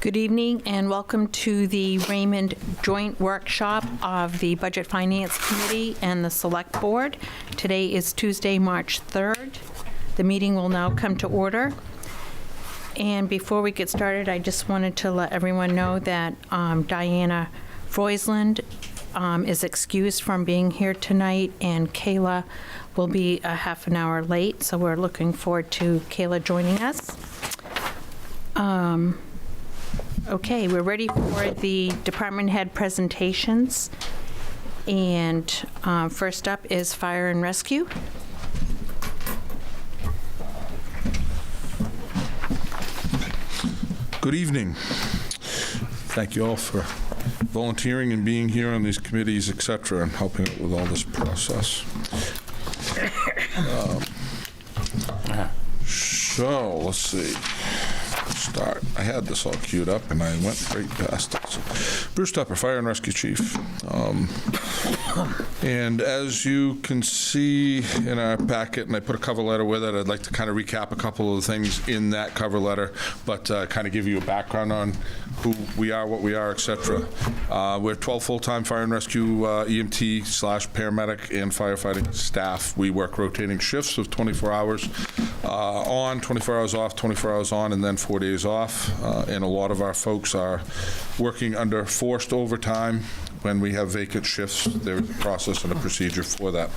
Good evening and welcome to the Raymond Joint Workshop of the Budget Finance Committee and the Select Board. Today is Tuesday, March 3rd. The meeting will now come to order. And before we get started, I just wanted to let everyone know that Diana Froisland is excused from being here tonight, and Kayla will be a half an hour late, so we're looking forward to Kayla joining us. Okay, we're ready for the department head presentations. And first up is Fire and Rescue. Good evening. Thank you all for volunteering and being here on these committees, etc., and helping out with all this process. So, let's see. Start. I had this all queued up and I went right past it. So, Bruce Tupper, Fire and Rescue Chief. And as you can see in our packet, and I put a cover letter with it, I'd like to kind of recap a couple of the things in that cover letter, but kind of give you a background on who we are, what we are, etc. We're 12 full-time fire and rescue EMT / paramedic and firefighting staff. We work rotating shifts of 24 hours on, 24 hours off, 24 hours on, and then 4 days off. And a lot of our folks are working under forced overtime when we have vacant shifts. There's a process and a procedure for that.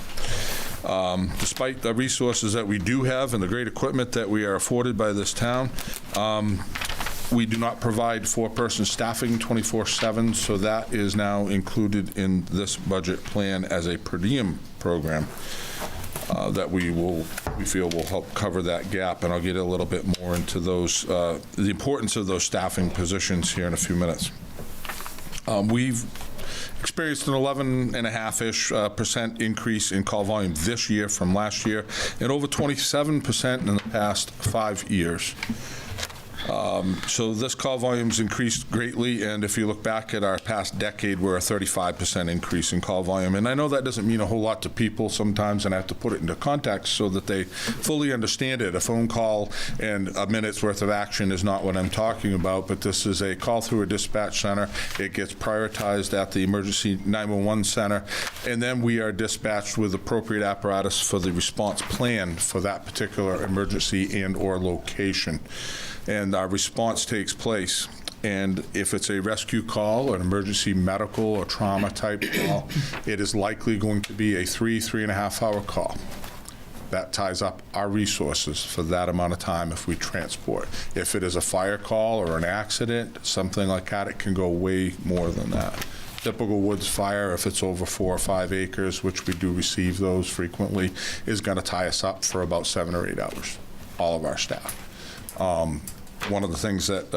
Despite the resources that we do have and the great equipment that we are afforded by this town, we do not provide four-person staffing 24/7, so that is now included in this budget plan as a per diem program that we feel will help cover that gap, and I'll get a little bit more into those, the importance of those staffing positions here in a few minutes. We've experienced an 11.5-ish% increase in call volume this year from last year, and over 27% in the past 5 years. So this call volume's increased greatly, and if you look back at our past decade, we're a 35% increase in call volume. And I know that doesn't mean a whole lot to people sometimes, and I have to put it into context so that they fully understand it. A phone call and a minute's worth of action is not what I'm talking about, but this is a call through a dispatch center. It gets prioritized at the emergency 911 center, and then we are dispatched with appropriate apparatus for the response plan for that particular emergency and or location. And our response takes place. And if it's a rescue call or an emergency medical or trauma type call, it is likely going to be a 3.5 hour call. That ties up our resources for that amount of time if we transport. If it is a fire call or an accident, something like that, it can go way more than that. Typical woods fire, if it's over 4 or 5 acres, which we do receive those frequently, is going to tie us up for about 7 or 8 hours, all of our staff. One of the things that,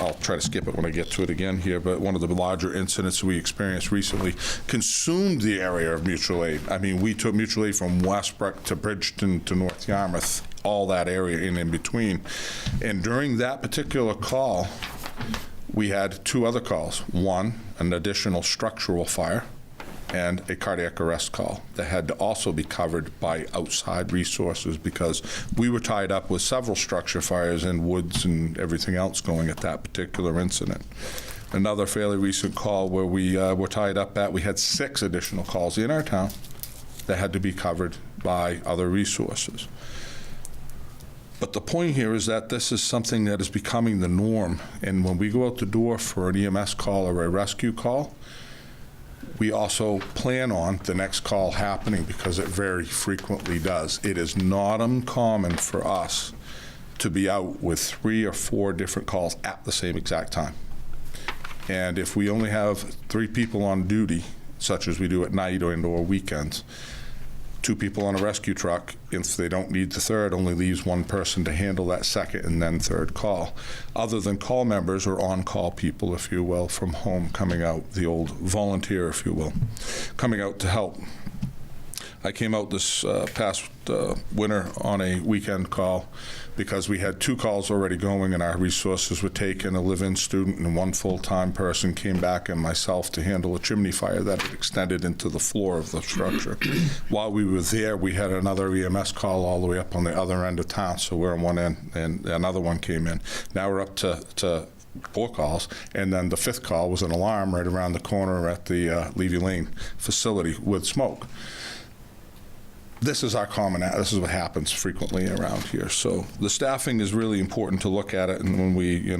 I'll try to skip it when I get to it again here, but one of the larger incidents we experienced recently consumed the area of mutual aid. I mean, we took mutual aid from Westbrook to Bridgeton to North Yarmouth, all that area in between. And during that particular call, we had 2 other calls. One, an additional structural fire, and a cardiac arrest call that had to also be covered by outside resources because we were tied up with several structure fires in woods and everything else going at that particular incident. Another fairly recent call where we were tied up at, we had 6 additional calls in our town that had to be covered by other resources. But the point here is that this is something that is becoming the norm, and when we go out the door for an EMS call or a rescue call, we also plan on the next call happening because it very frequently does. It is not uncommon for us to be out with 3 or 4 different calls at the same exact time. And if we only have 3 people on duty, such as we do at night or weekends, 2 people on a rescue truck, if they don't need the 3rd, only leaves 1 person to handle that 2nd and then 3rd call. Other than call members or on-call people, if you will, from home coming out, the old volunteer, if you will, coming out to help. I came out this past winter on a weekend call because we had 2 calls already going and our resources were taken. A live-in student and 1 full-time person came back, and myself, to handle a chimney fire that had extended into the floor of the structure. While we were there, we had another EMS call all the way up on the other end of town, so we're on one end, and another one came in. Now we're up to 4 calls, and then the 5th call was an alarm right around the corner at the Levy Lane facility with smoke. This is this is what happens frequently around here. So the staffing is really important to look at it, and when we,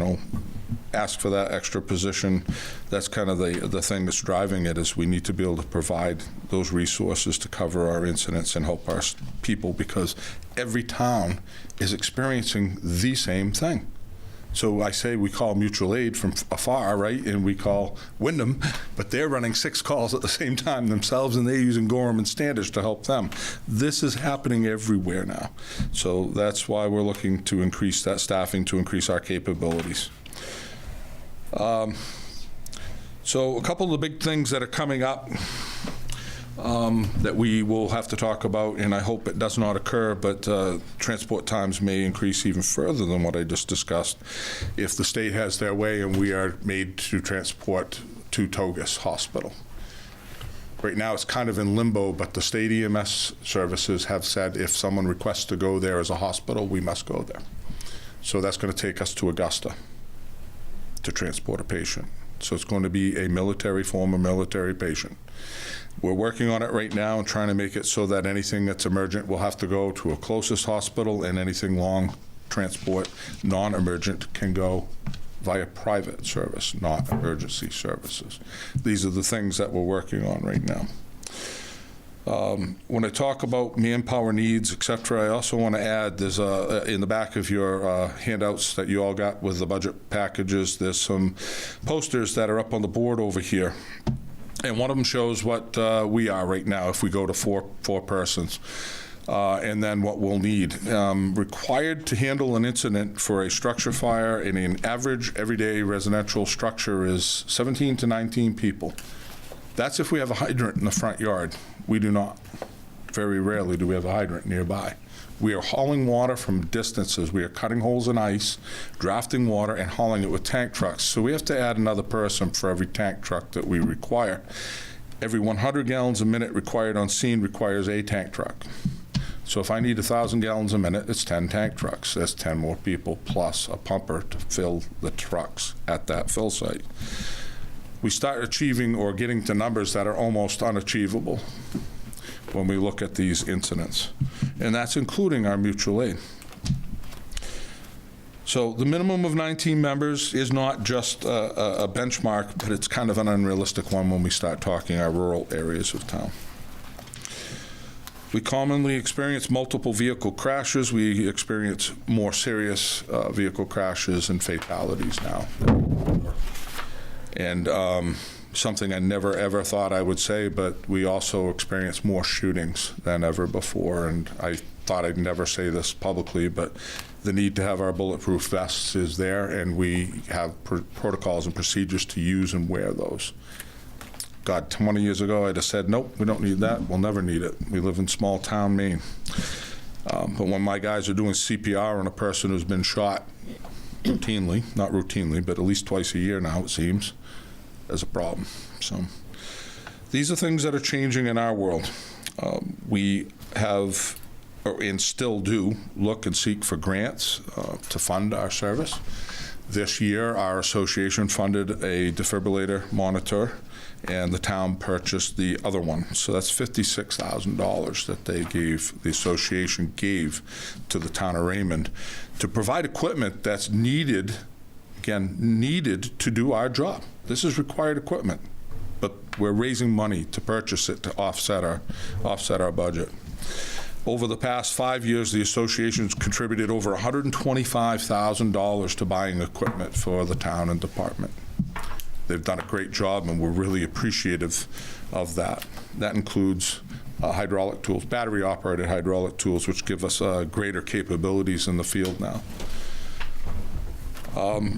ask for that extra position, that's kind of the thing that's driving it, is we need to be able to provide those resources to cover our incidents and help our people, because every town is experiencing the same thing. So I say we call mutual aid from afar, right? And we call Wyndham, but they're running 6 calls at the same time themselves, and they're using Gorham and Standish to help them. This is happening everywhere now. So that's why we're looking to increase that staffing, to increase our capabilities. So a couple of the big things that are coming up that we will have to talk about, and I hope it does not occur, but transport times may increase even further than what I just discussed if the state has their way and we are made to transport to Togus Hospital. Right now it's kind of in limbo, but the state EMS services have said if someone requests to go there as a hospital, we must go there. So that's going to take us to Augusta to transport a patient. So it's going to be a former military patient. We're working on it right now and trying to make it so that anything that's emergent will have to go to a closest hospital, and anything long transport, non-emergent, can go via private service, not emergency services. These are the things that we're working on right now. When I talk about manpower needs, et cetera, I also want to add, there's in the back of your handouts that you all got with the budget packages, there's some posters that are up on the board over here. And one of them shows what we are right now if we go to four persons, and then what we'll need. Required to handle an incident for a structure fire in an average everyday residential structure is 17 to 19 people. That's if we have a hydrant in the front yard. We do not. Very rarely do we have a hydrant nearby. We are hauling water from distances. We are cutting holes in ice, drafting water, and hauling it with tank trucks. So we have to add another person for every tank truck that we require. Every 100 gallons a minute required on scene requires a tank truck. So if I need 1,000 gallons a minute, it's 10 tank trucks. That's 10 more people plus a pumper to fill the trucks at that fill site. We start achieving or getting to numbers that are almost unachievable when we look at these incidents. And that's including our mutual aid. So the minimum of 19 members is not just a benchmark, but it's kind of an unrealistic one when we start talking our rural areas of town. We commonly experience multiple vehicle crashes. We experience more serious vehicle crashes and fatalities now. And something I never, ever thought I would say, but we also experience more shootings than ever before. And I thought I'd never say this publicly, but the need to have our bulletproof vests is there, and we have protocols and procedures to use and wear those. God, 20 years ago, I'd have said, nope, we don't need that. We'll never need it. We live in small town Maine. But when my guys are doing CPR on a person who's been shot routinely, not routinely, but at least twice a year now, it seems, there's a problem. So these are things that are changing in our world. We have, and still do, look and seek for grants to fund our service. This year, our association funded a defibrillator monitor, and the town purchased the other one. So that's $56,000 that the association gave to the town of Raymond to provide equipment that's needed to do our job. This is required equipment, but we're raising money to purchase it to offset our budget. Over the past 5 years, the association's contributed over $125,000 to buying equipment for the town and department. They've done a great job, and we're really appreciative of that. That includes hydraulic tools, battery-operated hydraulic tools, which give us greater capabilities in the field now.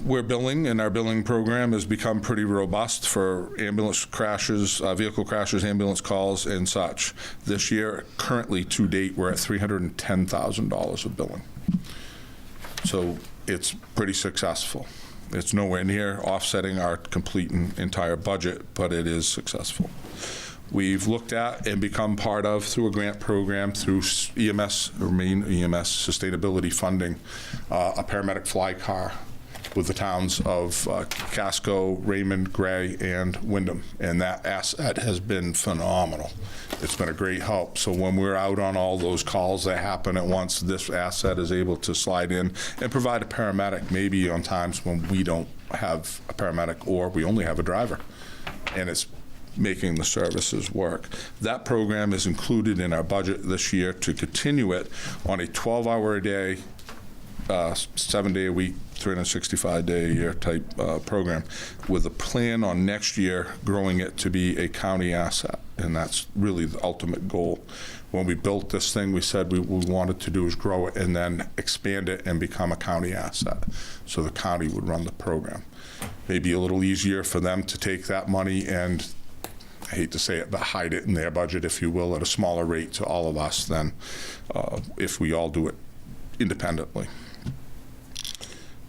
We're billing, and our billing program has become pretty robust for ambulance crashes, vehicle crashes, ambulance calls, and such. This year, currently to date, we're at $310,000 of billing. So it's pretty successful. It's nowhere near offsetting our complete and entire budget, but it is successful. We've looked at and become part of, through a grant program, through EMS, or Maine EMS sustainability funding, a paramedic fly car with the towns of Casco, Raymond, Gray, and Wyndham. And that asset has been phenomenal. It's been a great help. So when we're out on all those calls that happen at once, this asset is able to slide in and provide a paramedic, maybe on times when we don't have a paramedic or we only have a driver. And it's making the services work. That program is included in our budget this year to continue it on a 12-hour-a-day, 7-day-a-week, 365-day-a-year type program, with a plan on next year growing it to be a county asset, and that's really the ultimate goal. When we built this thing, we said what we wanted to do is grow it and then expand it and become a county asset, so the county would run the program. Maybe a little easier for them to take that money and, I hate to say it, but hide it in their budget, if you will, at a smaller rate to all of us than if we all do it independently.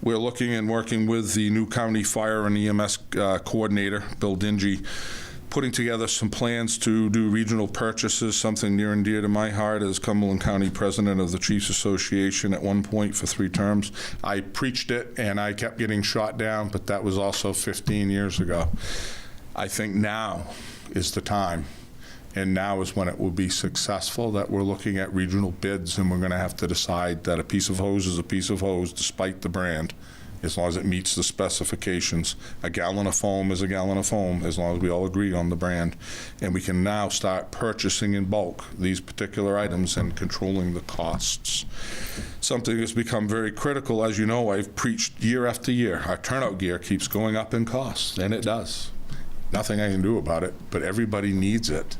We're looking and working with the new county fire and EMS coordinator, Bill Dingy, putting together some plans to do regional purchases, something near and dear to my heart as Cumberland County President of the Chiefs Association at one point for 3 terms. I preached it and I kept getting shot down, but that was also 15 years ago. I think now is the time, and now is when it will be successful, that we're looking at regional bids, and we're going to have to decide that a piece of hose is a piece of hose despite the brand, as long as it meets the specifications. A gallon of foam is a gallon of foam, as long as we all agree on the brand. And we can now start purchasing in bulk these particular items and controlling the costs. Something that's become very critical, as you know, I've preached year after year. Our turnout gear keeps going up in costs, and it does. Nothing I can do about it, but everybody needs it.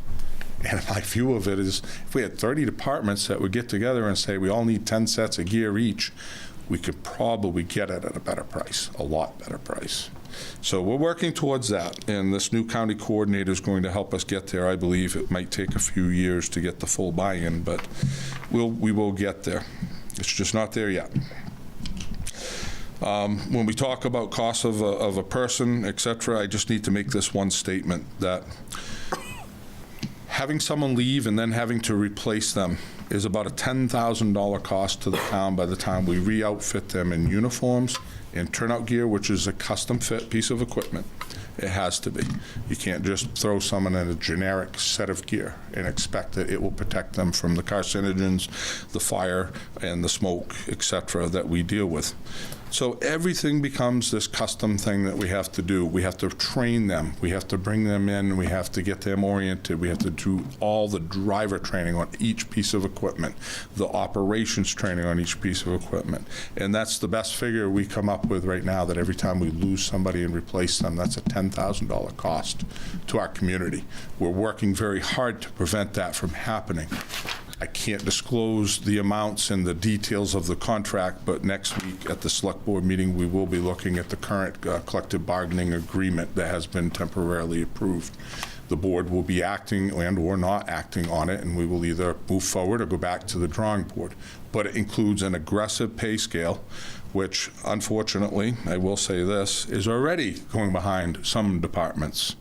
And my view of it is, if we had 30 departments that would get together and say we all need 10 sets of gear each, we could probably get it at a better price, a lot better price. So we're working towards that, and this new county coordinator is going to help us get there. I believe it might take a few years to get the full buy-in, but we will get there. It's just not there yet. When we talk about cost of a person, et cetera, I just need to make this one statement, that having someone leave and then having to replace them is about a $10,000 cost to the town by the time we re-outfit them in uniforms and turnout gear, which is a custom fit piece of equipment. It has to be. You can't just throw someone in a generic set of gear and expect that it will protect them from the carcinogens, the fire, and the smoke, et cetera, that we deal with. So everything becomes this custom thing that we have to do. We have to train them. We have to bring them in. We have to get them oriented. We have to do all the driver training on each piece of equipment, the operations training on each piece of equipment. And that's the best figure we come up with right now, that every time we lose somebody and replace them, that's a $10,000 cost to our community. We're working very hard to prevent that from happening. I can't disclose the amounts and the details of the contract, but next week at the select board meeting, we will be looking at the current collective bargaining agreement that has been temporarily approved. The board will be acting and or not acting on it, and we will either move forward or go back to the drawing board. But it includes an aggressive pay scale, which unfortunately, I will say this, is already going behind some departments.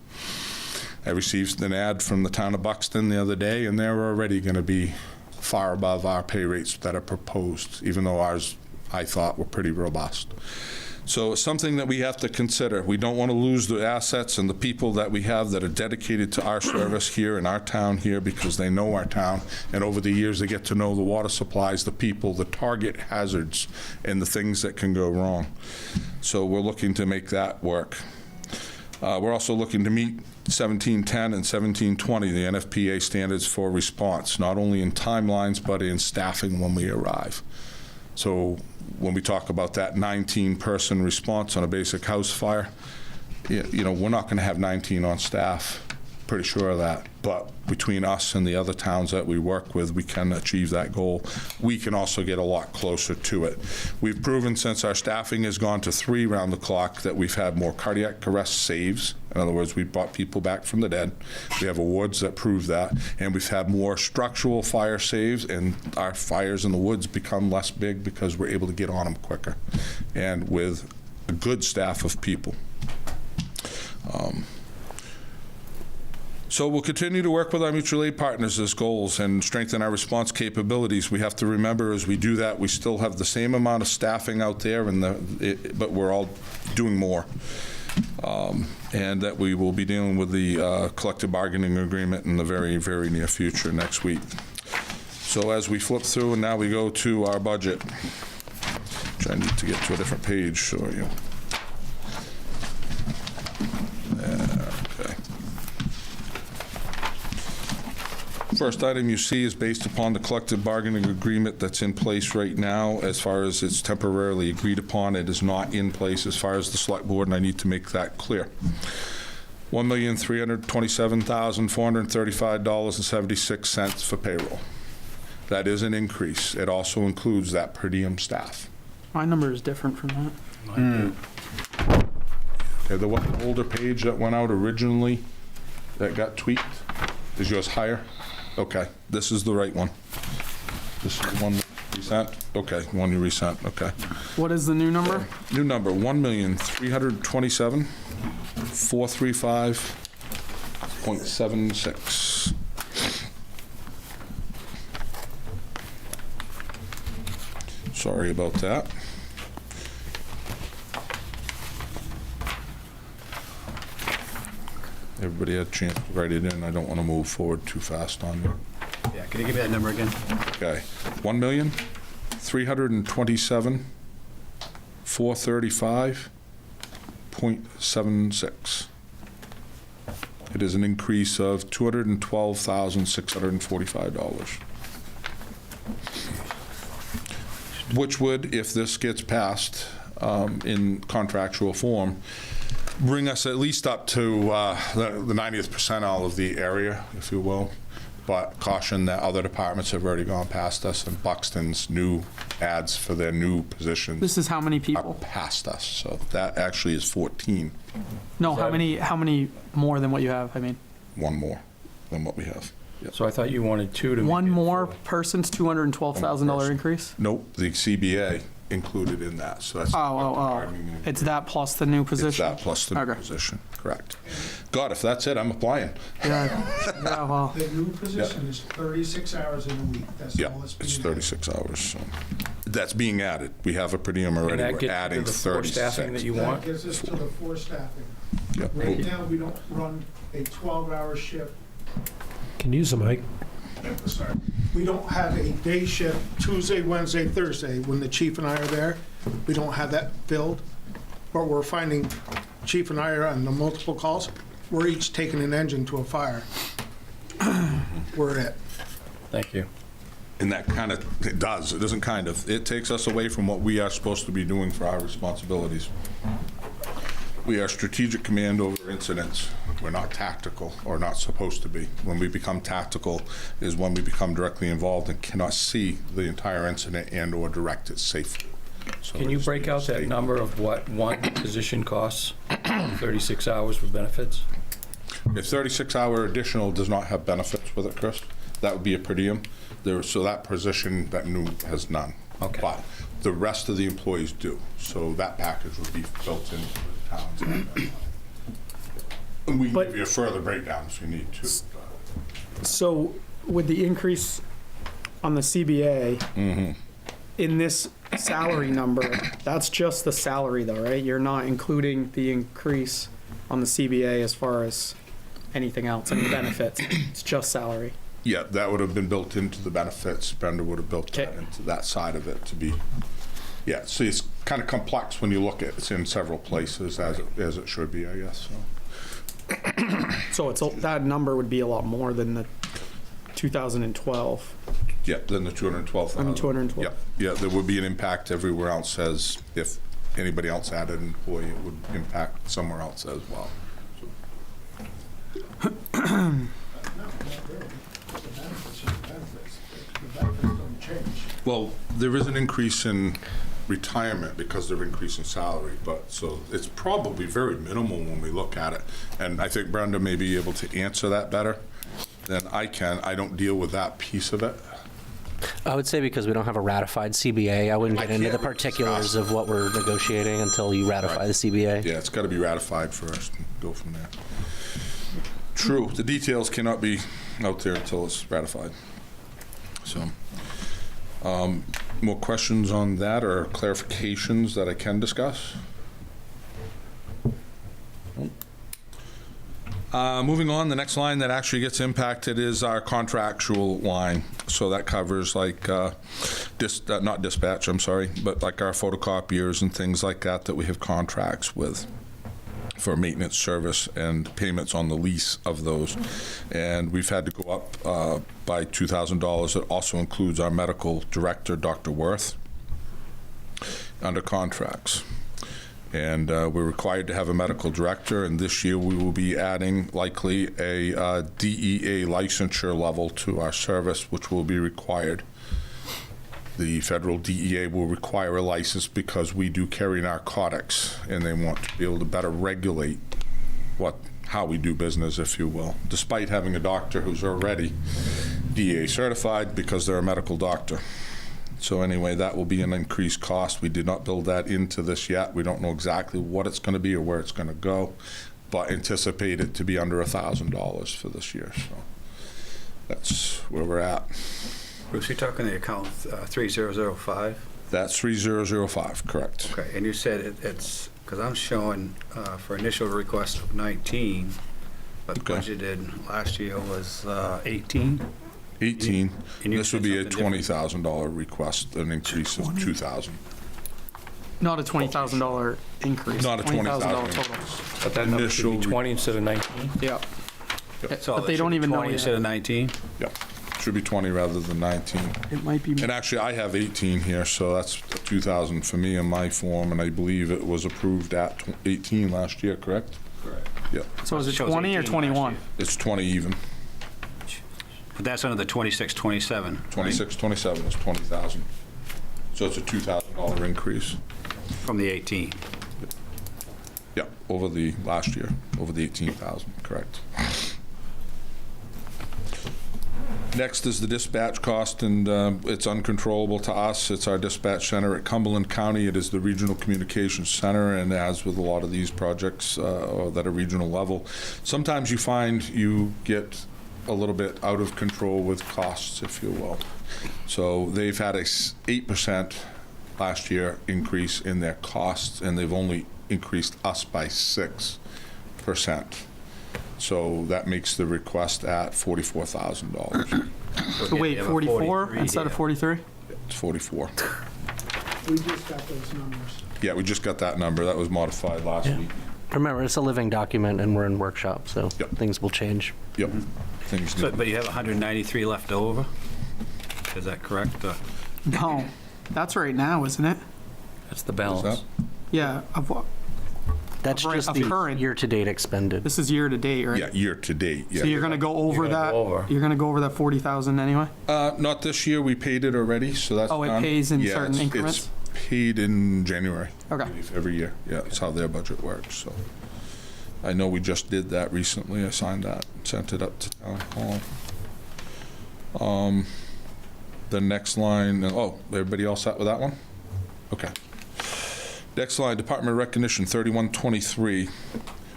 I received an ad from the town of Buxton the other day, and they're already going to be far above our pay rates that are proposed, even though ours, I thought, were pretty robust. So it's something that we have to consider. We don't want to lose the assets and the people that we have that are dedicated to our service here in our town here, because they know our town, and over the years they get to know the water supplies, the people, the target hazards, and the things that can go wrong. So we're looking to make that work. We're also looking to meet 1710 and 1720, the NFPA standards for response, not only in timelines, but in staffing when we arrive. So when we talk about that 19-person response on a basic house fire, you know, we're not going to have 19 on staff, pretty sure of that. But between us and the other towns that we work with, we can achieve that goal. We can also get a lot closer to it. We've proven since our staffing has gone to 3 round the clock that we've had more cardiac arrest saves. In other words, we brought people back from the dead. We have awards that prove that. And we've had more structural fire saves, and our fires in the woods become less big because we're able to get on them quicker, and with a good staff of people. So we'll continue to work with our mutual aid partners as goals and strengthen our response capabilities. We have to remember as we do that, we still have the same amount of staffing out there, but we're all doing more. And that we will be dealing with the collective bargaining agreement in the very, very near future next week. So as we flip through, and now we go to our budget, which I need to get to a different page for you. Okay. First item you see is based upon the collective bargaining agreement that's in place right now. As far as it's temporarily agreed upon, it is not in place as far as the select board, and I need to make that clear. $1,327,435.76 for payroll. That is an increase. It also includes that per diem staff. My number is different from that. Okay, the one older page that went out originally that got tweaked, is yours higher? Okay, this is the right one. This is the one you sent? Okay, one you resent, okay. What is the new number? New number, $1,327,435.76. Sorry about that. Everybody had a chance to write it in. I don't want to move forward too fast on you. Yeah, can you give me that number again? Okay, $1,327,435.76. It is an increase of $212,645. Which would, if this gets passed in contractual form, bring us at least up to the 90th percentile of the area, if you will. But caution that other departments have already gone past us, and Buxton's new ads for their new positions This is how many are people? past us. So that actually is 14, No, how many more than what you have? I mean, one more than what we have. Yep. So I thought you wanted two to. one make it more four. person's $212,000 increase? Nope, the CBA included in that, so that's. Oh. It's that plus the new It's position? that plus the new Okay. position, correct. God, if that's it, I'm applying. Yeah, well, The new position is 36 hours in a week. That's Yeah, all it's it's being 36 hours, so. That's being added. We have a per diem And already, that we're gets adding to the four 36. staffing that you added. want? That gets us to the 4 staffing. Yep. Right now, we don't run a 12-hour shift. Can use the mic. Sorry. We don't have a day shift Tuesday, Wednesday, Thursday, when the chief and I are there. We don't have that filled. But we're finding chief and I are on the multiple calls. We're each taking an engine to a fire. We're it. Thank you. And that kind of, it does, it doesn't kind of, it takes us away from what we are supposed to be doing for our responsibilities. We are strategic command over incidents. We're not tactical, or not supposed to be. When we become tactical is when we become directly involved and cannot see the entire incident and/or direct it safely. So Can you it's break out that safe. number of what one position costs, 36 hours for benefits? If 36-hour additional does not have benefits with it, Chris, that would be a per diem. So that position, that new, has none. Okay. But the rest of the employees do. So that package would be built into the towns. And we can But- give you a further breakdown if you need to. so with the increase on the CBA, Mm-hmm. in this salary number, that's just the salary though, right? You're not including the increase on the CBA as far as anything else, any benefits. It's just salary. Yeah, that would have been built into the benefits. Brenda would have built that Okay. into that side of it to be, yeah, see, it's kind of complex when you look at it. It's in several places as it should be, I guess, so. So that number would be a lot more than the 2012. Yeah, then the 212,000. I mean, 212. Yep, yeah, there would be an impact everywhere else as, if anybody else added an employee, it would impact somewhere else as well. No, not really. The benefits are the benefits. The benefits don't change. Well, there is an increase in retirement because they're increasing salary, but, so it's probably very minimal when we look at it. And I think Brenda may be able to answer that better than I can. I don't deal with that piece of it. I would say because we don't have a ratified CBA, I wouldn't I get into the can't particulars discuss. of what we're negotiating until you ratify the CBA. Yeah, it's got to be ratified first and go from there. True, the details cannot be out there until it's ratified. So, more questions on that or clarifications that I can discuss? Moving on, the next line that actually gets impacted is our contractual line. So that covers like, not dispatch, I'm sorry, but like our photocopiers and things like that that we have contracts with for maintenance service and payments on the lease of those. And we've had to go up by $2,000. It also includes our medical director, Dr. Worth, under contracts. And we're required to have a medical director, and this year we will be adding likely a DEA licensure level to our service, which will be required. The federal DEA will require a license because we do carry narcotics, and they want to be able to better regulate how we do business, if you will, despite having a doctor who's already DEA certified because they're a medical doctor. So anyway, that will be an increased cost. We did not build that into this yet. We don't know exactly what it's going to be or where it's going to go, but anticipate it to be under $1,000 for this year. So that's where we're at. Bruce, you're talking the account 3005? That's 3005, correct. Okay, and you said it's, because I'm showing for initial request of 19, but Okay. budgeted last year was 18? 18. And you This would said be a something $20,000 request, an increase of 2,000. Not a $20,000 increase. Not a $20,000 total. But that number should Initial be 20 instead of 19? Yeah. So But it they should don't be even know 20 yet. instead of 19? Yep, should be 20 rather than 19. It might be. And actually, I have 18 here, so that's 2,000 for me in my form, and I believe it was approved at 18 last year, correct? Correct. Yep, So is it Shows 20 or 18 last 21? year. it's 20 even. But that's under the 26, 27. right? 26, 27 is 20,000. So it's a $2,000 increase. From the 18. Yeah, over the last year, over the 18,000, correct. Next is the dispatch cost, and it's uncontrollable to us. It's our dispatch center at Cumberland County. It is the regional communications center, and as with a lot of these projects that are regional level, sometimes you find you get a little bit out of control with costs, if you will. So they've had a 8% last year increase in their costs, and they've only increased us by 6%. So that makes the request at $44,000. So wait, Yeah, but 44 43, instead of yeah. 43? It's 44. We just got those numbers. Yeah, we just got that number. That was modified last Yeah. week. Remember, it's a living document and we're in workshop, so Yep. things will change. Yep. Things So, new. but you have 193 left over? Is that correct? No, that's right now, isn't it? That's the Is balance. that? Yeah, That's Right, just of the current. year-to-date expended. this is year to date, right? Yeah, year to date, yeah. So you're gonna go over You're gonna that, go over. you're gonna go over that 40,000 anyway? Not this year, we paid it already, so that's Oh, it done. pays in Yeah, certain it's- increments? It's paid in January. Okay. Every year, yeah, that's how their budget works, so. I know we just did that recently, I signed that, sent it up to town hall. The next line, everybody all set with that one? Okay. Next line, Department of Recognition, 3123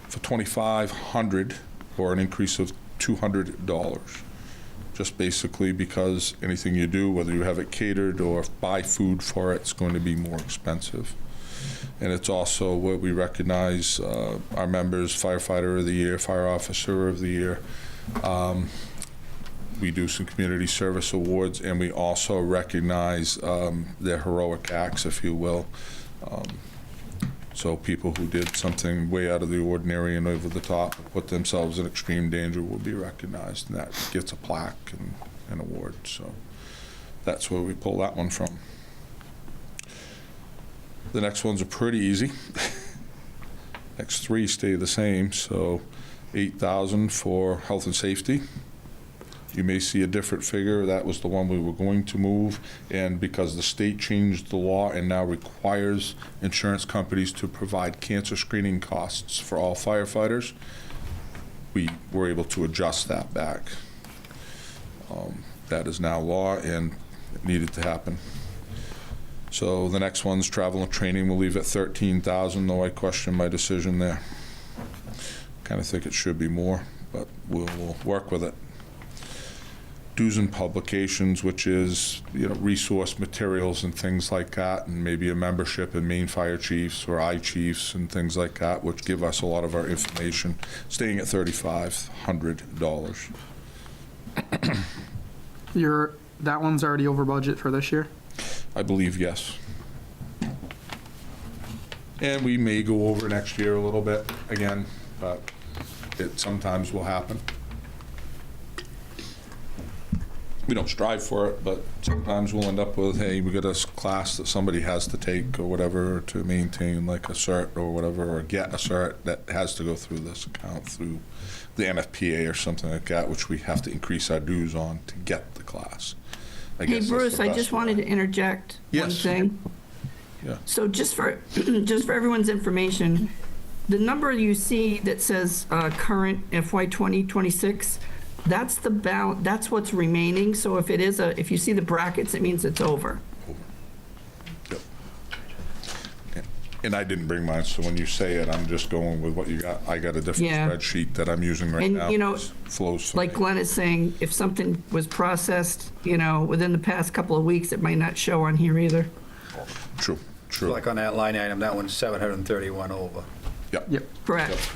for 2,500, or an increase of $200. Just basically because anything you do, whether you have it catered or buy food for it, it's going to be more expensive. And it's also where we recognize our members, firefighter of the year, fire officer of the year. We do some community service awards, and we also recognize their heroic acts, if you will. So people who did something way out of the ordinary and over the top, put themselves in extreme danger, will be recognized, and that gets a plaque and an award. So that's where we pull that one from. The next ones are pretty easy. Next three stay the same, so 8,000 for health and safety. You may see a different figure. That was the one we were going to move, and because the state changed the law and now requires insurance companies to provide cancer screening costs for all firefighters, we were able to adjust that back. That is now law, and it needed to happen. So the next one's travel and training. We'll leave at 13,000, though I question my decision there. Kind of think it should be more. but we'll work with it. Dues and publications, which is, resource materials and things like that, and maybe a membership in Maine Fire Chiefs or I-Chiefs and things like that, which give us a lot of our information, staying at $3,500. That one's already over budget for this year? I believe, yes. And we may go over next year a little bit again, but it sometimes will happen. We don't strive for it, but sometimes we'll end up with, hey, we got a class that somebody has to take or whatever to maintain like a cert or whatever, or get a cert that has to go through this account through the NFPA or something like that, which we have to increase our dues on to get the class. I Hey, guess that's Bruce, the I best just way. wanted to interject one Yes. thing. Yeah. So just for everyone's information, the number you see that says current FY 2026, that's that's what's remaining. So if you see the brackets, it means it's over. Yep. And I didn't bring mine, so when you say it, I'm just going with what you got. I got a different Yeah. spreadsheet that I'm using right And, now. It flows from Like me. Glenn is saying, if something was processed, within the past couple of weeks, it might not show on here either. True, true. Like on that line item, that one's 731 over. Yep. Yep. Correct.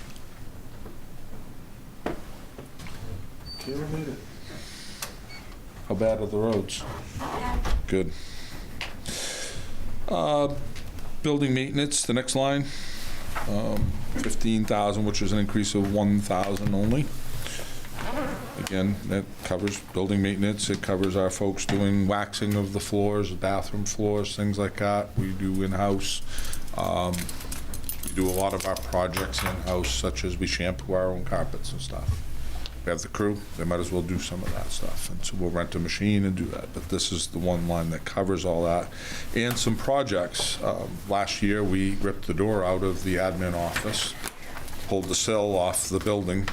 How bad are the roads? Good. Building maintenance, the next line, 15,000, which is an increase of 1,000 only. Again, that covers building maintenance. It covers our folks doing waxing of the floors, bathroom floors, things like that. We do in-house. We do a lot of our projects in-house, such as we shampoo our own carpets and stuff. We have the crew, they might as well do some of that stuff. And so we'll rent a machine and do that. But this is the one line that covers all that. And some projects. Last year, we ripped the door out of the admin office, pulled the sill off the building,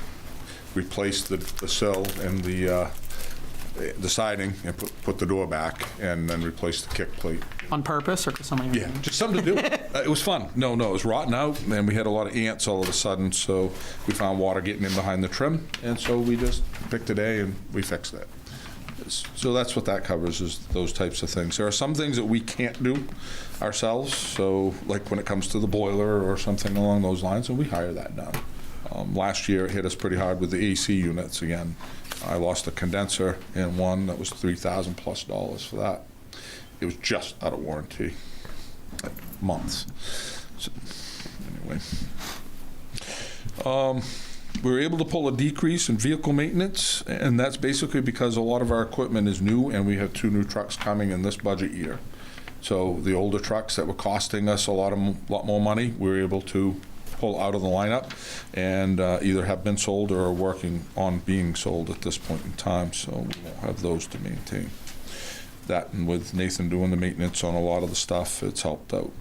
replaced the sill and the siding, and put the door back, and then replaced the kick plate. On purpose or because somebody? Yeah, just something to do. It was fun. No, it was rotten out, and we had a lot of ants all of a sudden, so we found water getting in behind the trim, and so we just picked a day and we fixed it. So that's what that covers, is those types of things. There are some things that we can't do ourselves, so like when it comes to the boiler or something along those lines, and we hire that done. Last year, it hit us pretty hard with the AC units again. I lost a condenser in one that was $3,000+ for that. It was just out of warranty, like months. So, anyway. We were able to pull a decrease in vehicle maintenance, and that's basically because a lot of our equipment is new, and we have 2 new trucks coming in this budget year. So the older trucks that were costing us a lot more money, we were able to pull out of the lineup and either have been sold or are working on being sold at this point in time, so we won't have those to maintain. That, and with Nathan doing the maintenance on a lot of the stuff, it's helped out.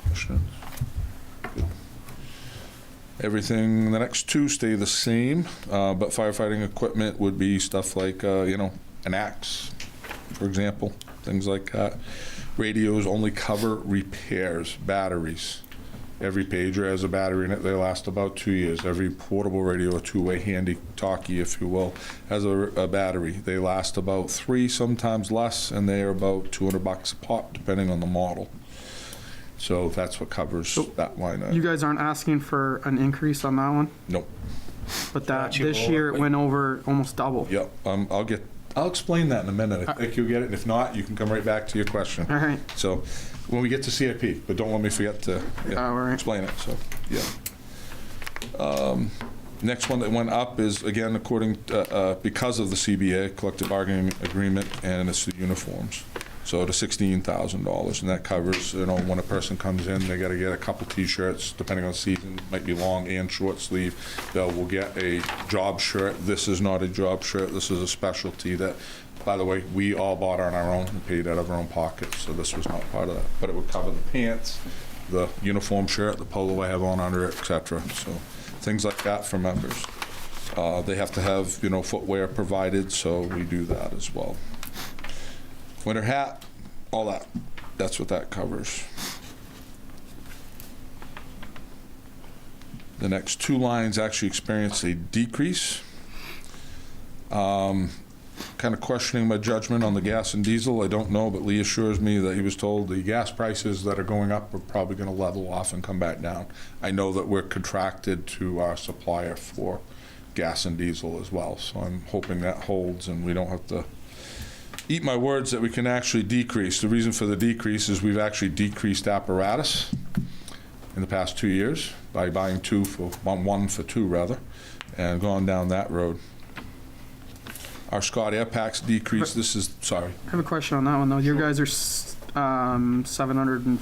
Questions? Good. Everything, the next 2 stay the same, but firefighting equipment would be stuff like, an axe, for example, things like that. Radios only cover repairs, batteries. Every pager has a battery in it. They last about 2 years. Every portable radio, a 2-way handy talkie, if you will, has a battery. They last about 3, sometimes less, and they are about $200 a pop, depending on the model. So that's what covers that line item. You guys aren't asking for an increase on that one, Nope. but that Got you, this year it Lord. went over almost double. Yep. I'll explain that in a minute. I think you'll get it. And if not, you can come right back to your question. All right. So when we get to CIP, but don't let me forget to All right. explain it. So, yeah. Next one that went up is, again, because of the CBA, collective bargaining agreement, and it's the uniforms. So to $16,000, and that covers, when a person comes in, they got to get a couple T-shirts, depending on the season, might be long and short sleeve. We'll get a job shirt. This is not a job shirt. This is a specialty that, by the way, we all bought on our own and paid out of our own pockets, so this was not part of that. But it would cover the pants, the uniform shirt, the polo I have on under it, et cetera. So things like that for members. They have to have, footwear provided, so we do that as well. Winter hat, all that. That's what that covers. The next two lines actually experienced a decrease. Kind of questioning my judgment on the gas and diesel. I don't know, but Lee assures me that he was told the gas prices that are going up are probably going to level off and come back down. I know that we're contracted to our supplier for gas and diesel as well, so I'm hoping that holds and we don't have to eat my words that we can actually decrease. The reason for the decrease is we've actually decreased apparatus in the past 2 years by buying one for two rather, and gone down that road. Our Scott Air Packs decreased. This is, sorry. I have a question on that one, though. Your guys are 700 and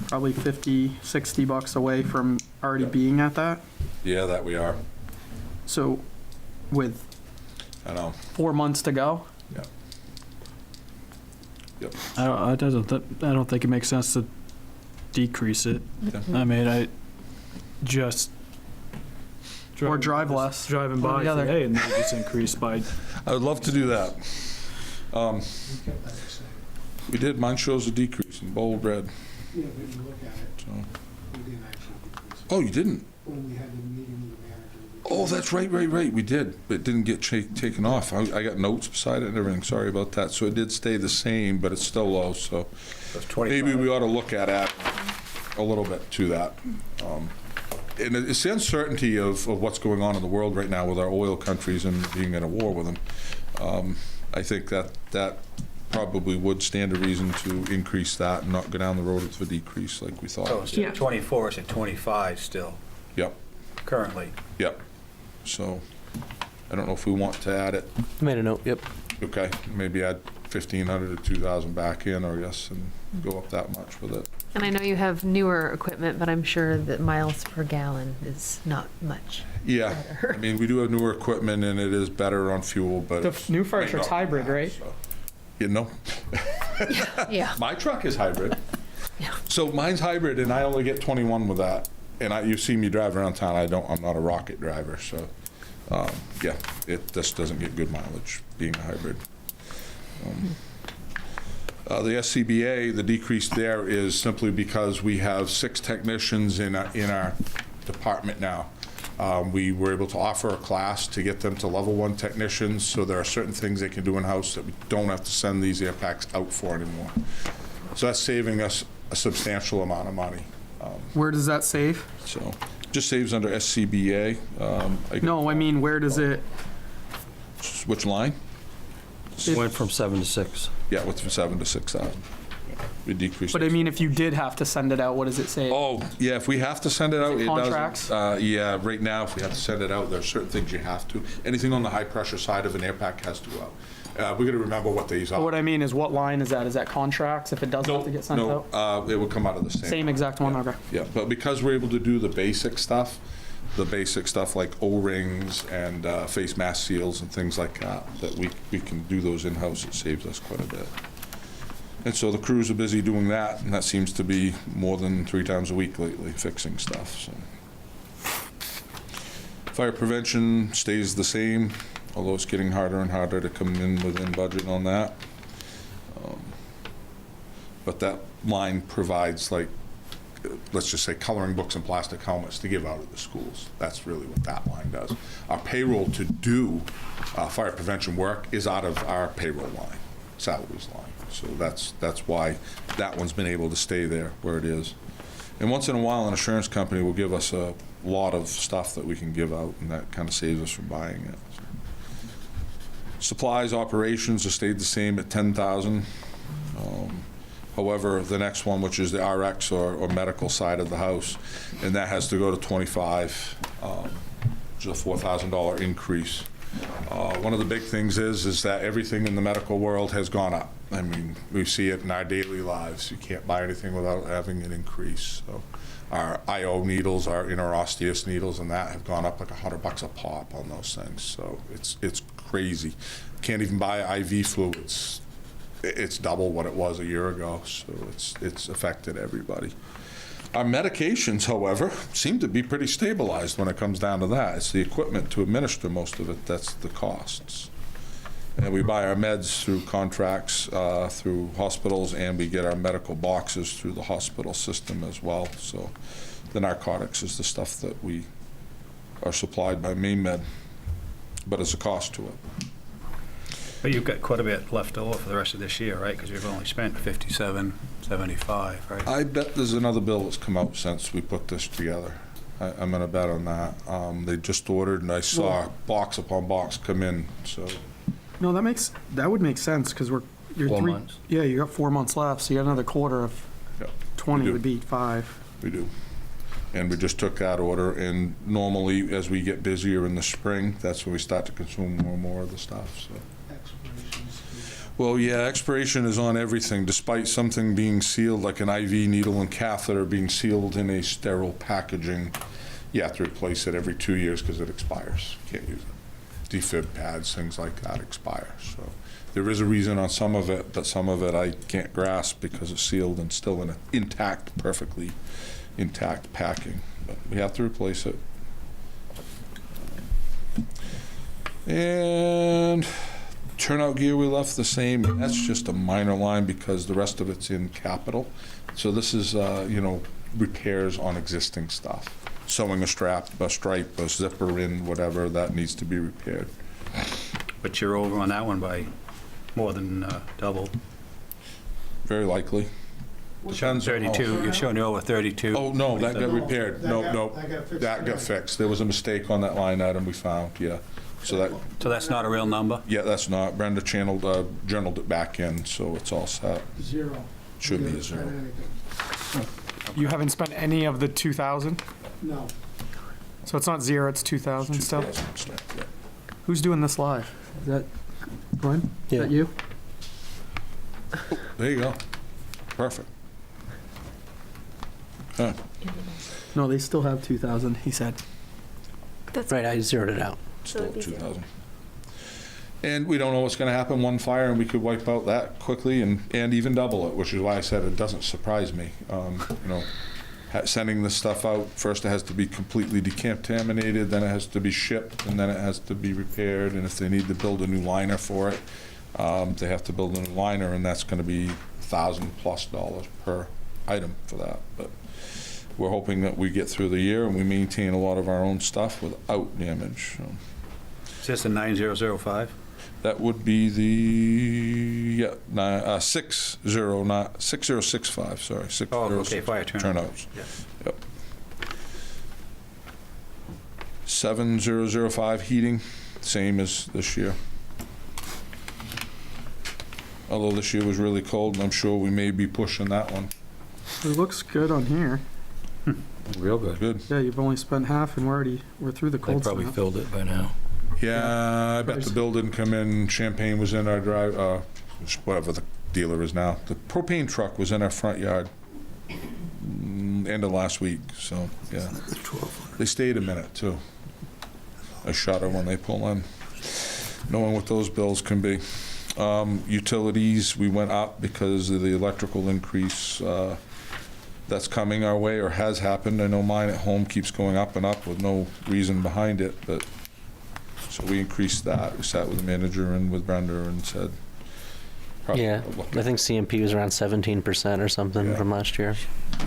probably 50, 60 bucks away from already being at that. Yeah, that we are. So with I know. 4 months to go, Yep. Yep. I don't think it makes sense to decrease it. Yeah. I mean, I just or drive less. driving One or by the other. today and it just increased by. I would love to do that. We kept that the same. We did. Mine shows a decrease in bold red. Yeah, but you look at it, So. we didn't actually decrease it. Oh, you didn't? When we had the meeting with the manager. Oh, that's right. We did. But it didn't get taken off. I got notes beside it and everything. Sorry about that. So it did stay the same, but it's still low. So That's 25. maybe we ought to look at it a little bit to that. And it's the uncertainty of what's going on in the world right now with our oil countries and being in a war with them. I think that probably would stand a reason to increase that and not go down the road with a decrease like we thought. So instead of 24, it's at 25 still, Yep, currently. yep. So I don't know if we want to add it. I made a note, yep. Okay, maybe add 1,500 to 2,000 back in, or yes, and go up that much with it. And I know you have newer equipment, but I'm sure that miles per gallon is not much. Yeah, I mean, we do have newer equipment and it is better on fuel, but. The it's- new fire truck's may not hybrid, be that, right? so. You know, Yeah. my truck is hybrid. Yeah. So mine's hybrid and I only get 21 with that. And you see me drive around town, I'm not a rocket driver, so, yeah, this doesn't get good mileage being a hybrid. The SCBA, the decrease there is simply because we have 6 technicians in our department now. We were able to offer a class to get them to level 1 technicians, so there are certain things they can do in-house that we don't have to send these air packs out for anymore. So that's saving us a substantial amount of money. Where does that save? So just saves under SCBA. No, I mean, where does it? Which line? Went from 7 to 6. Yeah, went from 7 to 6,000. We decreased. But I mean, if you did have to send it out, what does it say? Oh, yeah, if we have to send it out, it Contracts? doesn't. Yeah, right now, if we have to send it out, there are certain things you have to. Anything on the high-pressure side of an air pack has to go out. We got to remember what these are. What I mean is, what line is that? Is that contracts? If it does have to get sent out? No, it would come out of the same. Same exact one. Okay. Yeah, but because we're able to do the basic stuff like O-rings and face mask seals and things like that we can do those in-house, it saves us quite a bit. And so the crews are busy doing that, and that seems to be more than 3 times a week lately, fixing stuff, so. Fire prevention stays the same, although it's getting harder and harder to come in within budget on that. But that line provides, like, let's just say coloring books and plastic helmets to give out at the schools. That's really what that line does. Our payroll to do fire prevention work is out of our payroll line, salaries line. So that's why that one's been able to stay there where it is. And once in a while, an insurance company will give us a lot of stuff that we can give out, and that kind of saves us from buying it. Supplies operations have stayed the same at 10,000. However, the next one, which is the RX or medical side of the house, and that has to go to 25, which is a $4,000 increase. One of the big things is that everything in the medical world has gone up. I mean, we see it in our daily lives. You can't buy anything without having an increase. So our IO needles, our interosseous needles, and that have gone up like $100 a pop on those things. So it's crazy. Can't even buy IV fluids. It's double what it was a year ago. So it's affected everybody. Our medications, however, seem to be pretty stabilized when it comes down to that. It's the equipment to administer most of it that's the costs. And we buy our meds through contracts through hospitals, and we get our medical boxes through the hospital system as well. So the narcotics is the stuff that we are supplied by MainMed, but it's a cost to it. But you've got quite a bit left over for the rest of this year, right? Because we've only spent 57.75, right? I bet there's another bill that's come out since we put this together. I'm gonna bet on that. They just ordered, and I saw box upon box come in, so. No, that would make sense, because you're 4 three. months. Yeah, you got 4 months left, so you got another quarter of Yeah, 20 we do. would be 5. We do. And we just took that order, and normally, as we get busier in the spring, that's when we start to consume more and more of the stuff, so. Well, yeah, expiration is on everything, despite something being sealed, like an IV needle and catheter being sealed in a sterile packaging. You have to replace it every 2 years because it expires. Can't use it. Defib pads, things like that expire. So there is a reason on some of it, but some of it I can't grasp because it's sealed and still in an intact, perfectly intact packing. But we have to replace it. And turnout gear we left the same. That's just a minor line because the rest of it's in capital. So this is, repairs on existing stuff. Sewing a strap, a stripe, a zipper in, whatever, that needs to be repaired. But you're over on that one by more than double. Very likely. Depends on how- 32, you're showing you over 32. Oh, no, that got repaired. No, That got fixed that got fixed. There was a mistake on that line item we found, yeah. So So that's not a real number? that's not. Brenda journaled it back in, so it's all set. 0. Should be a You 0. haven't spent anything. You haven't spent any of the 2,000? No. So it's not 0, it's 2,000 still? 2,000 stuff, yeah. Who's doing this live? Is that Glenn? Yeah. Is that you? There you go. Perfect. Okay. No, they still have 2,000, he said. Right, I zeroed it out. Still at 2,000. And we don't know what's going to happen. One fire, and we could wipe out that quickly and even double it, which is why I said it doesn't surprise me. Sending this stuff out, first it has to be completely decontaminated, then it has to be shipped, and then it has to be repaired. And if they need to build a new liner for it, they have to build a new liner, and that's going to be $1,000+ per item for that. But we're hoping that we get through the year and we maintain a lot of our own stuff without damage. So. Is this a 9005? That would be the 6065. Sorry, 6065. Oh, okay, fire turnouts. Yeah. Yep. 7005 heating, same as this year. Although this year was really cold, and I'm sure we may be pushing that one. It looks good on here. Real good. Good. Yeah, you've only spent half, and we're through the They cold probably snap. filled it by now. Yeah, I bet the bill didn't come in. Champagne was in our drive, whatever the dealer is now. The propane truck was in our front yard end of last week, so, yeah. They stayed a minute, too. A shudder when they pull in, knowing what those bills can be. Utilities, we went up because of the electrical increase that's coming our way or has happened. I know mine at home keeps going up and up with no reason behind it, but so we increased that. We sat with the manager and with Brenda and said. Yeah, I think CMP was around 17% or something Yeah. from last year.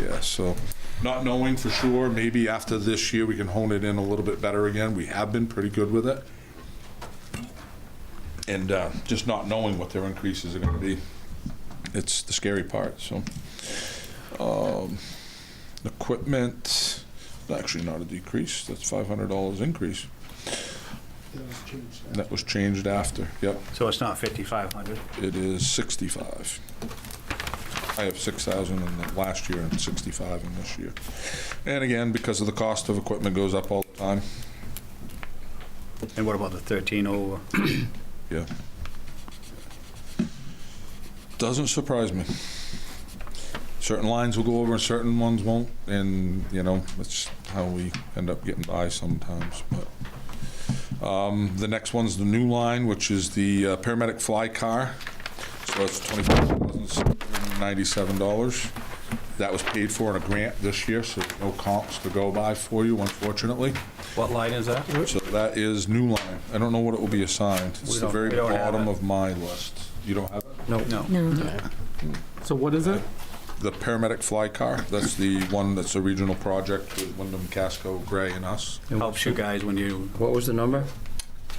Yeah, so not knowing for sure, maybe after this year we can hone it in a little bit better again. We have been pretty good with it. And just not knowing what their increases are going to be, it's the scary part, so. Equipment, actually not a decrease, that's $500 increase. That was changed after, yep. So it's not 5,500? It is 65. I have 6,000 in the last year and 65 in this year. And again, because of the cost of equipment goes up all the time. And what about the 13 over? Yeah. Doesn't surprise me. Certain lines will go over and certain ones won't, and that's how we end up getting by sometimes. But the next one's the new line, which is the paramedic fly car. So it's $24,797. That was paid for in a grant this year, so no comps to go by for you, unfortunately. What line is that? So that is new line. I don't know what it will be assigned. It's the very we don't have bottom it. of my list. You don't have it? No. No. So what is it? The paramedic fly car, that's the one that's a regional project with Wyndham, Casco, Gray, and us. Helps you guys when you, What was the number?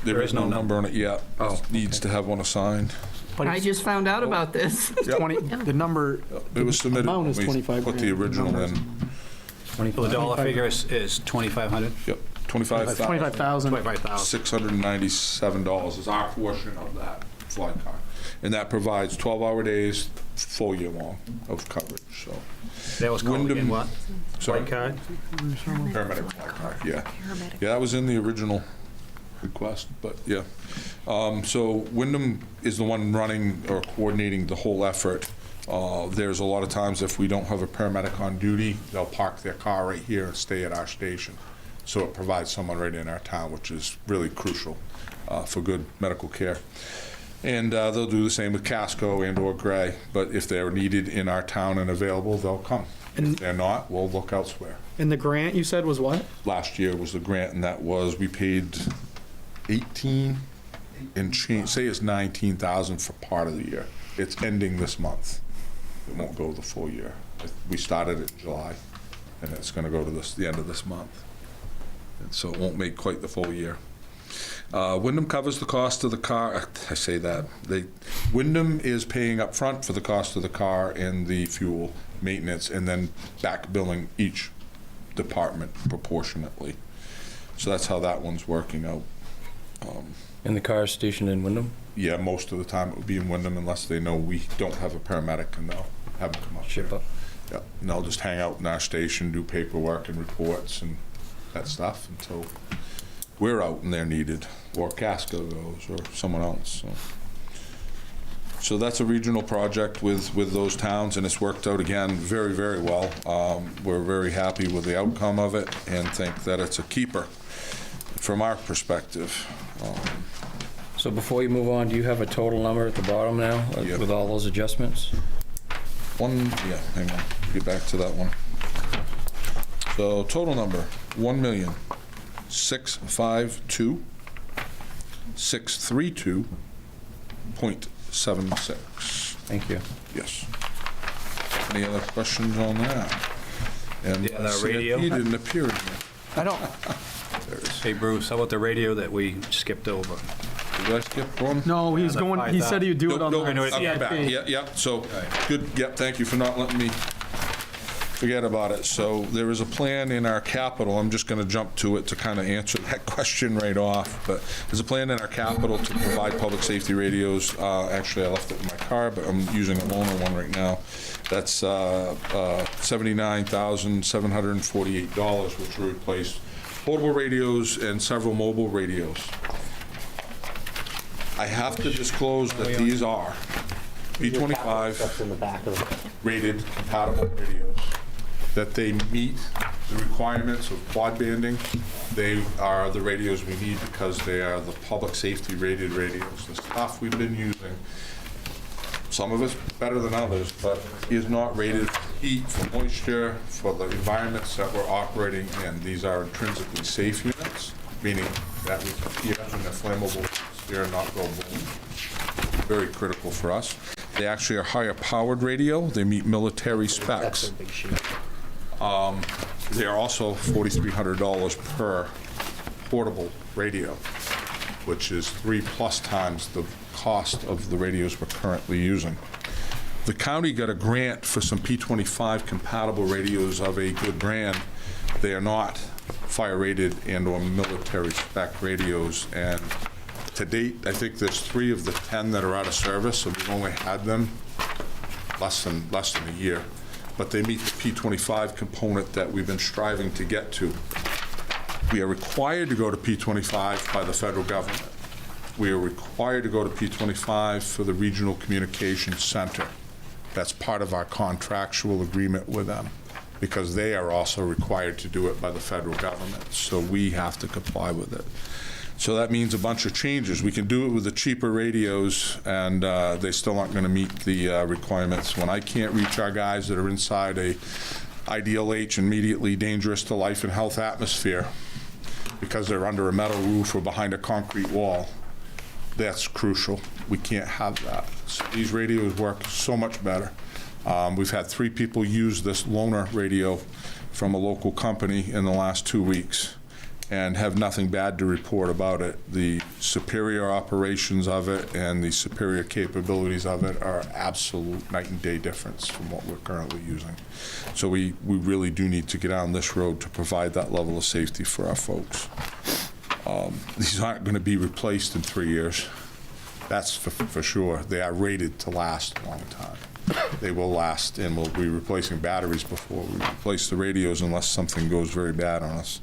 There is no number on it yet. Oh, It needs to have one assigned. But I it's just found out about this. 20, the number, It was submitted amount when is we 25 put the grand. original Numbers. in. so the dollar figure is 2,500? Yep, $25,000. 25,000. 25,000. $697 is our portion of that fly car. And that provides 12-hour days, full year long of coverage, so. That was called Wyndham- again what? Sorry, White card? paramedic fly car, yeah. Yeah, that was in the original request, but yeah. So Wyndham is the one running or coordinating the whole effort. There's a lot of times if we don't have a paramedic on duty, they'll park their car right here and stay at our station. So it provides someone right in our town, which is really crucial for good medical care. And they'll do the same with Casco and/or Gray, but if they're needed in our town and available, they'll come. If they're not, we'll look elsewhere. and the grant you said was what? Last year was the grant, and that was, we paid 18 and change, say it's 19,000 for part of the year. It's ending this month. It won't go the full year. We started it in July, and it's gonna go to the end of this month. And so it won't make quite the full year. Wyndham covers the cost of the car, I say that, Wyndham is paying up front for the cost of the car and the fuel, maintenance, and then back billing each department proportionately. So that's how that one's working out. And the car is stationed in Wyndham? Yeah, most of the time it would be in Wyndham unless they know we don't have a paramedic, and they'll have them come up Ship here. up? Yeah, and they'll just hang out in our station, do paperwork and reports and that stuff until we're out and they're needed, or Casco goes, or someone else, so. So that's a regional project with those towns, and it's worked out again very, very well. We're very happy with the outcome of it and think that it's a keeper from our perspective. So before you move on, do you have a total number at the bottom now Yeah. with all those adjustments? Yeah, hang on, get back to that one. So total number, 1,652,632.76. Thank you. Yes. Any other questions on that? And Yeah, that radio. CIP didn't appear in here. I don't, There it is. Hey, Bruce, how about the radio that we skipped over? Did I skip one? no, he's the going, he said he would do it on Nope, the nope, I'll come back. CIP. Yeah, so, good, yep, thank you for not letting me forget about it. So there is a plan in our capital, I'm just gonna jump to it to kind of answer that question right off, but there's a plan in our capital to provide public safety radios. Actually, I left it in my car, but I'm using a loaner one right now. That's $79,748, which will replace portable radios and several mobile radios. I have to disclose that these are P25 That's in the back of the. rated compatible radios, that they meet the requirements of quad banding. They are the radios we need because they are the public safety rated radios. The stuff we've been using, some of it's better than others, but is not rated for heat, for moisture, for the environments that we're operating in. These are intrinsically safe units, meaning that we can hear in a flammable atmosphere, not go boom. Very critical for us. They actually are higher powered radio. They meet military specs. Big sheet. They are also $4,300 per portable radio, which is 3+ times the cost of the radios we're currently using. The county got a grant for some P25 compatible radios of a good brand. They are not fire rated and/or military spec radios, and to date, I think there's 3 of the 10 that are out of service, and we've only had them less than a year. But they meet the P25 component that we've been striving to get to. We are required to go to P25 by the federal government. We are required to go to P25 for the Regional Communications Center. That's part of our contractual agreement with them, because they are also required to do it by the federal government, so we have to comply with it. So that means a bunch of changes. We can do it with the cheaper radios, and they still aren't going to meet the requirements. When I can't reach our guys that are inside a IDLH, immediately dangerous to life and health atmosphere, because they're under a metal roof or behind a concrete wall, that's crucial. We can't have that. So these radios work so much better. We've had 3 people use this loaner radio from a local company in the last 2 weeks and have nothing bad to report about it. The superior operations of it and the superior capabilities of it are absolute night and day difference from what we're currently using. So we really do need to get on this road to provide that level of safety for our folks. These aren't going to be replaced in 3 years. That's for sure. They are rated to last a long time. They will last, and we'll be replacing batteries before we replace the radios unless something goes very bad on us.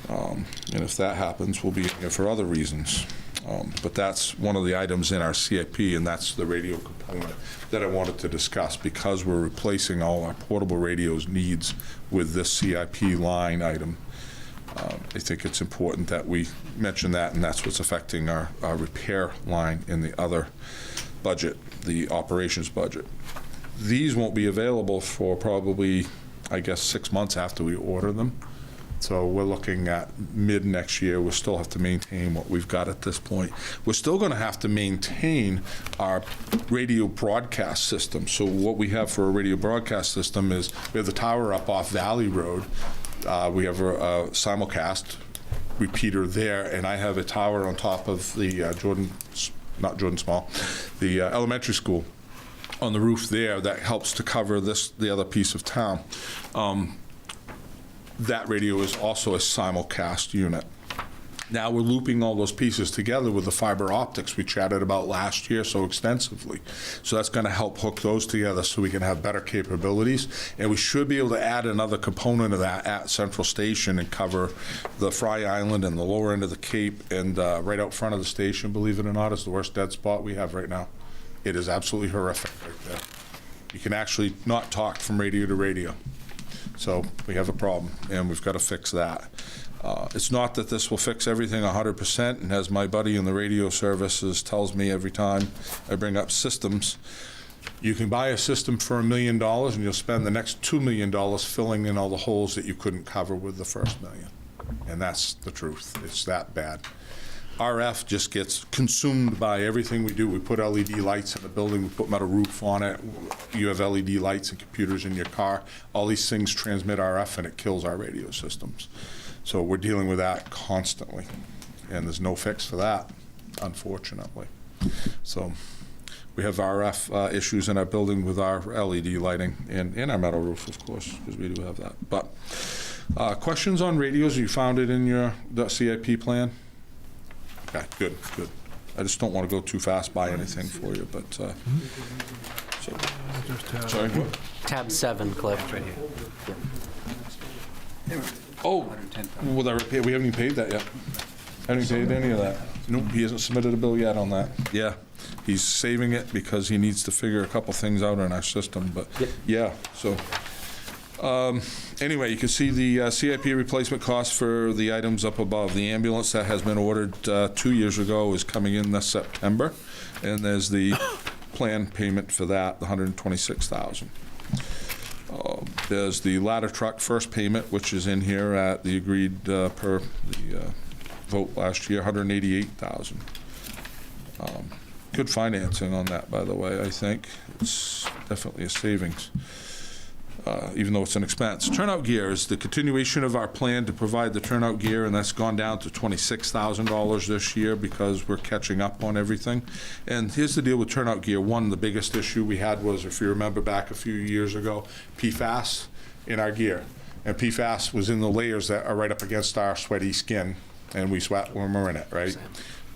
And if that happens, we'll be here for other reasons. But that's one of the items in our CIP, and that's the radio component that I wanted to discuss, because we're replacing all our portable radios needs with this CIP line item. I think it's important that we mention that, and that's what's affecting our repair line in the other budget, the operations budget. These won't be available for probably, I guess, 6 months after we order them. So we're looking at mid next year. We'll still have to maintain what we've got at this point. We're still going to have to maintain our radio broadcast system. So what we have for a radio broadcast system is we have the tower up off Valley Road. We have a simulcast repeater there, and I have a tower on top of the the elementary school on the roof there that helps to cover the other piece of town. That radio is also a simulcast unit. Now we're looping all those pieces together with the fiber optics we chatted about last year so extensively. So that's going to help hook those together so we can have better capabilities. And we should be able to add another component of that at Central Station and cover the Fry Island and the lower end of the Cape. And right out front of the station, believe it or not, is the worst dead spot we have right now. It is absolutely horrific right there. You can actually not talk from radio to radio. So we have a problem, and we've got to fix that. It's not that this will fix everything 100%, and as my buddy in the radio services tells me every time I bring up systems, you can buy a system for $1 million, and you'll spend the next $2 million filling in all the holes that you couldn't cover with the first $1 million. And that's the truth. It's that bad. RF just gets consumed by everything we do. We put LED lights in the building, we put metal roof on it, you have LED lights and computers in your car. All these things transmit RF, and it kills our radio systems. So we're dealing with that constantly, and there's no fix for that, unfortunately. So we have RF issues in our building with our LED lighting and our metal roof, of course, because we do have that. But questions on radios? You found it in the CIP plan? Okay, good. I just don't want to go too fast by anything for you, but, sorry, what? Tab 7, Cliff. Right here. Oh, with our repair, we haven't even paid that yet. Haven't even paid any of that. Nope, he hasn't submitted a bill yet on that. Yeah, he's saving it because he needs to figure a couple things out in our system, but, yeah, so. Anyway, you can see the CIP replacement cost for the items up above. The ambulance that has been ordered 2 years ago is coming in this September, and there's the plan payment for that, the $126,000. There's the ladder truck first payment, which is in here at the agreed per the vote last year, $188,000. Good financing on that, by the way. I think it's definitely a savings. Even though it's an expense. Turnout gear is the continuation of our plan to provide the turnout gear, and that's gone down to $26,000 this year because we're catching up on everything. And here's the deal with turnout gear. One, the biggest issue we had was, if you remember back a few years ago, PFAS in our gear. And PFAS was in the layers that are right up against our sweaty skin, and we sweat when we're in it, right?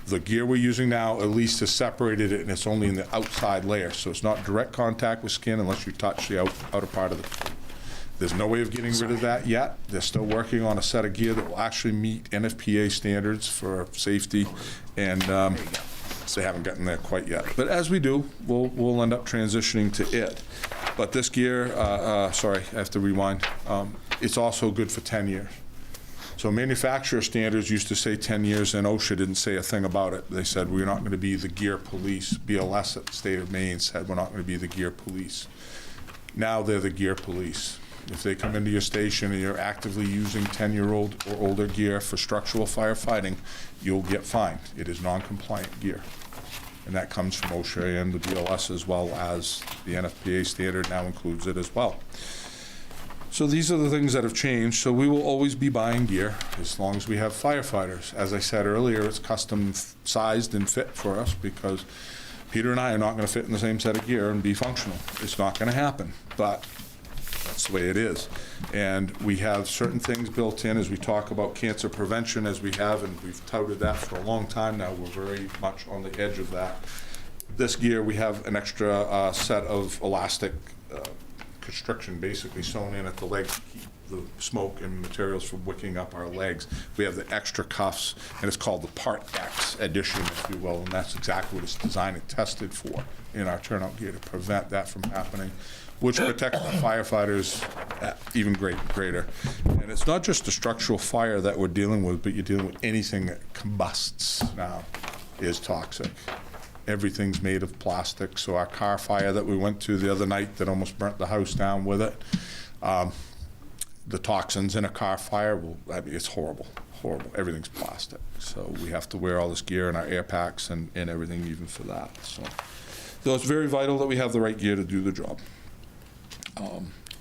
The gear we're using now at least has separated it, and it's only in the outside layer, so it's not direct contact with skin unless you touch the outer part of the. There's no way of getting rid of that yet. They're still working on a set of gear that will actually meet NFPA standards for safety, and they haven't gotten there quite yet. But as we do, we'll end up transitioning to it. But this gear, sorry, I have to rewind. It's also good for 10 years. So manufacturer standards used to say 10 years, and OSHA didn't say a thing about it. They said, we're not going to be the gear police. BLS at the state of Maine said, we're not going to be the gear police. Now they're the gear police. If they come into your station and you're actively using 10-year-old or older gear for structural firefighting, you'll get fined. It is non-compliant gear. And that comes from OSHA and the BLS, as well as the NFPA standard now includes it as well. So these are the things that have changed. So we will always be buying gear as long as we have firefighters. As I said earlier, it's custom sized and fit for us because Peter and I are not going to fit in the same set of gear and be functional. It's not going to happen, but that's the way it is. And we have certain things built in as we talk about cancer prevention, as we have, and we've touted that for a long time now. We're very much on the edge of that. This gear, we have an extra set of elastic constriction basically sewn in at the leg to keep the smoke and materials from wicking up our legs. We have the extra cuffs, and it's called the Part X edition, if you will, and that's exactly what it's designed and tested for in our turnout gear to prevent that from happening, which protects the firefighters even greater. And it's not just the structural fire that we're dealing with, but you're dealing with anything that combusts now is toxic. Everything's made of plastic, so our car fire that we went to the other night that almost burnt the house down with it, the toxins in a car fire, well, I mean, it's horrible, horrible. Everything's plastic. So we have to wear all this gear and our air packs and everything even for that. So it's very vital that we have the right gear to do the job.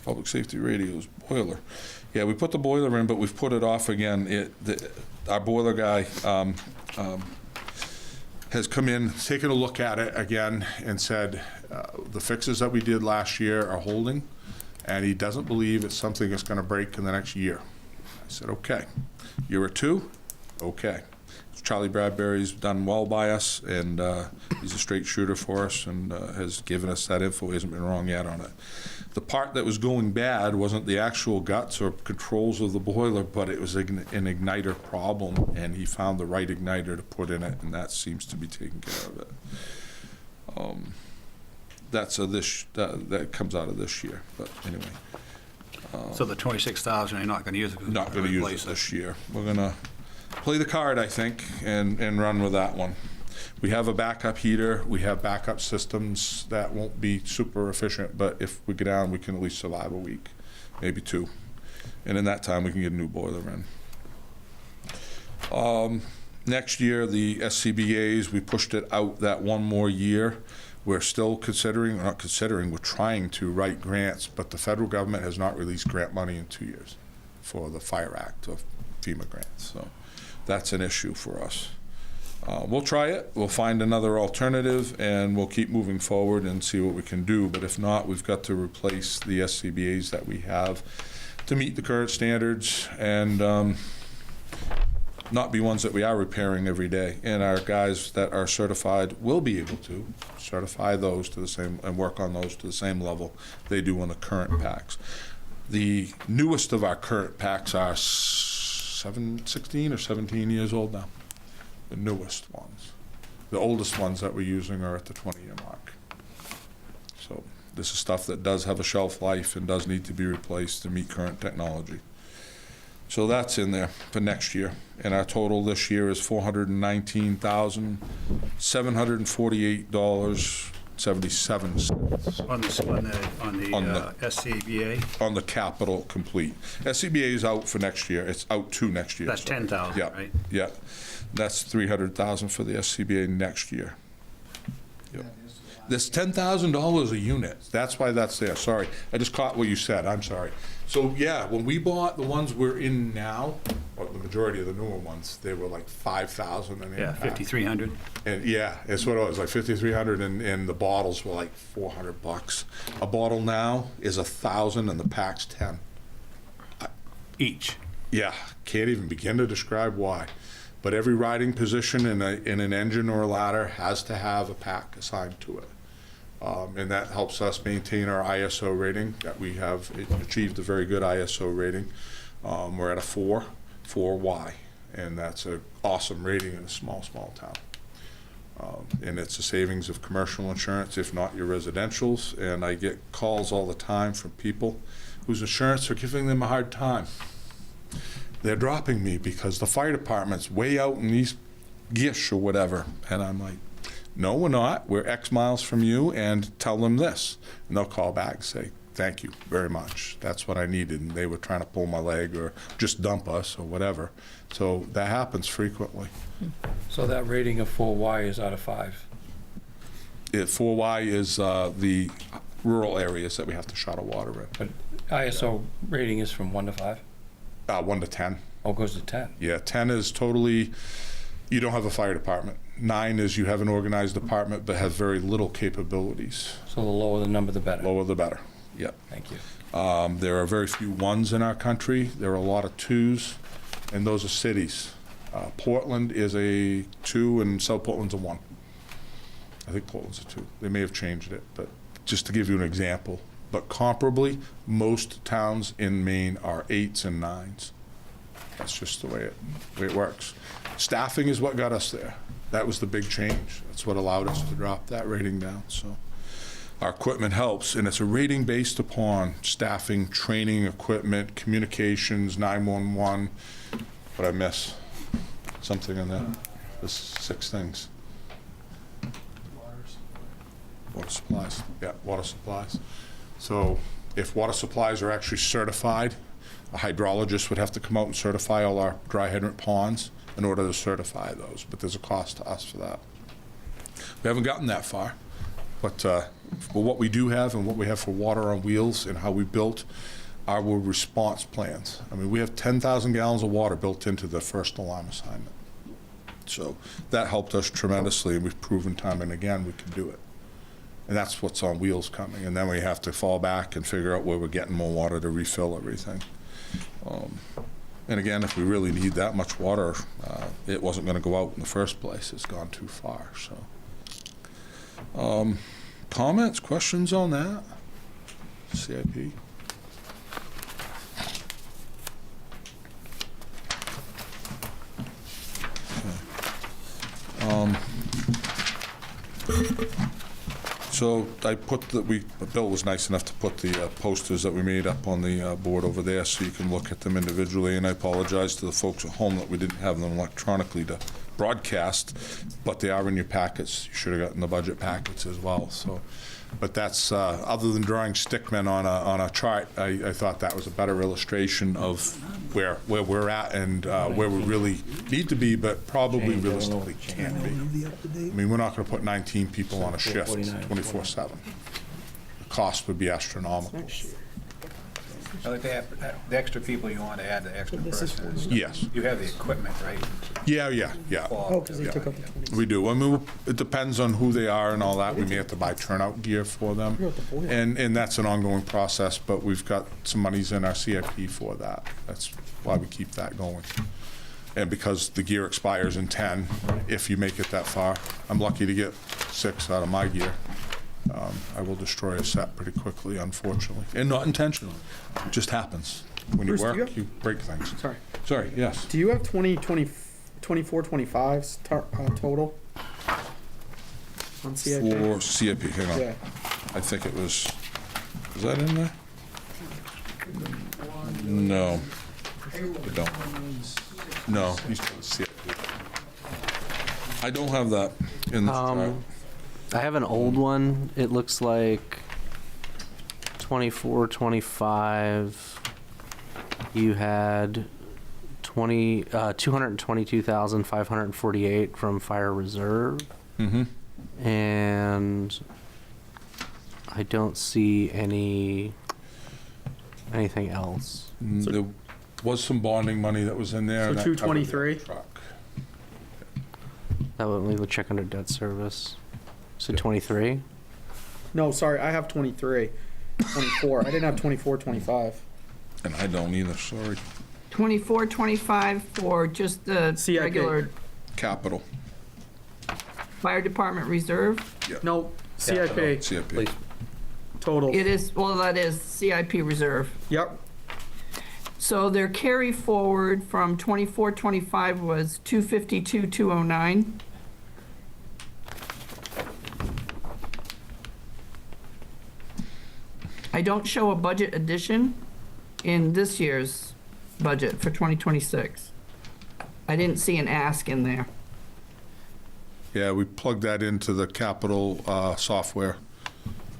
Public safety radios, boiler. Yeah, we put the boiler in, but we've put it off again. Our boiler guy has come in, taken a look at it again, and said the fixes that we did last year are holding, and he doesn't believe it's something that's going to break in the next year. I said, okay. Year or two? Okay. Charlie Bradbury's done well by us, and he's a straight shooter for us and has given us that info. He hasn't been wrong yet on it. The part that was going bad wasn't the actual guts or controls of the boiler, but it was an igniter problem, and he found the right igniter to put in it, and that seems to be taking care of it. That comes out of this year, but anyway. So the 26,000, you're not going to use it? 'cause Not it's going to use replace it this year. We're going to play the card, I think, and run with that one. We have a backup heater. We have backup systems that won't be super efficient, but if we go down, we can at least survive a week, maybe two. And in that time, we can get a new boiler in. Next year, the SCBA's, we pushed it out that one more year. We're still we're trying to write grants, but the federal government has not released grant money in 2 years for the Fire Act of FEMA grants. So that's an issue for us. We'll try it. We'll find another alternative, and we'll keep moving forward and see what we can do. But if not, we've got to replace the SCBA's that we have to meet the current standards and not be ones that we are repairing every day. And our guys that are certified will be able to certify those to the same and work on those to the same level they do on the current packs. The newest of our current packs are 16 or 17 years old now. The newest ones. The oldest ones that we're using are at the 20-year mark. So this is stuff that does have a shelf life and does need to be replaced to meet current technology. So that's in there for next year. And our total this year is $419,748.77. On the SCBA? On the capital complete. SCBA is out for next year. It's out to next year. That's 10,000, Yeah, right? yeah. That's 300,000 for the SCBA next year. Yep. This $10,000 a unit. That's why that's there. Sorry. I just caught what you said. I'm sorry. So, yeah, when we bought the ones we're in now, or the majority of the newer ones, they were like 5,000. Yeah, 5,300. And yeah, it's what it was, like 5,300, and the bottles were like $400. A bottle now is 1,000, and the pack's 10. Each. Yeah, can't even begin to describe why. But every riding position in an engine or a ladder has to have a pack assigned to it. And that helps us maintain our ISO rating, that we have achieved a very good ISO rating. We're at a 4Y, and that's an awesome rating in a small town. And it's a savings of commercial insurance, if not your residential's. And I get calls all the time from people whose insurance are giving them a hard time. they're dropping me because the fire department's way out in East Gish or whatever. And I'm like, no, we're not. We're X miles from you, and tell them this. And they'll call back and say, thank you very much. That's what I needed. And they were trying to pull my leg or just dump us or whatever. So that happens frequently. So that rating of 4Y is out of 5. 4Y is the rural areas that we have to shut our water in. But ISO rating is from 1 to 5? 1 to 10. Oh, it goes to 10. Yeah, 10 is totally, you don't have a fire department. 9 is you have an organized department but have very little capabilities. So the lower the number, the better. Lower the better. Yep. Thank you. There are very few 1s in our country. There are a lot of 2s, and those are cities. Portland is a 2, and South Portland's a 1. I think Portland's a 2. They may have changed it, but just to give you an example. But comparably, most towns in Maine are 8s and 9s. That's just the way it works. Staffing is what got us there. That was the big change. That's what allowed us to drop that rating down. So our equipment helps, and it's a rating based upon staffing, training, equipment, communications, 911. What I miss? Something in there. There's 6 things. Water supplies. Yeah, water supplies. So if water supplies are actually certified, a hydrologist would have to come out and certify all our dry hydrant ponds in order to certify those, but there's a cost to us for that. We haven't gotten that far, but for what we do have and what we have for water on wheels and how we built our response plans. I mean, we have 10,000 gallons of water built into the first alarm assignment. So that helped us tremendously, and we've proven time and again we can do it. And that's what's on wheels coming. And then we have to fall back and figure out where we're getting more water to refill everything. And again, if we really need that much water, it wasn't going to go out in the first place. It's gone too far. So, comments, questions on that? CIP? So I put Bill was nice enough to put the posters that we made up on the board over there so you can look at them individually, and I apologize to the folks at home that we didn't have them electronically to broadcast, but they are in your packets. You should have gotten the budget packets as well. So, but that's, other than drawing stickmen on a chart, I thought that was a better illustration of where we're at and where we really need to be, but probably realistically can be. I mean, we're not going to put 19 people on a shift 24/7. The cost would be astronomical. Like the extra people you want to add, the extra person. Yes. You have the equipment, right? Yeah. Oh, because they Yeah. took up the 20. We do. I mean, it depends on who they are and all that. We may have to buy turnout gear for them. And that's an ongoing process, but we've got some monies in our CIP for that. That's why we keep that going. And because the gear expires in 10, if you make it that far, I'm lucky to get 6 out of my gear. I will destroy a set pretty quickly, unfortunately, and not intentionally. It just happens. When you Bruce, do you work, have- you break things. Sorry. Yes. Do you have 24, 25s total on CIP? For CIP, hang on. Yeah. I think it was that in there? No. I don't. No, he's got CIP. I don't have that in this chart. I have an old one. It looks like 24, 25. You had 222,548 from Fire Reserve. Mm-hmm. And I don't see anything else. There was some bonding money that was in there. So and that covered the 223? truck. That would leave a check under debt service. So 23. No, sorry, I have 23. 24. I didn't have 24, 25. And I don't either, sorry. 24, 25 for just the CIP. regular Capital. fire department reserve? No, CIP CIP. Please. total. It is, well, that is CIP reserve. Yep. So their carry forward from 24, 25 was 252, 209. I don't show a budget addition in this year's budget for 2026. I didn't see an ask in there. Yeah, we plugged that into the capital software.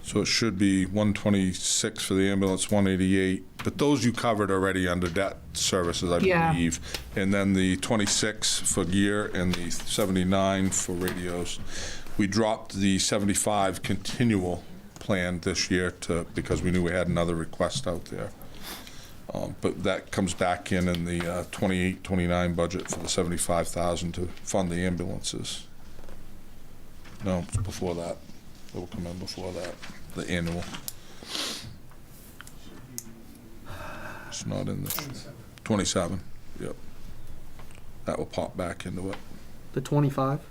So it should be 126 for the ambulance, 188. But those you covered already under debt services, I Yeah. believe. And then the 26 for gear and the 79 for radios. We dropped the 75 continual plan this year because we knew we had another request out there. But that comes back in the 28, 29 budget for the 75,000 to fund the ambulances. No, it's before that. It will come in before that, the annual. It's not in this. 27, yep. That will pop back into it. The 25?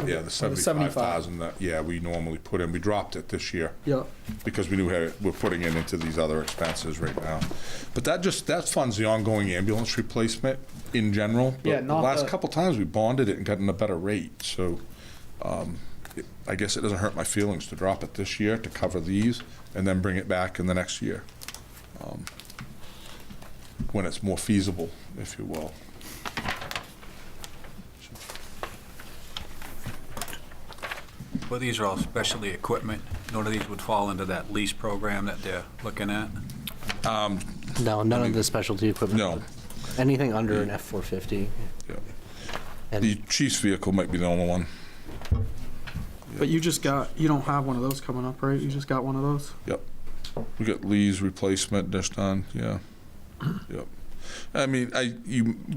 Yeah, the 75,000 that, yeah, we normally put in. We dropped it this year Yeah. because we knew we're putting it into these other expenses right now. But that funds the ongoing ambulance replacement in general. But Yeah, the not last the- couple times we bonded it and gotten a better rate, so I guess it doesn't hurt my feelings to drop it this year to cover these and then bring it back in the next year. When it's more feasible, if you will. Well, these are all specialty equipment. None of these would fall into that lease program that they're looking at. No, none of the specialty equipment. No. Anything under an F-450. Yeah. And The chief's vehicle might be the only one. But you don't have one of those coming up, right? You just got one of those? Yep. We got Lee's replacement just done, yeah. Yep. I mean,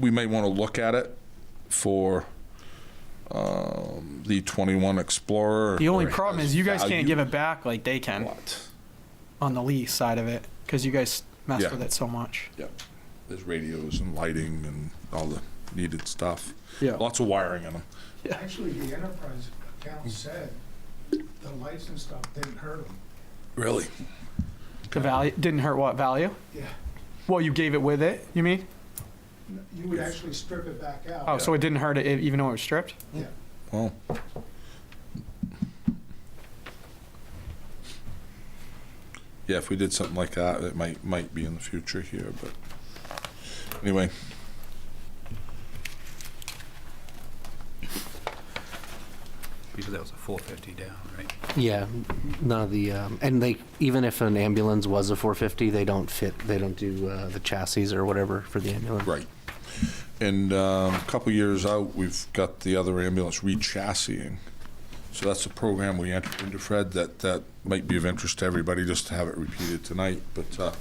we may want to look at it for the 21 Explorer. The only where it problem has is you guys value. can't give it back like they can What? on the lease side of it, because you guys mess Yeah. with it so much. Yep. There's radios and lighting and all the needed stuff. Yeah. Lots of wiring in them. Actually, the enterprise account said the lights and stuff didn't hurt them. Really? The value, didn't hurt what value? Yeah. Well, you gave it with it, you mean? You would actually strip it back out. Oh, so it didn't hurt it even though it was stripped? Yeah. Well. Yeah, if we did something like that, it might be in the future here, but anyway. Because that was a 450 down, right? yeah, none of the, and even if an ambulance was a 450, they don't do the chassis or whatever for the ambulance. Right. And a couple years out, we've got the other ambulance re-chassising. So that's a program we entered into, Fred, that might be of interest to everybody, just to have it repeated tonight. But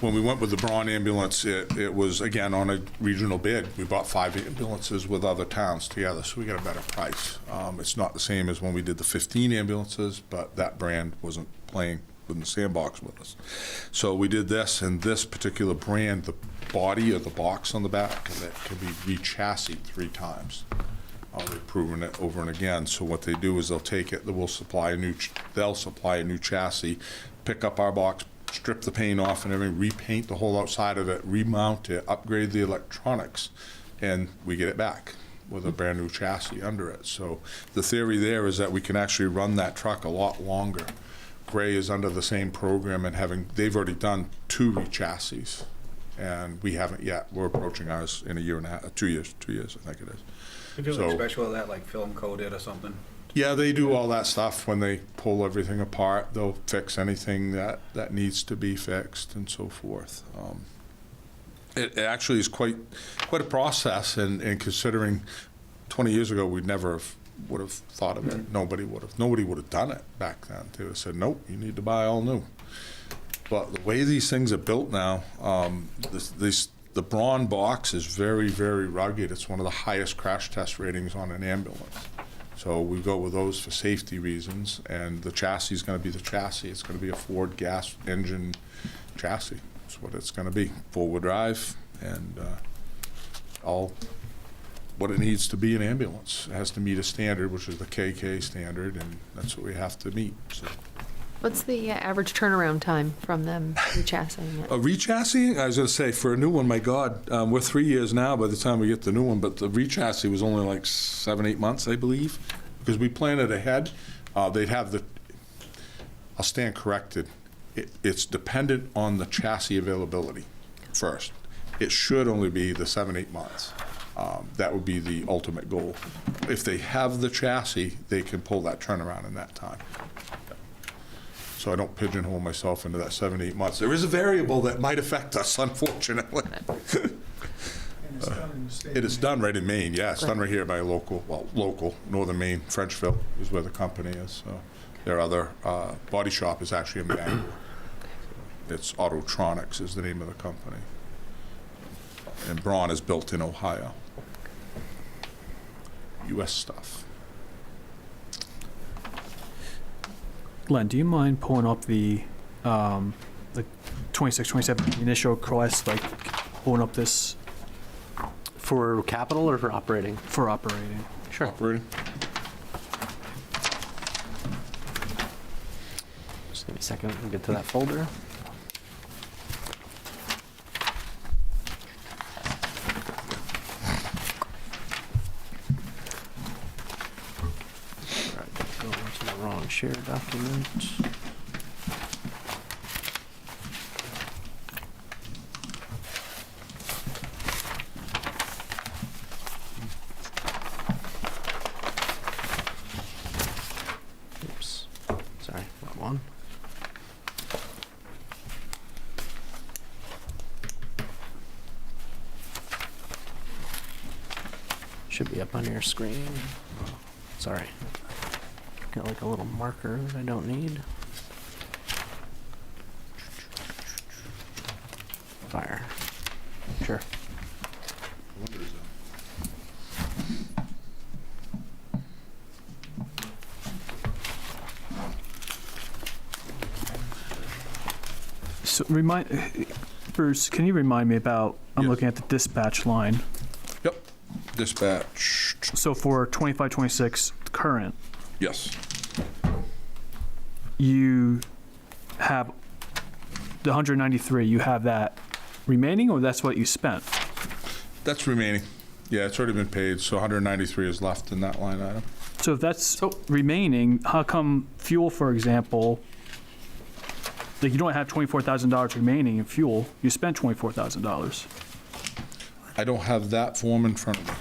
when we went with the Braun ambulance, it was, again, on a regional bid. We bought 5 ambulances with other towns together, so we got a better price. It's not the same as when we did the 15 ambulances, but that brand wasn't playing in the sandbox with us. So we did this, and this particular brand, the body or the box on the back of it can be re-chassised 3 times. They've proven it over and again. So what they do is they'll take it, they'll supply a new chassis, pick up our box, strip the paint off and everything, repaint the whole outside of it, remount it, upgrade the electronics, and we get it back with a brand new chassis under it. So the theory there is that we can actually run that truck a lot longer. Gray is under the same program and they've already done 2 re-chassis, and we haven't yet. We're approaching ours in a year and a half, 2 years, I think it is. They do So- like special of that, like film coated or something? Yeah, they do all that stuff when they pull everything apart. They'll fix anything that needs to be fixed and so forth. It actually is quite a process, and considering 20 years ago, we'd never would have thought of it. Nobody would have done it back then. They would have said, nope, you need to buy all new. But the way these things are built now, the Braun box is very, very rugged. It's one of the highest crash test ratings on an ambulance. So we go with those for safety reasons, and the chassis is going to be the chassis. It's going to be a Ford gas engine chassis. That's what it's going to be. 4-wheel drive and all what it needs to be an ambulance. It has to meet a standard, which is the KK standard, and that's what we have to meet. So. What's the average turnaround time from them rechassing it? A re-chassis, I was going to say, for a new one, my God, we're 3 years now by the time we get the new one, but the re-chassis was only like 7-8 months, I believe, because we planned it ahead. They'd have I'll stand corrected, It's dependent on the chassis availability first. It should only be the 7-8 months. That would be the ultimate goal. If they have the chassis, they can pull that turnaround in that time. So I don't pigeonhole myself into that 7-8 months. There is a variable that might affect us, unfortunately. And it's done in the state. It is done right in Maine, yeah, it's done right here by a local, northern Maine, Frenchville is where the company is. So their other body shop is actually in Bangor. It's Autotronics is the name of the company. And Braun is built in Ohio. US stuff. Len, do you mind pulling up the 26, 27 initial request, like pulling up this For capital or for operating? for operating? Sure. Operating. Just give me a second and get to that folder. Go into the wrong share document. Oops. Sorry, wrong one. Should be up on your screen. Sorry. Got like a little marker that I don't need. Fire. Sure. So Bruce, can you remind me about, I'm Yes. looking at the dispatch line. Yep. Dispatch. So for 25, 26 current, Yes. you have the 193, you have that remaining, or that's what you spent? That's remaining. Yeah, it's already been paid, so 193 is left in that line item. So if that's remaining, how come fuel, for example, like you don't have $24,000 remaining in fuel, you spent $24,000? I don't have that form in front of me.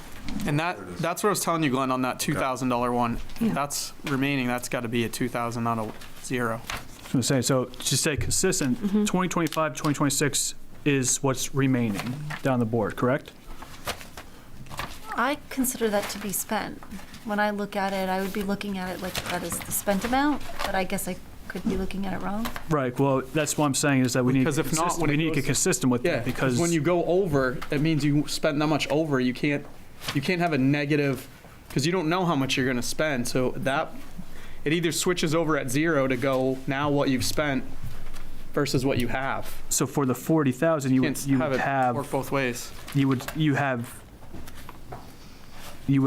And that's what I was telling you, Glenn, on that $2,000 one. That's remaining, that's got to be a 2,000, not a 0. I'm saying, so to stay consistent, 2025, 2026 is what's remaining down the board, correct? I consider that to be spent. When I look at it, I would be looking at it like that is the spent amount, but I guess I could be looking at it wrong. Right, well, that's what I'm saying, is that we need to Because if not, when we it need to goes- get consistent with that, because when you go over, it means you spent that much over. You can't have a negative, because you don't know how much you're going to spend. So that, it either switches over at 0 to go now what you've spent versus what you have. so for the 40,000, you Can't would have it have, work both ways. you would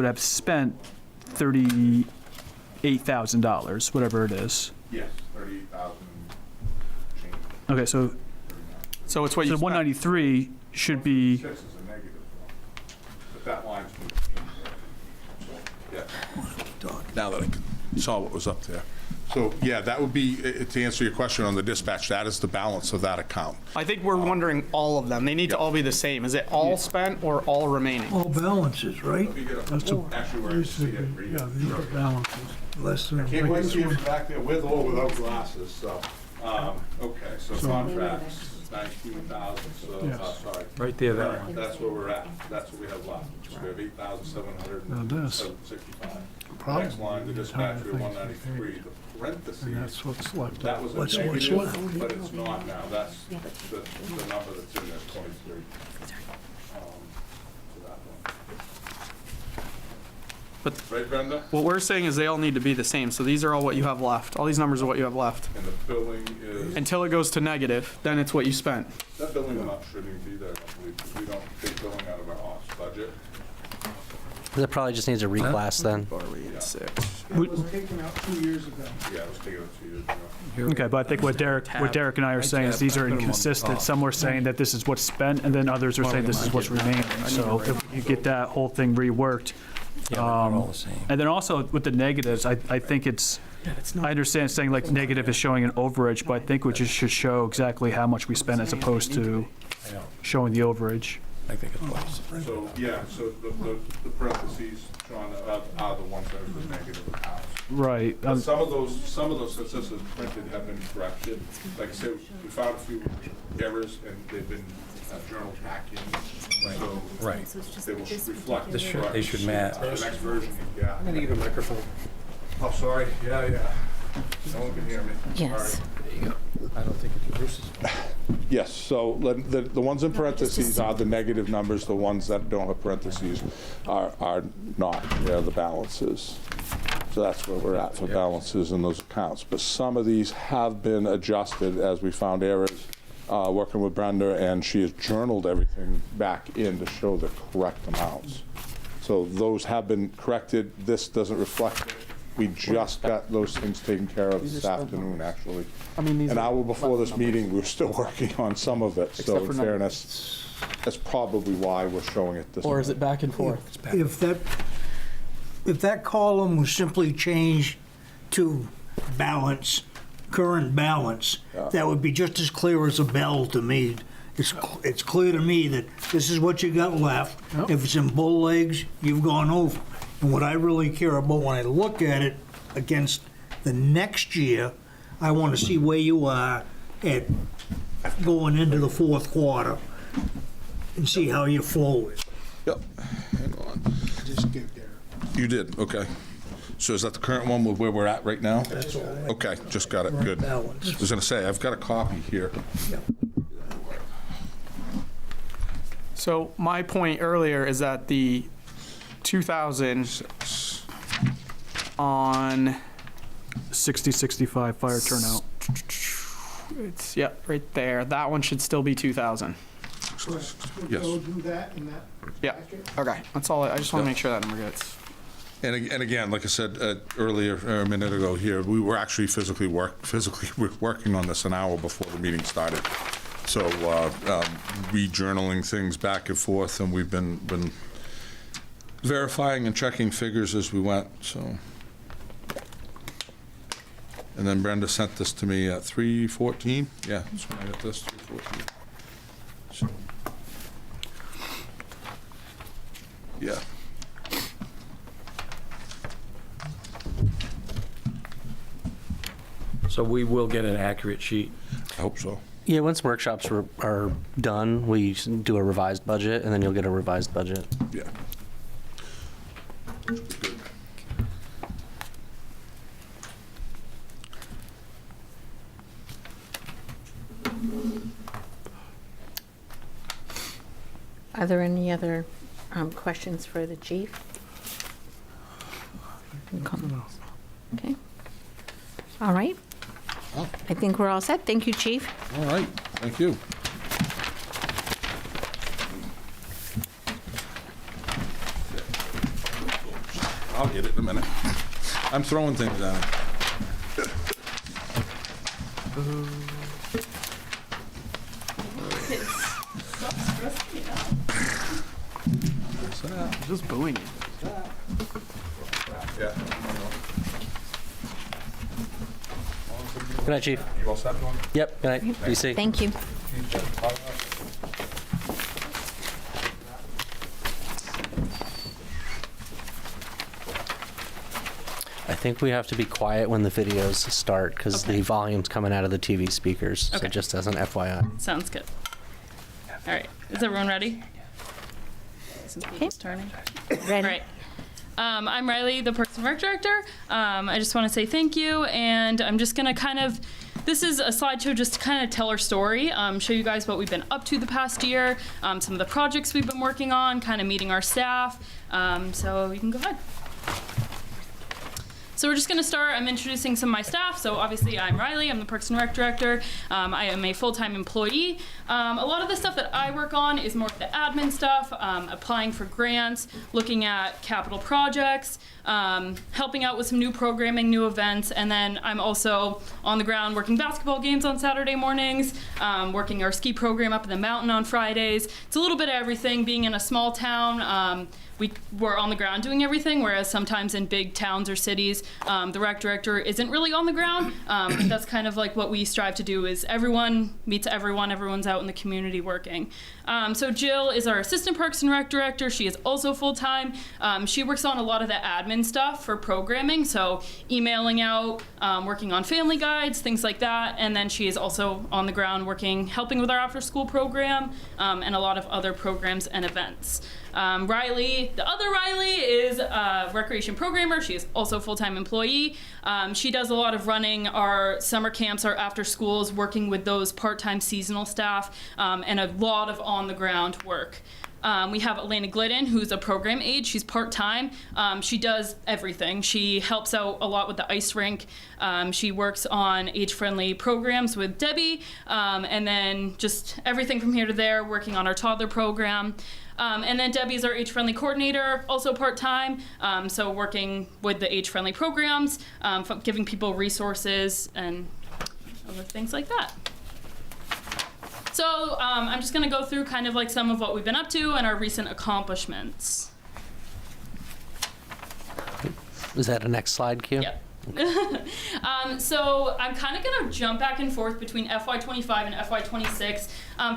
have spent $38,000, whatever it is. Yes, 38,000 change. Okay, so So it's what the you spent. 193 should be, 6 is a negative one. But that line's been changed. So, yeah. Now that I saw what was up there. So, yeah, that would be, to answer your question on the dispatch, that is the balance of that account. I think we're wondering all of them. They need to all be the same. Is it all spent or all remaining? All balances, right? That's a, Actually, where I see it, right yeah, here. these are balances, less than, Can't like quite this see it one. from back there with or without glasses, so, okay, so contracts, 19,000, so, Yes. sorry. Right there, that Right, that's where we're at, that's what we have left. So we have 8,765. Problem Next line, the with the entire dispatch, we thing's 193, the And parentheses, that's what's left. that was a What's negative, left? but it's not now, that's the number that's in there, 23. So that one. But Right, Brenda? what we're saying is they all need to be the same. So these are all what you have left. All these numbers are what you have left. And the billing is, Until it goes to negative, then it's what you spent. that billing amount shouldn't even be there, I believe, because we don't take billing out of our ops budget. That probably just needs a reclass then. It was taken out 2 years ago. Yeah, it was taken up 2 years ago. okay, but I think what Derek and I are saying is these are inconsistent. Some were saying that this is what's spent, and then others are saying this is what's remaining. So if you get that whole thing reworked. all the same. And then also with the negatives, I think it's, I understand saying like negative is showing an overage, but I think we just should show exactly how much we spent as opposed to I know, showing the overage. I think it's close. So, yeah, so the parentheses, John, are the ones that are the negative accounts. Right. Some of those, since this is printed, have been corrected. Like I said, we found a few errors, and they've been journal back in. So Right. they will reflect. This should- they should match. The next version, yeah. I'm gonna give you a microphone. Oh, sorry, yeah. No one can hear me. Yes. I don't think it's Bruce's. Yes, so the ones in parentheses are the negative numbers, the ones that don't have parentheses are not, they're the balances. So that's where we're at for balances in those accounts. But some of these have been adjusted as we found errors, working with Brenda, and she has journaled everything back in to show the correct amounts. So those have been corrected. This doesn't reflect it. We just got those things taken care of this afternoon, actually. An hour before this meeting, we were still working on some of it, so in fairness, that's probably why we're showing it this way. Or is it back and forth? If that column was simply changed to balance, current balance, that would be just as clear as a bell to me. It's clear to me that this is what you got left. If it's in bull legs, you've gone over. And what I really care about when I look at it against the next year, I want to see where you are at going into the fourth quarter and see how your flow is. Yep, hang on. I just gave there. You did, okay. So is that the current one with where we're at right now? That's all. Okay, just got it, good. I Balance. was gonna say, I've got a copy here. So my point earlier is that the 2,000 on 60-65 fire turnout. it's right there. That one should still be 2,000. Yes. Go do that in that Yeah. packet. Okay. That's all. I just want to make sure that number gets. And again, like I said earlier, a minute ago here, we were actually physically working on this an hour before the meeting started. So re-journaling things back and forth, and we've been verifying and checking figures as we went, so. And then Brenda sent this to me at 3:14. Yeah, that's when I got this, 3:14. So, yeah. So we will get an accurate sheet. I hope so. Yeah, once workshops are done, we do a revised budget, and then you'll get a revised budget. Yeah. Good. Are there any other questions for the chief? Okay. All right. I think we're all set. Thank you, chief. All right, thank you. I'll get it in a minute. I'm throwing things at him. Just booing you. Yeah. Good night, Chief. You all set, Dawn? Yep, good night. Be safe. Thank you. I think we have to be quiet when the videos start because the volume's coming out of the TV speakers. So Okay. just as an FYI. Sounds good. All right, is everyone ready? Since Okay. it's turning. Ready? All right. I'm Riley, the Parks and Rec Director. I just want to say thank you, and I'm just going to this is a slideshow just to kind of tell our story, show you guys what we've been up to the past year, some of the projects we've been working on, kind of meeting our staff. So you can go ahead. So we're just going to start. I'm introducing some of my staff. So obviously I'm Riley. I'm the Parks and Rec Director. I am a full-time employee. A lot of the stuff that I work on is more of the admin stuff, applying for grants, looking at capital projects, helping out with some new programming, new events, and then I'm also on the ground working basketball games on Saturday mornings, working our ski program up in the mountain on Fridays. It's a little bit of everything. Being in a small town, we're on the ground doing everything, whereas sometimes in big towns or cities, the rec director isn't really on the ground. That's kind of like what we strive to do is everyone meets everyone, everyone's out in the community working. So Jill is our assistant Parks and Rec director. She is also full-time. She works on a lot of the admin stuff for programming, so emailing out, working on family guides, things like that. And then she is also on the ground working, helping with our after-school program, and a lot of other programs and events. Riley, the other Riley, is a recreation programmer. She is also a full-time employee. She does a lot of running our summer camps, our after schools, working with those part-time seasonal staff, and a lot of on-the-ground work. We have Elena Glidden, who's a program aide. She's part-time. She does everything. She helps out a lot with the ice rink. She works on age-friendly programs with Debbie, and then just everything from here to there, working on our toddler program. And then Debbie's our age-friendly coordinator, also part-time, so working with the age-friendly programs, giving people resources and other things like that. So I'm just going to go through kind of like some of what we've been up to and our recent accomplishments. Is that a next slide, Q? Yep. So I'm kind of going to jump back and forth between FY25 and FY26.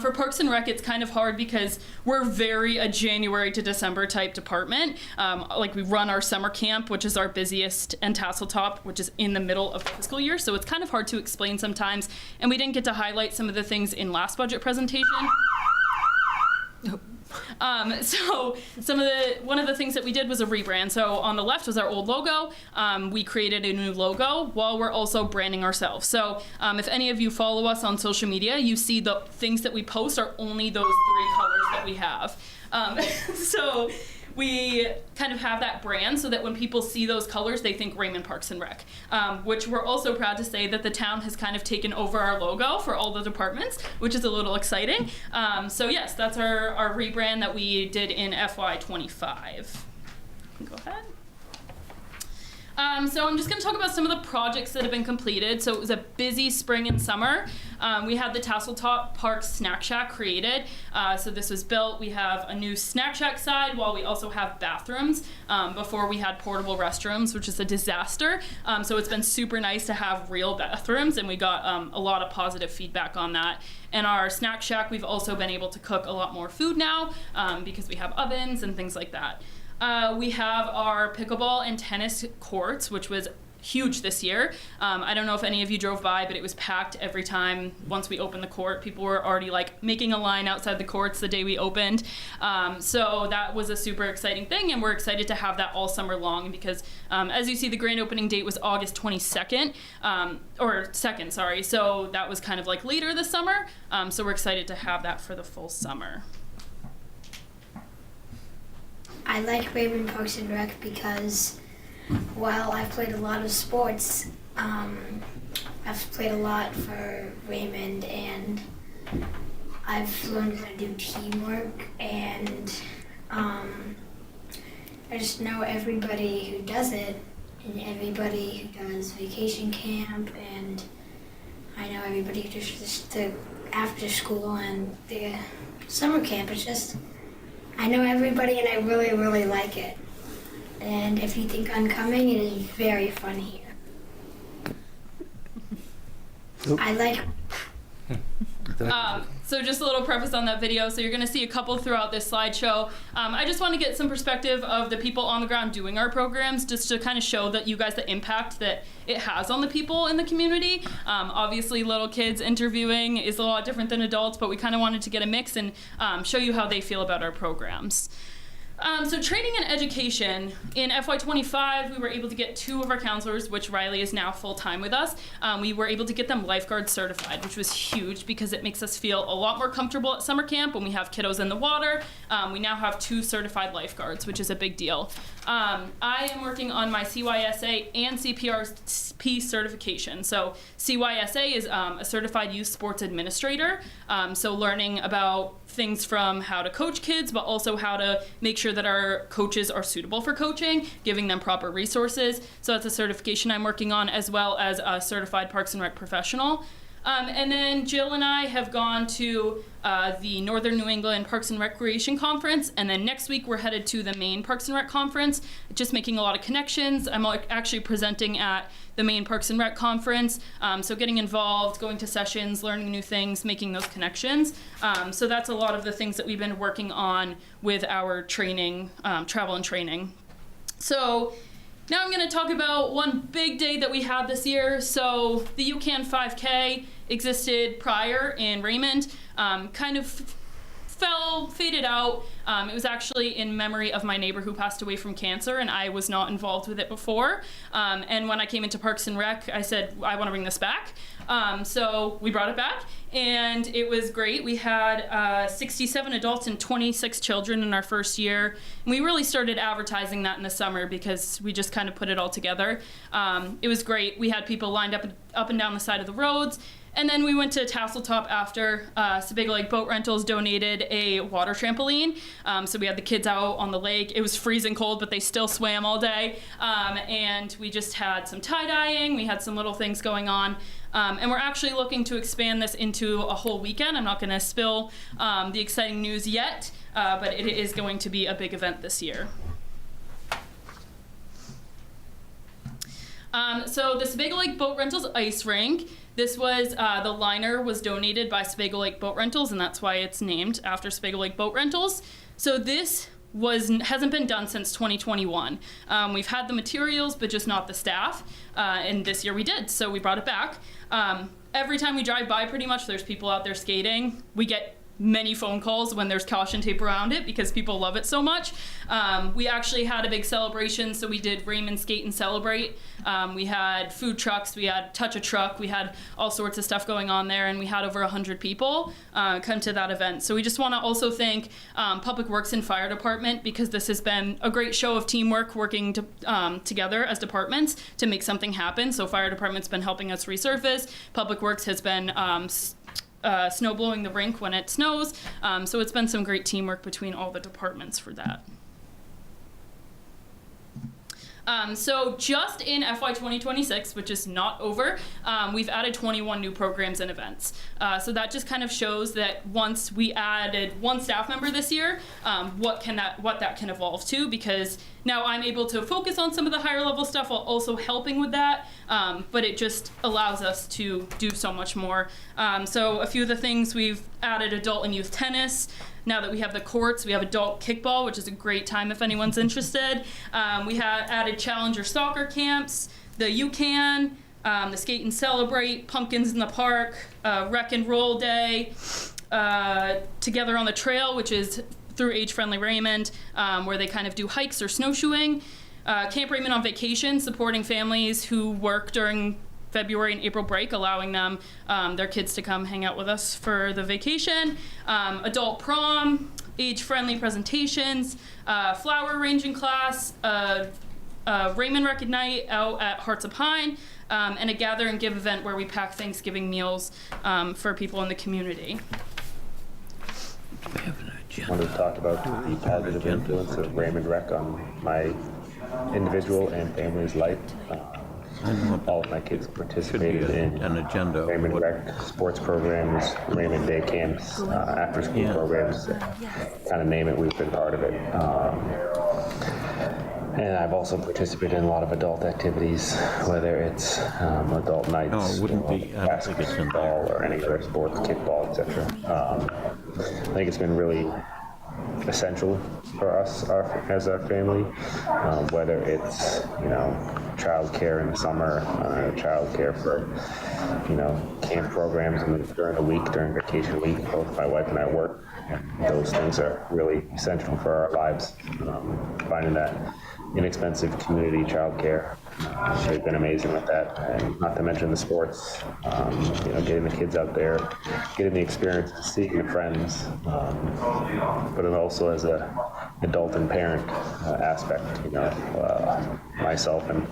For Parks and Rec, it's kind of hard because we're very a January to December type department. Like we run our summer camp, which is our busiest, and Tassel Top, which is in the middle of the fiscal year. So it's kind of hard to explain sometimes. And we didn't get to highlight some of the things in last budget presentation. So one of the things that we did was a rebrand. So on the left was our old logo. We created a new logo while we're also branding ourselves. So if any of you follow us on social media, you see the things that we post are only those 3 colors that we have. So we kind of have that brand so that when people see those colors, they think Raymond Parks and Rec, which we're also proud to say that the town has kind of taken over our logo for all the departments, which is a little exciting. So yes, that's our rebrand that we did in FY25. Go ahead. So I'm just going to talk about some of the projects that have been completed. So it was a busy spring and summer. We had the Tassel Top Park Snack Shack created. So this was built. We have a new snack shack side while we also have bathrooms. Before we had portable restrooms, which is a disaster. So it's been super nice to have real bathrooms, and we got a lot of positive feedback on that. And our snack shack, we've also been able to cook a lot more food now because we have ovens and things like that. We have our pickleball and tennis courts, which was huge this year. I don't know if any of you drove by, but it was packed every time once we opened the court. People were already like making a line outside the courts the day we opened. So that was a super exciting thing, and we're excited to have that all summer long because as you see, the grand opening date was August 22nd, or 2nd, sorry. So that was kind of like later this summer. So we're excited to have that for the full summer. I like Raymond Parks and Rec because while I've played a lot of sports, I've played a lot for Raymond, and I've learned how to do teamwork, and I just know everybody who does it, and everybody who does vacation camp, and I know everybody who does the after school and the summer camp. It's just, I know everybody, and I really, really like it. And if you think I'm coming, it is very fun here. I like... So just a little preface on that video. So you're going to see a couple throughout this slideshow. I just want to get some perspective of the people on the ground doing our programs, just to kind of show that you guys the impact that it has on the people in the community. Obviously, little kids interviewing is a lot different than adults, but we kind of wanted to get a mix and show you how they feel about our programs. So training and education, in FY25, we were able to get 2 of our counselors, which Riley is now full-time with us. We were able to get them lifeguard certified, which was huge because it makes us feel a lot more comfortable at summer camp when we have kiddos in the water. We now have 2 certified lifeguards, which is a big deal. I am working on my CYSA and CPRP certification. So CYSA is a certified youth sports administrator. So learning about things from how to coach kids, but also how to make sure that our coaches are suitable for coaching, giving them proper resources. So that's a certification I'm working on, as well as a certified Parks and Rec professional. And then Jill and I have gone to the Northern New England Parks and Recreation Conference, and then next week we're headed to the Maine Parks and Rec Conference, just making a lot of connections. I'm actually presenting at the Maine Parks and Rec Conference, so getting involved, going to sessions, learning new things, making those connections. So that's a lot of the things that we've been working on with our training, travel and training. So now I'm going to talk about one big day that we had this year. So the UCAN 5K existed prior in Raymond, kind of faded out. It was actually in memory of my neighbor who passed away from cancer, and I was not involved with it before. And when I came into Parks and Rec, I said, I want to bring this back. So we brought it back, and it was great. We had 67 adults and 26 children in our first year. And we really started advertising that in the summer because we just kind of put it all together. It was great. We had people lined up and down the side of the roads. And then we went to Tasseltop after. Sebago Lake Boat Rentals donated a water trampoline. So we had the kids out on the lake. It was freezing cold, but they still swam all day. And we just had some tie-dyeing. We had some little things going on. And we're actually looking to expand this into a whole weekend. I'm not going to spill the exciting news yet, but it is going to be a big event this year. So the Sebago Lake Boat Rentals ice rink, this was, the liner was donated by Sebago Lake Boat Rentals, and that's why it's named after Sebago Lake Boat Rentals. So this hasn't been done since 2021. We've had the materials, but just not the staff, and this year we did, so we brought it back. Every time we drive by, pretty much, there's people out there skating. We get many phone calls when there's caution tape around it because people love it so much. We actually had a big celebration, so we did Raymond Skate and Celebrate. We had food trucks, we had Touch a Truck, we had all sorts of stuff going on there, and we had over 100 people come to that event. So we just want to also thank Public Works and Fire Department because this has been a great show of teamwork working together as departments to make something happen. So Fire Department's been helping us resurface. Public Works has been snow blowing the rink when it snows. So it's been some great teamwork between all the departments for that. So just in FY 2026, which is not over, we've added 21 new programs and events. So that just kind of shows that once we added one staff member this year, what that can evolve to, because now I'm able to focus on some of the higher level stuff while also helping with that, but it just allows us to do so much more. So a few of the things, we've added adult and youth tennis. Now that we have the courts, we have adult kickball, which is a great time if anyone's interested. We have added Challenger soccer camps, the UCAN, the Skate and Celebrate, Pumpkins in the Park, Wreck and Roll Day, Together on the Trail, which is through Age Friendly Raymond, where they kind of do hikes or snowshoeing. Camp Raymond on Vacation, supporting families who work during February and April break, allowing them, their kids to come hang out with us for the vacation. Adult prom, age-friendly presentations, flower arranging class, Raymond Rec Night out at Hearts of Pine, and a gather and give event where we pack Thanksgiving meals for people in the community. I wanted to talk about the positive influence of Raymond Rec on my individual and family's life. All of my kids participated in Raymond Rec sports programs, Raymond day camps, after school programs, kind of name it, we've been part of it. And I've also participated in a lot of adult activities, whether it's adult nights, basketball, or any other sports, kickball, etc. I think it's been really essential for us as our family, whether it's child care in the summer, child care for camp programs during the week, during vacation week. Both my wife and I work, and those things are really essential for our lives. Finding that inexpensive community child care, they've been amazing with that, and not to mention the sports, getting the kids out there, getting the experience of seeing the friends, but then also as a adult and parent aspect. Myself and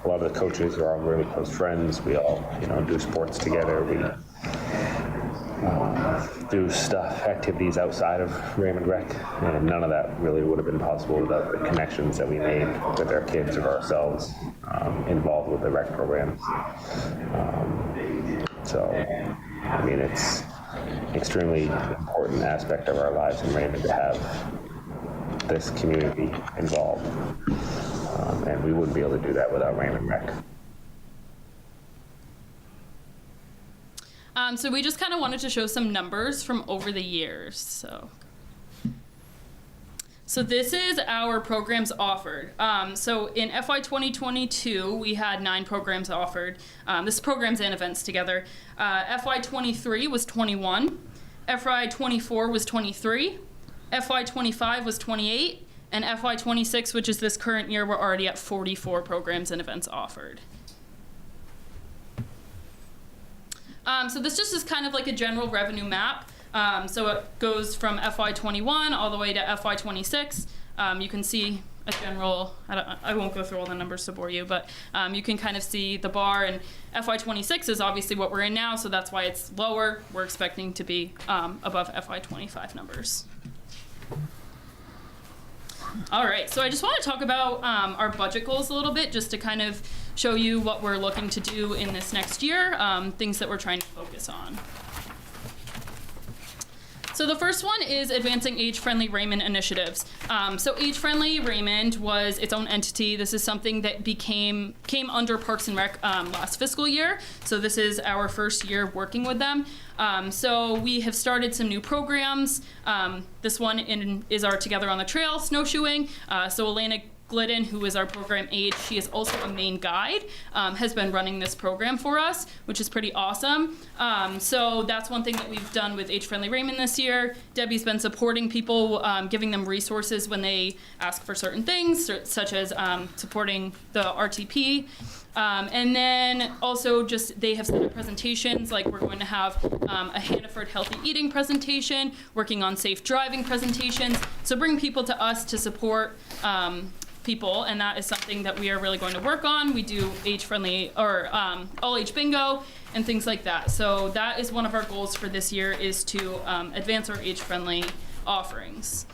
a lot of the coaches are all really close friends. We all do sports together. We do activities outside of Raymond Rec, and none of that really would have been possible without the connections that we made with our kids or ourselves involved with the rec programs. So So, I mean, it's extremely important aspect of our lives in Raymond to have this community involved. And we wouldn't be able to do that without Raymond Rec. So we just kind of wanted to show some numbers from over the years. So this is our programs offered. So in FY 2022, we had 9 programs offered. This is programs and events together. FY 23 was 21. FY 24 was 23. FY 25 was 28. And FY 26, which is this current year, we're already at 44 programs and events offered. So this just is kind of like a general revenue map. So it goes from FY 21 all the way to FY 26. You can see a general, I won't go through all the numbers to bore you, but you can kind of see the bar, and FY 26 is obviously what we're in now, so that's why it's lower. We're expecting to be above FY 25 numbers. All right, so I just want to talk about our budget goals a little bit, just to kind of show you what we're looking to do in this next year, things that we're trying to focus on. So the first one is advancing age-friendly Raymond initiatives. So age-friendly Raymond was its own entity. This is something that came under Parks and Rec last fiscal year. So this is our first year working with them. So we have started some new programs. This one is our Together on the Trail snowshoeing. So Elena Glidden, who is our program aide, she is also a main guide, has been running this program for us, which is pretty awesome. So that's one thing that we've done with Age Friendly Raymond this year. Debbie's been supporting people, giving them resources when they ask for certain things, such as supporting the RTP. And then also just they have set up presentations, like we're going to have a Hannaford healthy eating presentation, working on safe driving presentations. So bring people to us to support people, and that is something that we are really going to work on. We do age-friendly or all-age bingo and things like that. So that is one of our goals for this year, is to advance our age-friendly offerings.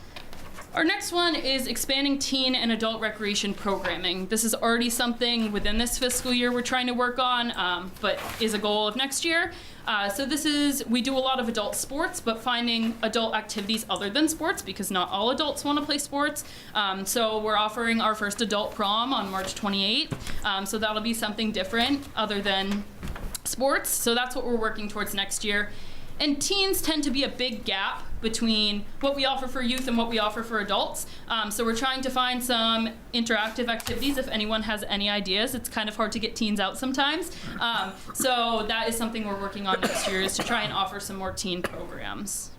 Our next one is expanding teen and adult recreation programming. This is already something within this fiscal year we're trying to work on, but is a goal of next year. So we do a lot of adult sports, but finding adult activities other than sports, because not all adults want to play sports. So we're offering our first adult prom on March 28th. So that'll be something different other than sports. So that's what we're working towards next year. And teens tend to be a big gap between what we offer for youth and what we offer for adults. So we're trying to find some interactive activities. If anyone has any ideas, it's kind of hard to get teens out sometimes. So that is something we're working on next year, is to try and offer some more teen programs.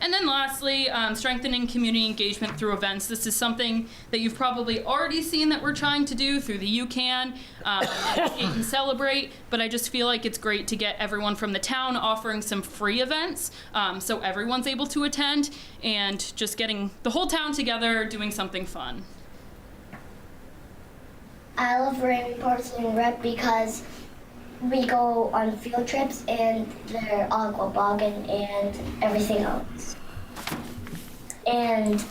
And then lastly, strengthening community engagement through events. This is something that you've probably already seen that we're trying to do through the UCAN Skate and Celebrate, but I just feel like it's great to get everyone from the town offering some free events, so everyone's able to attend, and just getting the whole town together doing something fun. I love Raymond Parks and Rec because we go on field trips and they're aqua bogging and everything else. And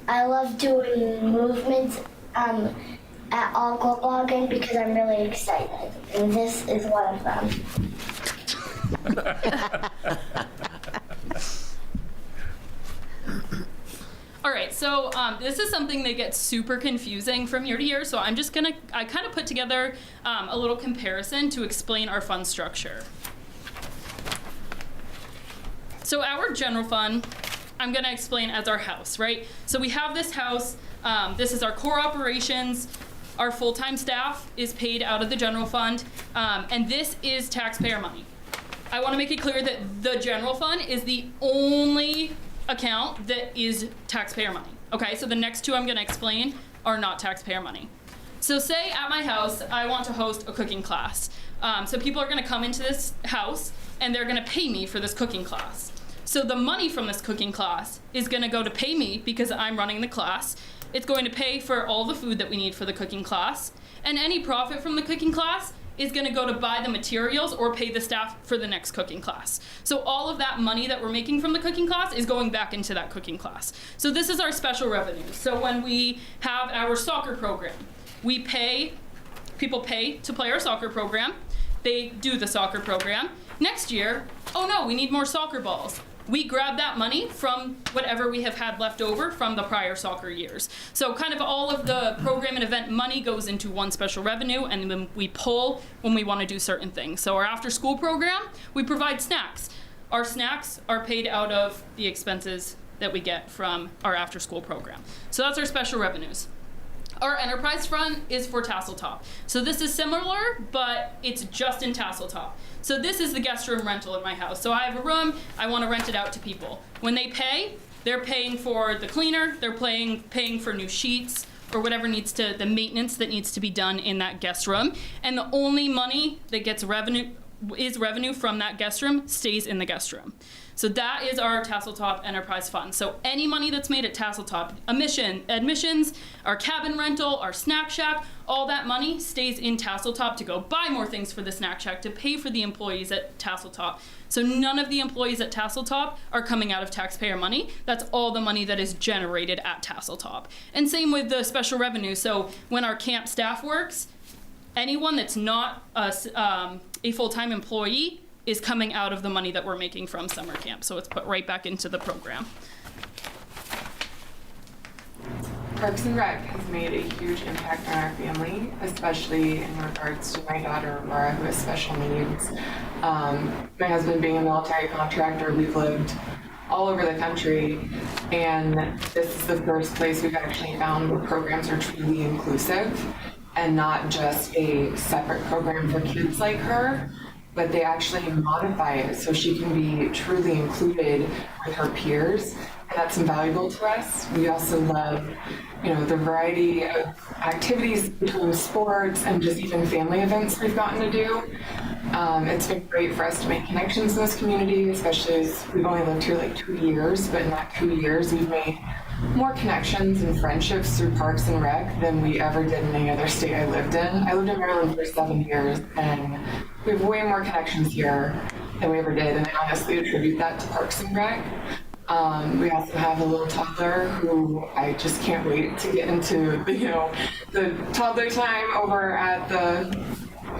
I love doing movements at aqua bogging because I'm really excited, and this is one of them. All right, so this is something that gets super confusing from year to year, so I kind of put together a little comparison to explain our fund structure. So our general fund, I'm gonna explain as our house, right? So we have this house, this is our core operations, our full-time staff is paid out of the general fund, and this is taxpayer money. I wanna make it clear that the general fund is the only account that is taxpayer money. Okay, so the next two I'm gonna explain are not taxpayer money. So say at my house, I want to host a cooking class. So people are gonna come into this house and they're gonna pay me for this cooking class. So the money from this cooking class is gonna go to pay me because I'm running the class. It's going to pay for all the food that we need for the cooking class. And any profit from the cooking class is gonna go to buy the materials or pay the staff for the next cooking class. So all of that money that we're making from the cooking class is going back into that cooking class. So this is our special revenue. So when we have our soccer program, we pay people pay to play our soccer program. They do the soccer program. Next year, oh no, we need more soccer balls. We grab that money from whatever we have had left over from the prior soccer years. So kind of all of the program and event money goes into one special revenue, and then we pull when we want to do certain things. So our after school program, we provide snacks. Our snacks are paid out of the expenses that we get from our after school program. So that's our special revenues. Our enterprise fund is for Tasseltop. So this is similar, but it's just in Tasseltop. So this is the guest room rental in my house. So I have a room, I want to rent it out to people. When they pay, they're paying for the cleaner, they're paying for new sheets, or whatever the maintenance that needs to be done in that guest room. And the only money that gets revenue from that guest room stays in the guest room. So that is our Tasseltop Enterprise Fund. So any money that's made at Tasseltop, admissions, our cabin rental, our snack shack, all that money stays in Tasseltop to go buy more things for the snack shack, to pay for the employees at Tasseltop. So none of the employees at Tasseltop are coming out of taxpayer money. That's all the money that is generated at Tasseltop. And same with the special revenue. So when our camp staff works, anyone that's not a full-time employee is coming out of the money that we're making from summer camp. So it's put right back into the program. Parks and Rec has made a huge impact on our family, especially in regards to my daughter, Laura, who has special needs. My husband being a military contractor, we've lived all over the country, and this is the first place we've actually found where programs are truly inclusive and not just a separate program for kids like her, but they actually modify it so she can be truly included with her peers. And that's invaluable to us. We also love, the variety of activities between sports and just even family events we've gotten to do. It's been great for us to make connections in this community, especially as we've only lived here like 2 years, but in that 2 years we've made more connections and friendships through Parks and Rec than we ever did in any other state I lived in. I lived in Maryland for 7 years, and we have way more connections here than we ever did, and I honestly attribute that to Parks and Rec. We also have a little toddler who I just can't wait to get into the toddler time over at the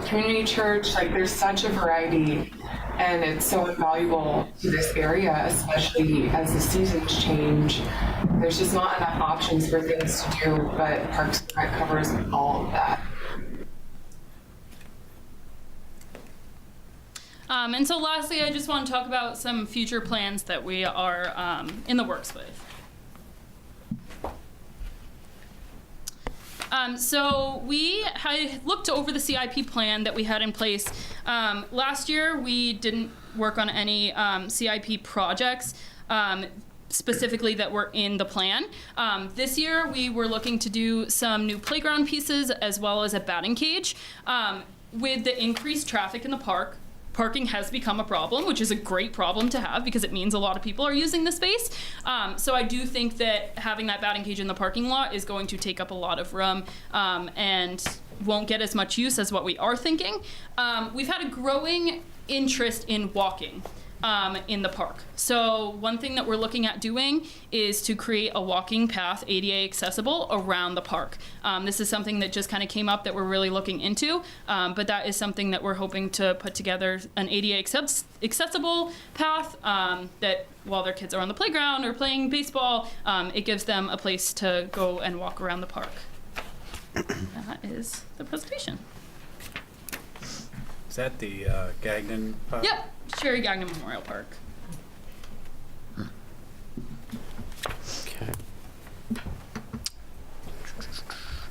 community church. Like, there's such a variety, and it's so invaluable to this area, especially as the seasons change. There's just not enough options for things to do, but Parks and Rec covers all of that. And so lastly, I just want to talk about some future plans that we are in the works with. So we had looked over the CIP plan that we had in place. Last year, we didn't work on any CIP projects specifically that were in the plan. This year, we were looking to do some new playground pieces as well as a batting cage. With the increased traffic in the park, parking has become a problem, which is a great problem to have because it means a lot of people are using the space. So I do think that having that batting cage in the parking lot is going to take up a lot of room and won't get as much use as what we are thinking. We've had a growing interest in walking in the park. So one thing that we're looking at doing is to create a walking path, ADA accessible, around the park. This is something that just kind of came up that we're really looking into, but that is something that we're hoping to put together, an ADA accessible path that while their kids are on the playground or playing baseball, it gives them a place to go and walk around the park. That is the presentation. Is that the Gagnon Park? Yep, Sherry Gagnon Memorial Park. Okay.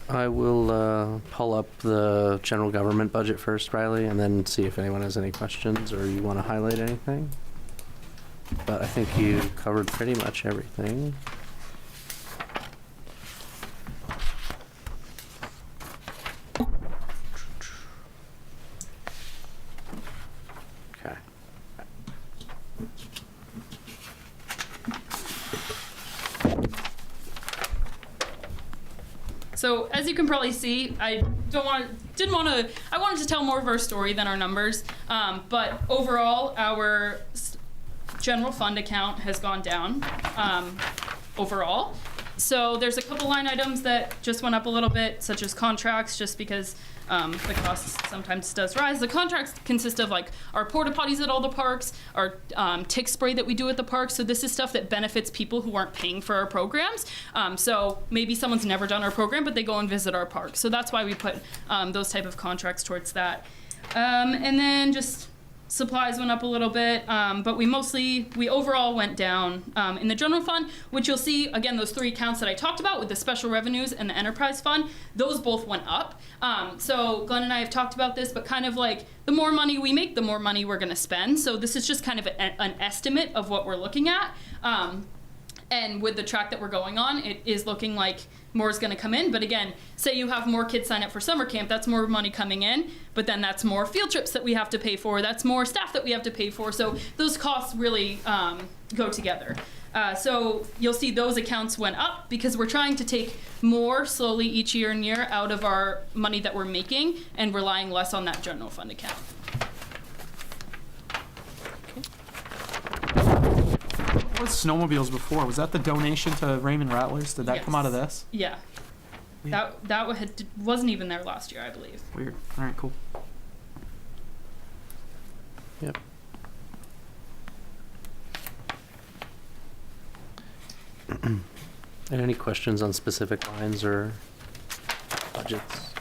I will pull up the general government budget first, Riley, and then see if anyone has any questions or you want to highlight anything. But I think you covered pretty much everything. Okay. So as you can probably see, I wanted to tell more of our story than our numbers. But overall, our general fund account has gone down overall. So there's a couple line items that just went up a little bit, such as contracts, just because the cost sometimes does rise. The contracts consist of like our porta potties at all the parks, our tick spray that we do at the parks. So this is stuff that benefits people who aren't paying for our programs. So maybe someone's never done our program, but they go and visit our park. So that's why we put those type of contracts towards that. And then just supplies went up a little bit, but we overall went down in the general fund, which you'll see, again, those three accounts that I talked about with the special revenues and the enterprise fund, those both went up. So Glenn and I have talked about this, but kind of like the more money we make, the more money we're going to spend. So this is just kind of an estimate of what we're looking at. And with the track that we're going on, it is looking like more is going to come in. But again, say you have more kids sign up for summer camp, that's more money coming in, but then that's more field trips that we have to pay for, that's more staff that we have to pay for. So those costs really go together. So you'll see those accounts went up because we're trying to take more slowly each year and year out of our money that we're making and relying less on that general fund account. What was snowmobiles before? Was that the donation to Raymond Rattlers? Did that come out of this? Yeah. That wasn't even there last year, I believe. Weird. All right, cool. Yep. And any questions on specific lines or budgets?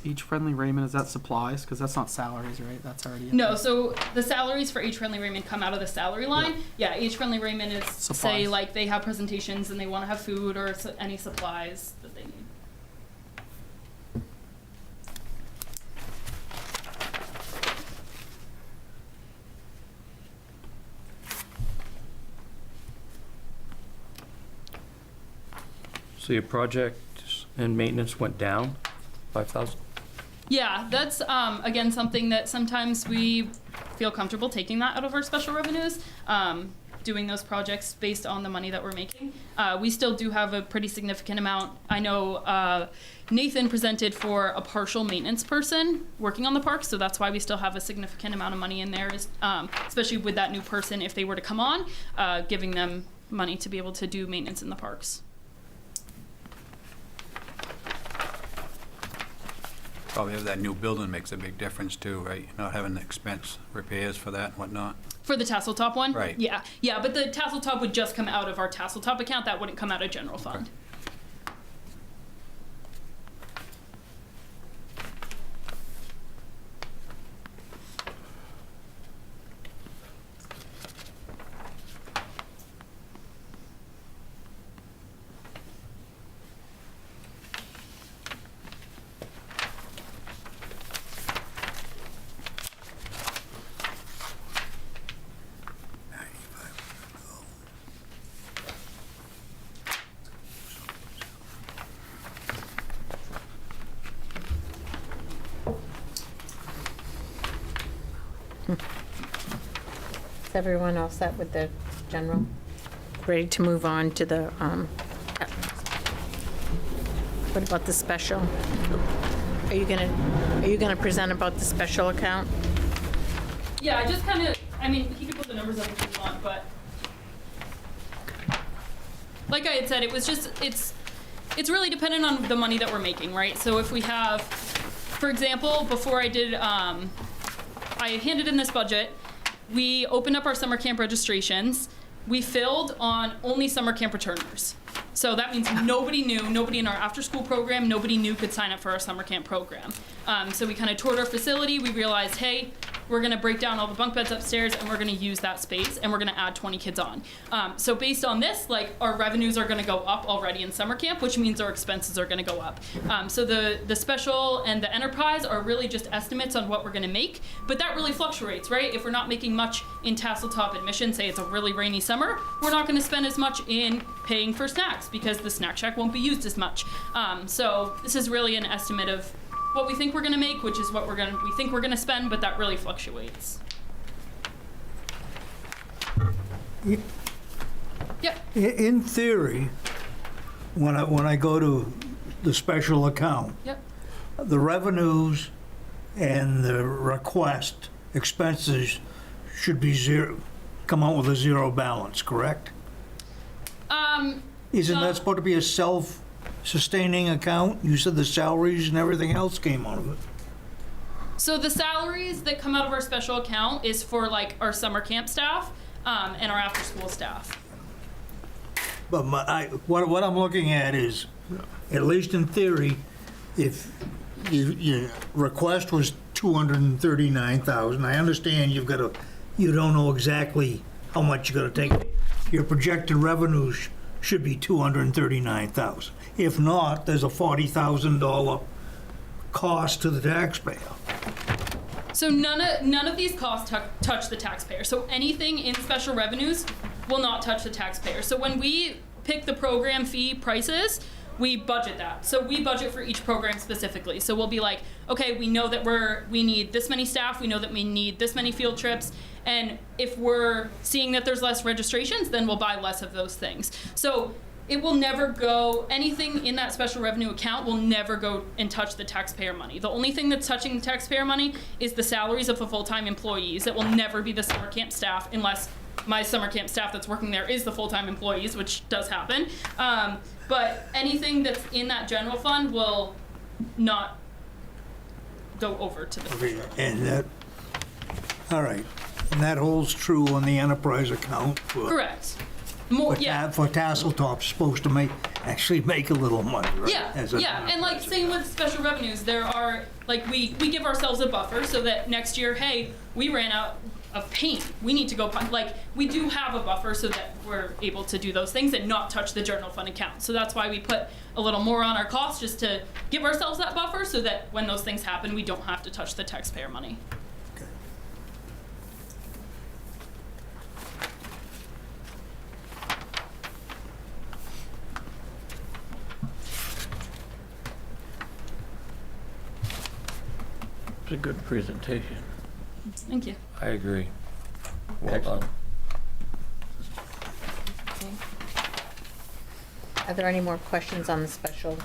Age-friendly Raymond, is that supplies? Because that's not salaries, right? That's already in No, there. so the salaries for Age-Friendly Raymond come out of the salary line. Yeah, Age-Friendly Raymond is, say, Supplies. like they have presentations and they want to have food or any supplies that they need. So your projects and maintenance went down 5,000? Yeah, that's, again, something that sometimes we feel comfortable taking that out of our special revenues, doing those projects based on the money that we're making. We still do have a pretty significant amount. I know Nathan presented for a partial maintenance person working on the park, so that's why we still have a significant amount of money in there, especially with that new person, if they were to come on, giving them money to be able to do maintenance in the parks. Probably have that new building makes a big difference too, right? Not having the expense repairs for that and whatnot. For the tassel top one? Right. Yeah, but the tassel top would just come out of our tassel top account. That wouldn't come out of general fund. Is everyone all set with the general? Ready to move on to the, what about the special? Are you gonna present about the special account? Yeah, I just kind of, I mean, he could put the numbers up if you want, but like I had said, it was just, it's really dependent on the money that we're making, right? So if we have, for example, before I did, I handed in this budget, we opened up our summer camp registrations. We filled on only summer camp returners. So that means nobody in our after-school program, nobody new could sign up for our summer camp program. So we kind of toured our facility. We realized, hey, we're going to break down all the bunk beds upstairs and we're going to use that space and we're going to add 20 kids on. So based on this, like our revenues are going to go up already in summer camp, which means our expenses are going to go up. So the special and the enterprise are really just estimates on what we're going to make, but that really fluctuates, right? If we're not making much in tassel top admission, say it's a really rainy summer, we're not going to spend as much in paying for snacks because the snack shack won't be used as much. So this is really an estimate of what we think we're going to make, which is what we think we're going to spend, but that really fluctuates. Yep. In theory, when I go to the special account, Yep. the revenues and the request expenses should be zero, come out with a zero balance, correct? Isn't that supposed to be a self-sustaining account? You said the salaries and everything else came out of it. So the salaries that come out of our special account is for like our summer camp staff and our after-school staff. But what I'm looking at is, at least in theory, if your request was 239,000, I understand you don't know exactly how much you're gonna take. Your projected revenues should be 239,000. If not, there's a $40,000 cost to the taxpayer. So none of these costs touch the taxpayer. So anything in special revenues will not touch the taxpayer. So when we pick the program fee prices, we budget that. So we budget for each program specifically. So we'll be like, okay, we know that we need this many staff, we know that we need this many field trips, and if we're seeing that there's less registrations, then we'll buy less of those things. So it will never go, anything in that special revenue account will never go and touch the taxpayer money. The only thing that's touching the taxpayer money is the salaries of the full-time employees. It will never be the summer camp staff unless my summer camp staff that's working there is the full-time employees, which does happen. But anything that's in that general fund will not go over to the Okay, and that, all right, and that holds true on the enterprise account for. Correct. More, yeah. For Tasseltop's supposed to actually make a little money, right? Yeah, and like same with special revenues, there are, like we give ourselves a buffer so that next year, hey, we ran out of paint, we need to go, like we do have a buffer so that we're able to do those things and not touch the general fund account. So that's why we put a little more on our costs, just to give ourselves that buffer so that when those things happen, we don't have to touch the taxpayer money. It's a good presentation. Thank you. I agree. Well done. Are there any more questions on the special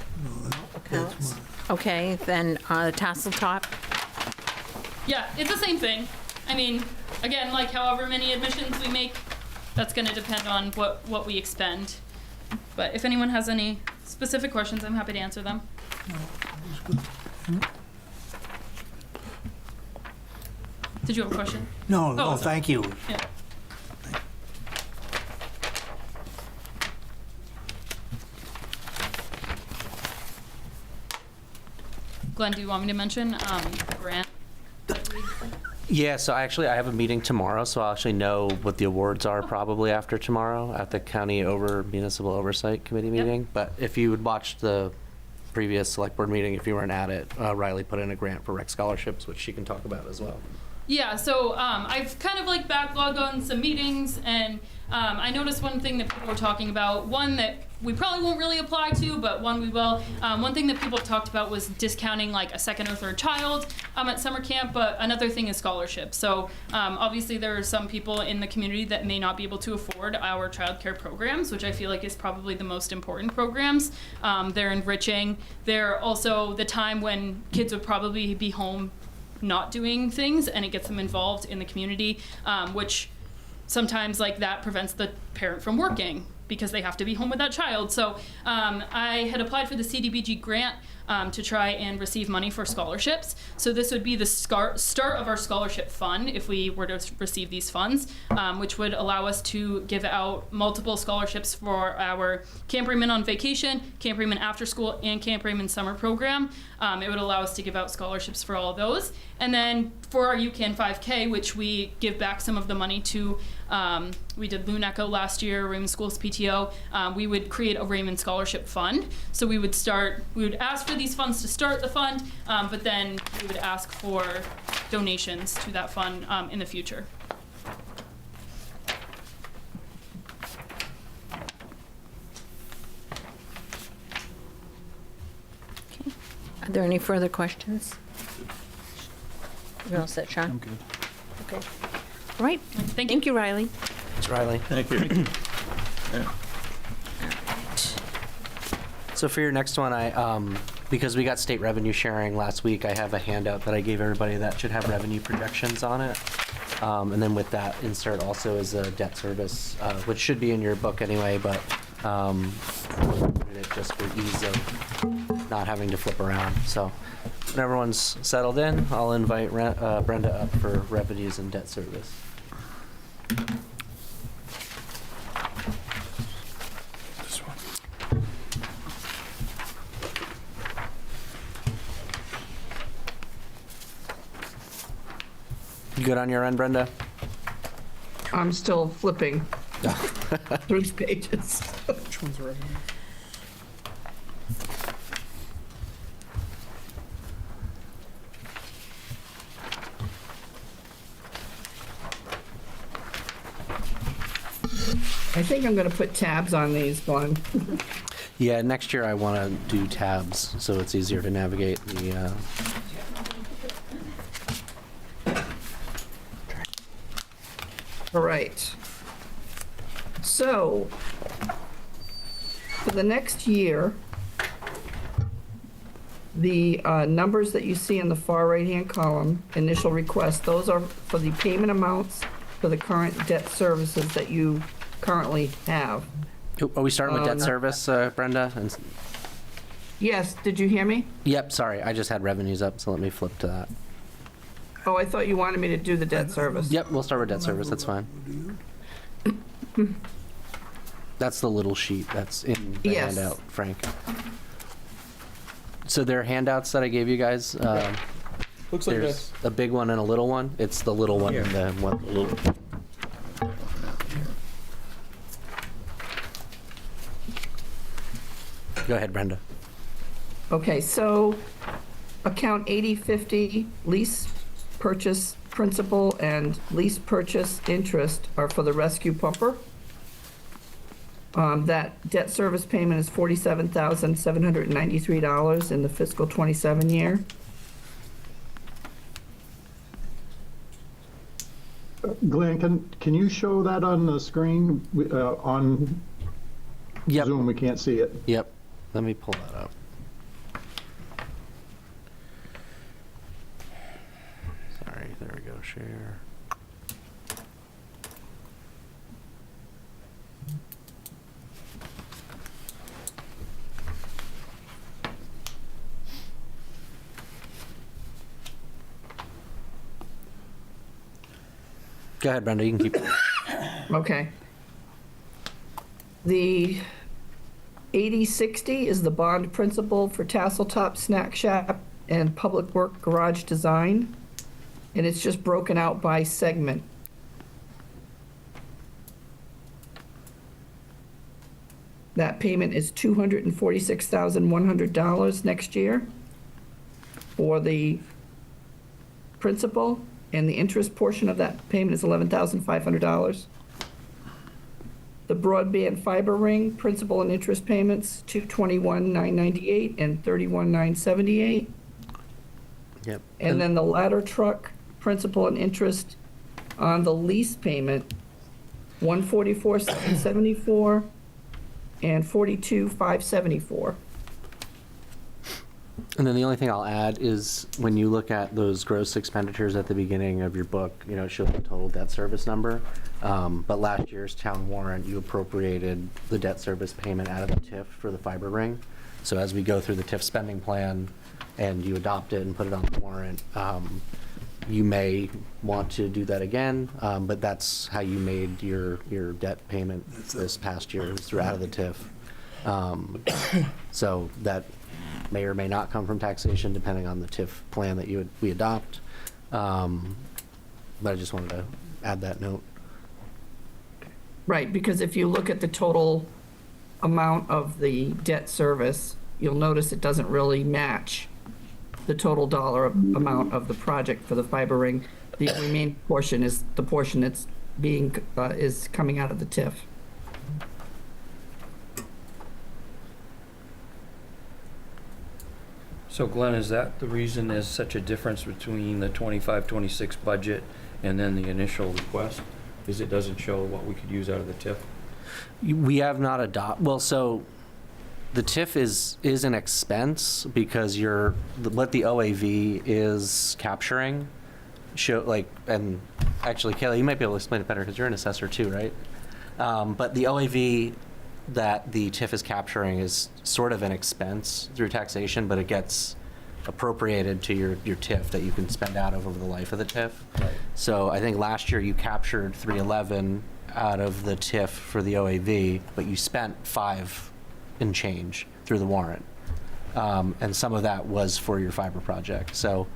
accounts? Okay, then Tasseltop. Yeah, it's the same thing. I mean, again, like however many admissions we make, that's going to depend on what we expend. But if anyone has any specific questions, I'm happy to answer them. Did you have a question? No, sorry. thank you. Yeah. Glenn, do you want me to mention the grant? Yeah, so I have a meeting tomorrow, so I'll actually know what the awards are probably after tomorrow at the County Municipal Oversight Committee meeting. But if you would watch the previous select board meeting, if you weren't at it, Riley put in a grant for rec scholarships, which she can talk about as well. Yeah, so I've kind of like backlogged on some meetings, and I noticed one thing that people were talking about, one that we probably won't really apply to, but one we will. One thing that people have talked about was discounting like a second or third child at summer camp, but another thing is scholarships. So obviously there are some people in the community that may not be able to afford our childcare programs, which I feel like is probably the most important programs. They're enriching. They're also the time when kids would probably be home not doing things, and it gets them involved in the community, which sometimes like that prevents the parent from working because they have to be home with that child. So I had applied for the CDBG grant to try and receive money for scholarships. So this would be the start of our scholarship fund if we were to receive these funds, which would allow us to give out multiple scholarships for our Camp Raymond on Vacation, Camp Raymond After School, and Camp Raymond Summer Program. It would allow us to give out scholarships for all of those. And then for our UCAN 5K, which we give back some of the money to, we did Loon Echo last year, Raymond Schools PTO, we would create a Raymond Scholarship Fund. So we would ask for these funds to start the fund, but then we would ask for donations to that fund in the future. Are there any further questions? You're all set, Sean? I'm good. Okay. All right. Thank you, Riley. Thanks, Riley. Thank you. So for your next one, Because we got state revenue sharing last week, I have a handout that I gave everybody that should have revenue projections on it. And then with that insert also is a debt service, which should be in your book anyway, but it just for ease of not having to flip around. So when everyone's settled in, I'll invite Brenda up for revenues and debt service. This one. You good on your end, Brenda? I'm still flipping through the pages. Which one's revenue? I think I'm gonna put tabs on these, Glenn. Yeah, next year I want to do tabs so it's easier to navigate the. All right. So, for the next year, the numbers that you see in the far right-hand column, initial request, those are for the payment amounts for the current debt services that you currently have. Are we starting with debt service, Brenda? And, Yes, did you hear me? yep, sorry, I just had revenues up, so let me flip to that. Oh, I thought you wanted me to do the debt service. Yep, we'll start with debt service, that's fine. That's the little sheet that's in the Yes. handout, Frank. So there are handouts that I gave you guys. Looks like There's a big one and a little one. It's the little one and the one little. Go ahead, Brenda. Okay, so account 8050, lease purchase principal and lease purchase interest are for the rescue pumper. That debt service payment is $47,793 in the fiscal '27 year. Glenn, can you show that on the screen? On Zoom, we can't see it. Yep. Let me pull that up. Sorry, there we go, share. Go ahead, Brenda, you can keep. Okay. The 8060 is the bond principal for Tasseltop Snack Shack and Public Work Garage Design, and it's just broken out by segment. That payment is $246,100 next year for the principal, and the interest portion of that payment is $11,500. The broadband fiber ring, principal and interest payments, $221,998 and $31,978. Yep. And then the ladder truck, principal and interest on the lease payment, $144,774 and $42,574. And then the only thing I'll add is when you look at those gross expenditures at the beginning of your book, you know, it shows the total debt service number. But last year's town warrant, you appropriated the debt service payment out of the TIF for the fiber ring. So as we go through the TIF spending plan and you adopt it and put it on the warrant, you may want to do that again, but that's how you made your debt payment this past year, was through out of the TIF. So that may or may not come from taxation, depending on the TIF plan that we adopt. But I just wanted to add that note. Right, because if you look at the total amount of the debt service, you'll notice it doesn't really match the total dollar amount of the project for the fiber ring. The remaining portion is the portion that's being, is coming out of the TIF. So Glenn, is that the reason there's such a difference between the 25-26 budget and then the initial request? Is it doesn't show what we could use out of the TIF? We have not well, so the TIF is an expense because what the OAV is capturing and actually, Kayla, you might be able to explain it better because you're an assessor too, right? But the OAV that the TIF is capturing is sort of an expense through taxation, but it gets appropriated to your TIF that you can spend out over the life of the TIF. Right. So I think last year you captured 311 out of the TIF for the OAV, but you spent 5 and change through the warrant. And some of that was for your fiber project. So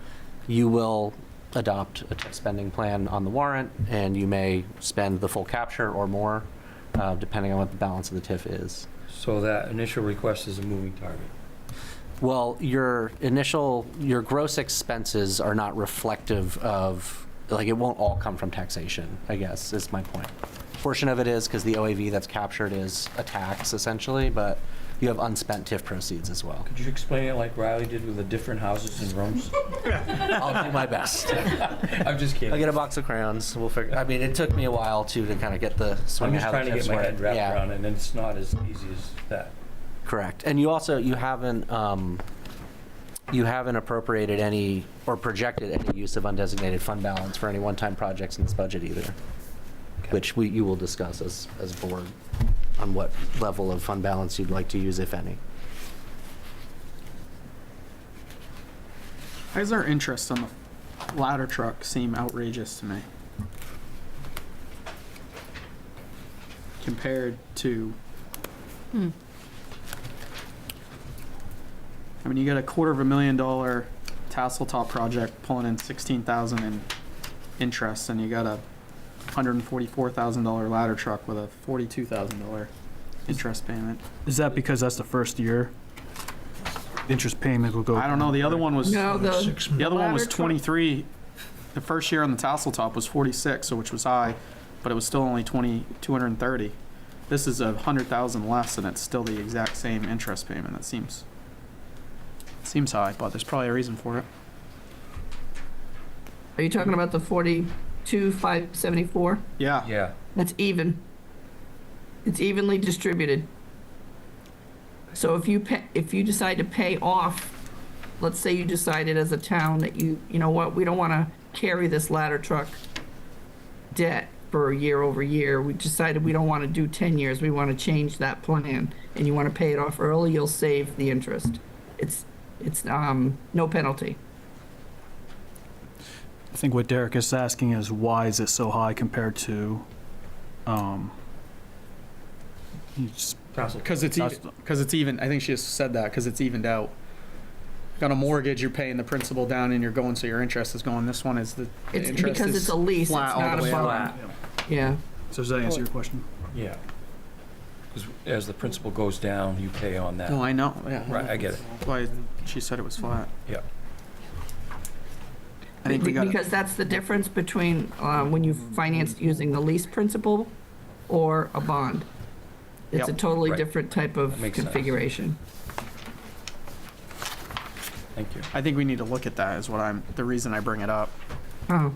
you will adopt a TIF spending plan on the warrant, and you may spend the full capture or more, depending on what the balance of the TIF is. So that initial request is a moving target. Well, your gross expenses are not reflective of, it won't all come from taxation, I guess, is my point. Portion of it is because the OAV that's captured is a tax, essentially, but you have unspent TIF proceeds as well. Could you explain it like Riley did with the different houses and rooms? I'll do my best. I'm just kidding. I'll get a box of crayons. We'll figure. I mean, it took me a while too to kind of get the swing I'm of just how trying the to get TIFs my work. head wrapped Yeah. around it, and it's not as easy as that. Correct. And you haven't appropriated any or projected any use of undesignated fund balance for any one-time projects in this budget either, which you will discuss as board on what level of fund balance you'd like to use, if any. Why does our interest on the ladder truck seem outrageous to me? Compared to, I mean, you got a $250,000 tassel top project pulling in 16,000 in interest, and you got a $144,000 ladder truck with a $42,000 interest payment. Is that because that's the first year? The interest payment will go. I don't know. The other one was No, the other one was ladder truck- 23. The first year on the tassel top was 46, so which was high, but it was still only 230. This is 100,000 less, and it's still the exact same interest payment. That seems high, but there's probably a reason for it. Are you talking about the 42,574? Yeah. Yeah. That's even. It's evenly distributed. So if you decide to pay off, let's say you decided as a town that you know what, we don't want to carry this ladder truck debt for year over year. We decided we don't want to do 10 years. We want to change that plan, and you want to pay it off early, you'll save the interest. It's no penalty. I think what Derek is asking is why is it so high compared to, Because it's even. I think she just said that because it's evened out. On a mortgage, you're paying the principal down, and you're going, so your interest is going. This one is the It's interest because is it's a lease, it's flat all not the a way bond. around. Yeah. so does that answer your question? Yeah. Because as the principal goes down, you pay on that. No, I know. Yeah. Right, I get it. That's why she said it was flat. Yeah. I think we got Because that's the difference between when you finance using the lease principal or a bond. It's a Yep. totally Right. different type of Makes sense. configuration. Thank you. I think we need to look at that. Is what the reason I bring it up. Oh,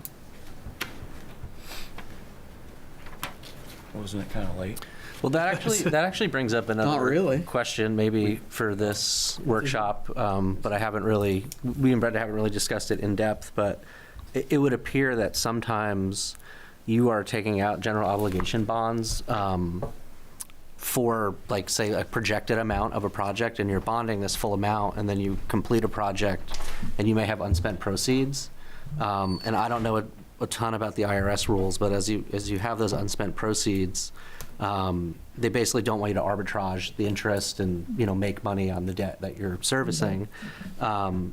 Wasn't it kind of late? Well, that actually brings up another really. question, maybe for this workshop, but we and Brenda haven't really discussed it in depth, but it would appear that sometimes you are taking out general obligation bonds for, like, say, a projected amount of a project, and you're bonding this full amount, and then you complete a project, and you may have unspent proceeds. And I don't know a ton about the IRS rules, but as you have those unspent proceeds, they basically don't want you to arbitrage the interest and, make money on the debt that you're servicing.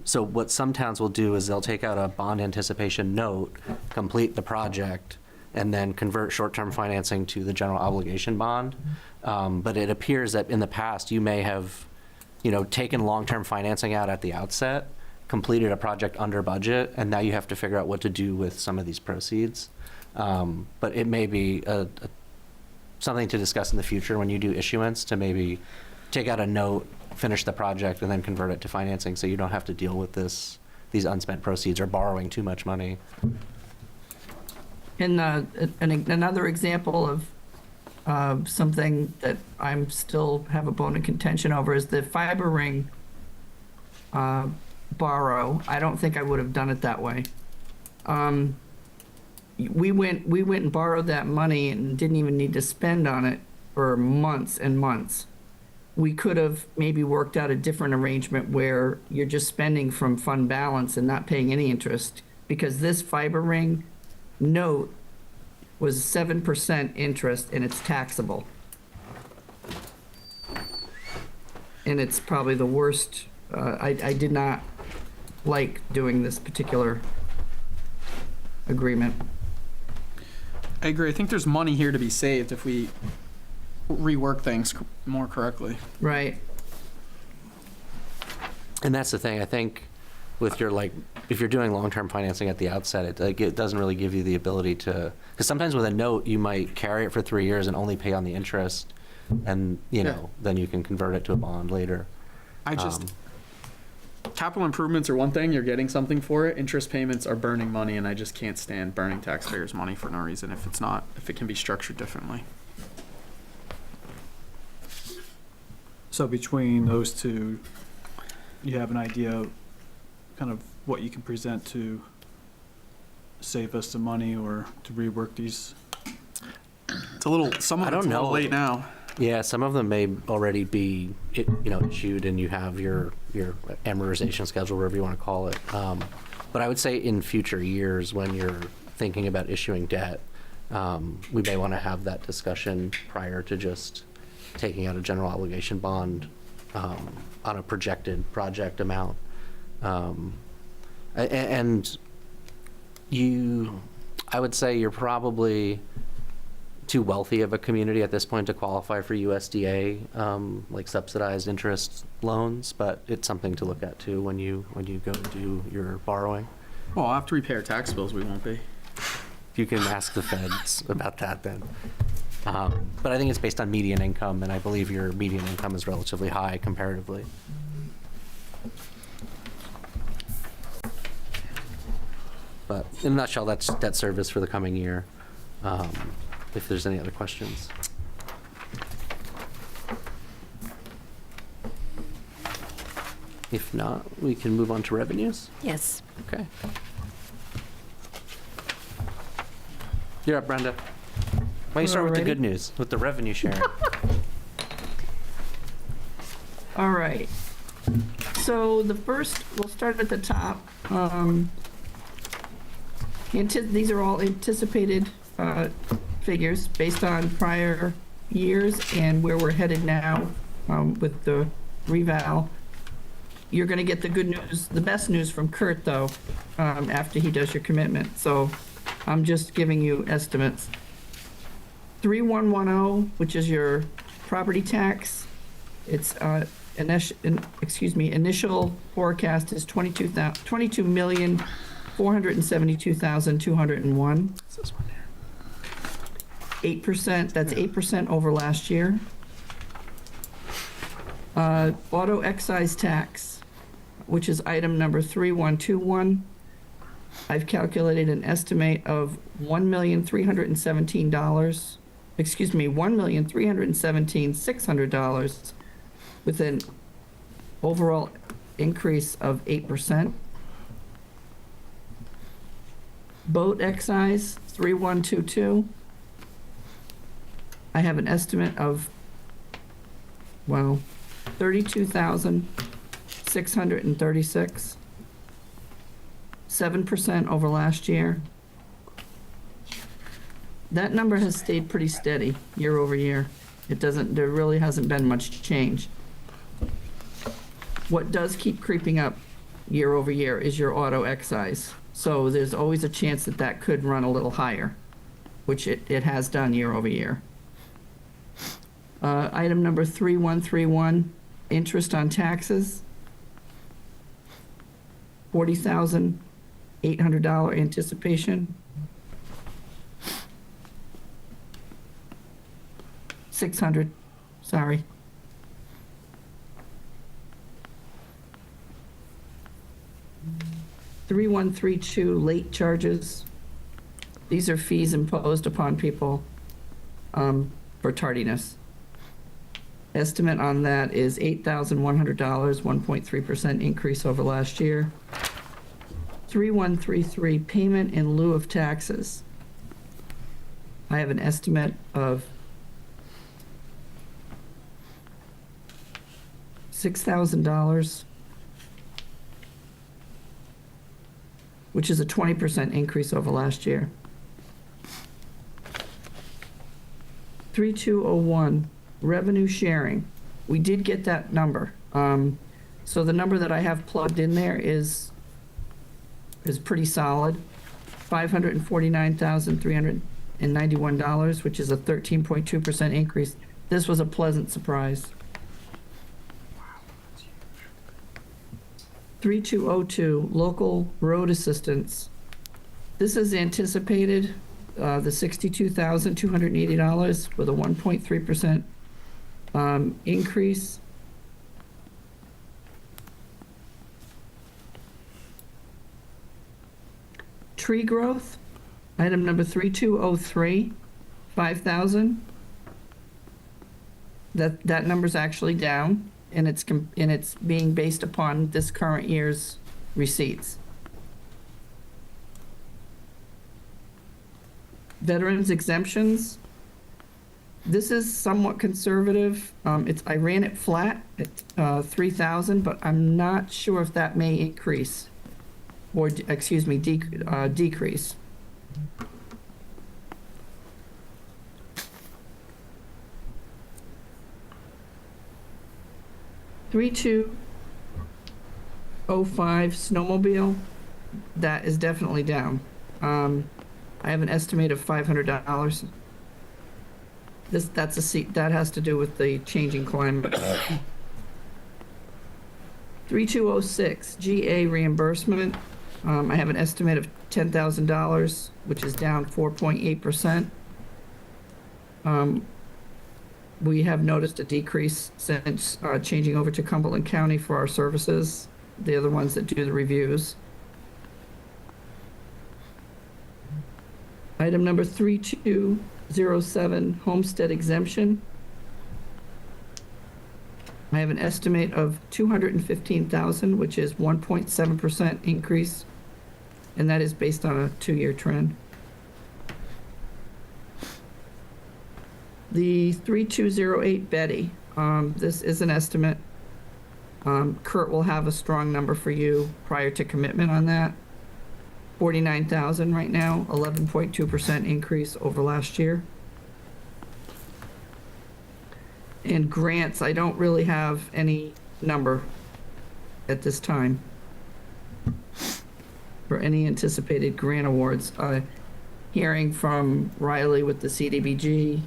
So what some towns will do is they'll take out a bond anticipation note, complete the project, and then convert short-term financing to the general obligation bond. But it appears that in the past, you may have, taken long-term financing out at the outset, completed a project under budget, and now you have to figure out what to do with some of these proceeds. But it may be something to discuss in the future when you do issuance, to maybe take out a note, finish the project, and then convert it to financing, so you don't have to deal with these unspent proceeds or borrowing too much money. and another example of Something that I'm still have a bone of contention over is the fiber ring borrow. I don't think I would have done it that way. We went and borrowed that money and didn't even need to spend on it for months and months. We could have maybe worked out a different arrangement where you're just spending from fund balance and not paying any interest, because this fiber ring note was 7% interest and it's taxable. And it's probably the worst. I did not like doing this particular agreement. I agree. I think there's money here to be saved if we rework things more correctly. Right. And that's the thing, I think, with your, like, if you're doing long-term financing at the outset, it doesn't really give you the ability to, because sometimes with a note, you might carry it for 3 years and only pay on the interest, and, you know, then you can convert it to a bond later. Capital improvements are one thing, you're getting something for it. Interest payments are burning money, and I just can't stand burning taxpayers' money for no reason if it can be structured differently. So between those two, you have an idea of kind of what you can present to save us some money or to rework these? It's a little, some of it's a little late now. Yeah, some of them may already be, issued, and you have your amortization schedule, whatever you want to call it. But I would say in future years, when you're thinking about issuing debt, we may want to have that discussion prior to just taking out a general obligation bond on a projected project amount. And I would say you're probably too wealthy of a community at this point to qualify for USDA, like subsidized interest loans, but it's something to look at too when you go to do your borrowing. Well, after we pay our tax bills, we won't be. You can ask the feds about that then. But I think it's based on median income, and I believe your median income is relatively high comparatively. But in a nutshell, that's debt service for the coming year. If there's any other questions. If not, we can move on to revenues. Yes. Okay. You're up, Brenda. Why don't you start with the good news, with the revenue sharing? All right. So the first, we'll start at the top. These are all anticipated figures based on prior years and where we're headed now with the reval. You're going to get the good news, the best news from Kurt, though, after he does your commitment. So I'm just giving you estimates. 3110, which is your property tax, it's initial forecast is 22,472,201. This one here. 8%, that's 8% over last year. Auto excise tax, which is item number 3121. I've calculated an estimate of $1,317,600 with an overall increase of 8%. Boat excise, 3122. I have an estimate of, 32,636. 7% over last year. That number has stayed pretty steady year over year. There really hasn't been much change. What does keep creeping up year over year is your auto excise. So there's always a chance that could run a little higher, which it has done year over year. Item number 3131, interest on taxes, $40,800 anticipation. 600, sorry. $3132 late charges. These are fees imposed upon people for tardiness. Estimate on that is $8,100, 1.3% increase over last year. 3133, payment in lieu of taxes. I have an estimate of $6,000, which is a 20% increase over last year. 3201, revenue sharing. We did get that number. So the number that I have plugged in there is pretty solid. $549,391, which is a 13.2% increase. This was a pleasant surprise. 3202, local road assistance. This is anticipated, the $62,280 with a 1.3% increase. Tree growth, item number 3203, 5,000. That number's actually down, and it's being based upon this current year's receipts. Veterans exemptions. This is somewhat conservative. I ran it flat at 3,000, but I'm not sure if that may increase or, excuse me, decrease. $3205 snowmobile. That is definitely down. I have an estimate of $500. That has to do with the changing climate. 3206 GA reimbursement. I have an estimate of $10,000, which is down 4.8%. We have noticed a decrease since changing over to Cumberland County for our services. They're the ones that do the reviews. Item number 3207, homestead exemption. I have an estimate of $215,000, which is 1.7% increase, and that is based on a 2-year trend. The 3208 Betty, this is an estimate. Kurt will have a strong number for you prior to commitment on that. 49,000 right now, 11.2% increase over last year. And grants, I don't really have any number at this time for any anticipated grant awards. Hearing from Riley with the CDBG,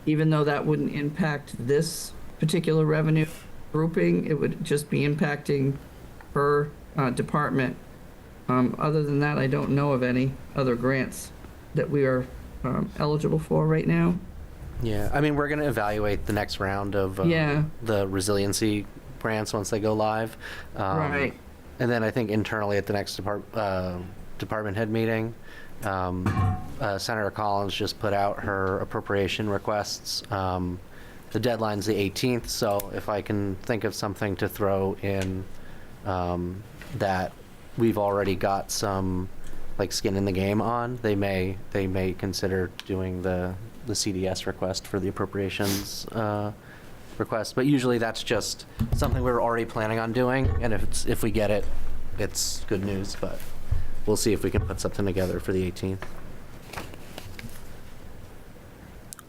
even though that wouldn't impact this particular revenue grouping, it would just be impacting her department. Other than that, I don't know of any other grants that we are eligible for right now. Yeah, I mean, we're going to evaluate the next round of the resiliency grants once they go live. Right. And then I think internally at the next department head meeting, Senator Collins just put out her appropriation requests. The deadline's the 18th, so if I can think of something to throw in that we've already got some like skin in the game on, they may consider doing the CDS request for the appropriations request. But usually that's just something we're already planning on doing, and if we get it, it's good news. But we'll see if we can put something together for the 18th.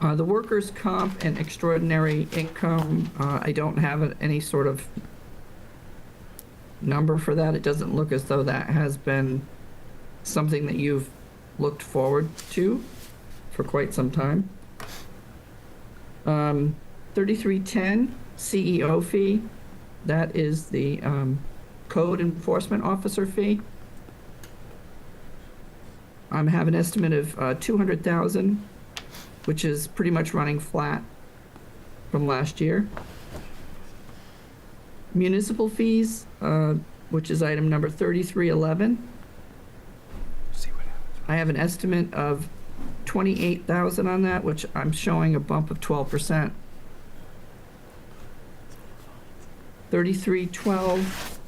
The workers' comp and extraordinary income, I don't have any sort of number for that. It doesn't look as though that has been something that you've looked forward to for quite some time. 3310 CEO fee, that is the code enforcement officer fee. I have an estimate of 200,000, which is pretty much running flat from last year. Municipal fees, which is item number 3311. I have an estimate of 28,000 on that, which I'm showing a bump of 12%. 3312,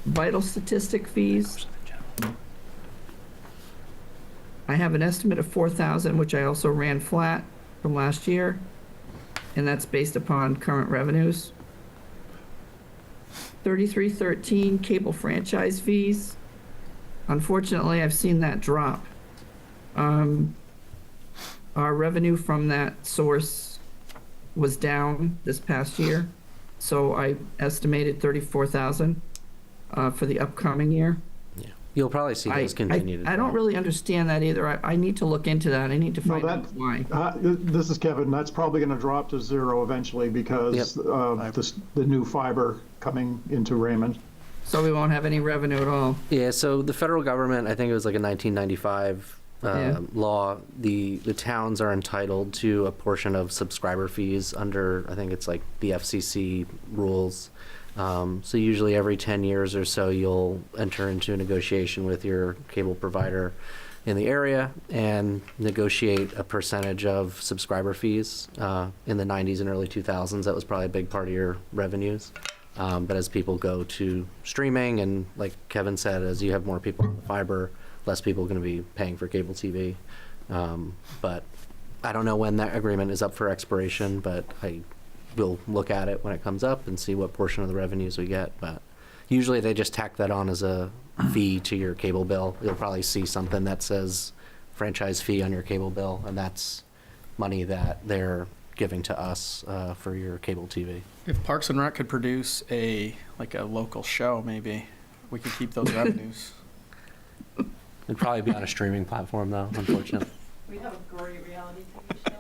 vital statistic fees. I have an estimate of 4,000, which I also ran flat from last year, and that's based upon current revenues. 3313, cable franchise fees. Unfortunately, I've seen that drop. Our revenue from that source was down this past year, so I estimated 34,000 for the upcoming year. You'll probably see those continue to I don't really understand that either. I need to look into that. I need to find out why. This is Kevin. That's probably going to drop to zero eventually because of the new fiber coming into Raymond. So we won't have any revenue at all. Yeah, so the federal government, I think it was like a 1995 law, the towns are entitled to a portion of subscriber fees under, I think it's like the FCC rules. So usually every 10 years or so, you'll enter into a negotiation with your cable provider in the area and negotiate a percentage of subscriber fees. In the 90s and early 2000s, that was probably a big part of your revenues. But as people go to streaming and, like Kevin said, as you have more people on the fiber, less people are going to be paying for cable TV. But I don't know when that agreement is up for expiration, but we'll look at it when it comes up and see what portion of the revenues we get. But usually they just tack that on as a fee to your cable bill. You'll probably see something that says franchise fee on your cable bill, and that's money that they're giving to us for your cable TV. If Parks and Rec could produce a local show, maybe we could keep those revenues. It'd probably be on a streaming platform, though, unfortunately. We have a great reality TV show.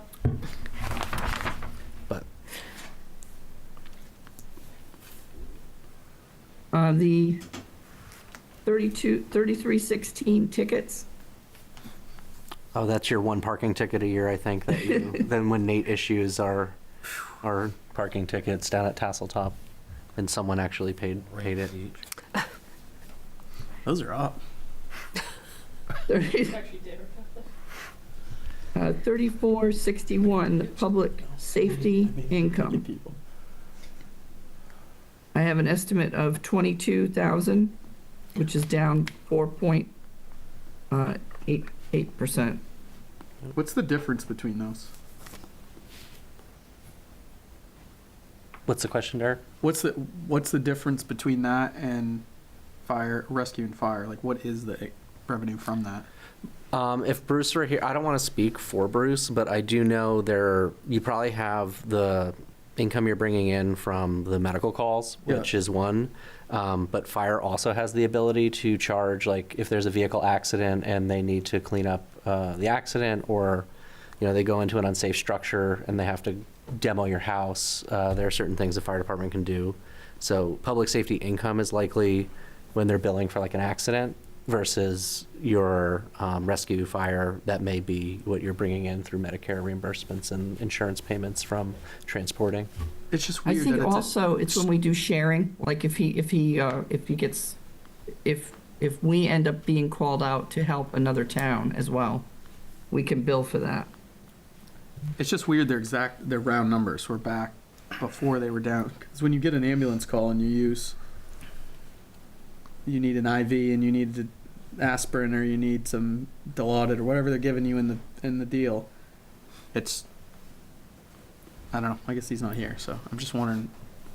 But The 3316 tickets. oh, that's your one parking ticket a year, I think. That you, then when Nate issues our parking tickets down at Tasseltop, and someone actually paid it. Those are up. 3461, public safety income. I have an estimate of 22,000, which is down 4.88%. What's the difference between those? What's the question, Derek? What's the difference between that and rescue and fire? Like, what is the revenue from that? If Bruce were here, I don't want to speak for Bruce, but I do know you probably have the income you're bringing in from the medical calls, which is one. But fire also has the ability to charge, like if there's a vehicle accident and they need to clean up the accident, or they go into an unsafe structure and they have to demo your house. There are certain things the fire department can do. So public safety income is likely when they're billing for like an accident versus your rescue fire. That may be what you're bringing in through Medicare reimbursements and insurance payments from transporting. It's just I weird. think that also it's when we do sharing, like if we end up being called out to help another town as well, we can bill for that. It's just weird. Their round numbers were back before they were down. Because when you get an ambulance call and you need an IV and you need an aspirin or you need some Dilaudid or whatever they're giving you in the deal, it's, I don't know. I guess he's not here, so I'm just wondering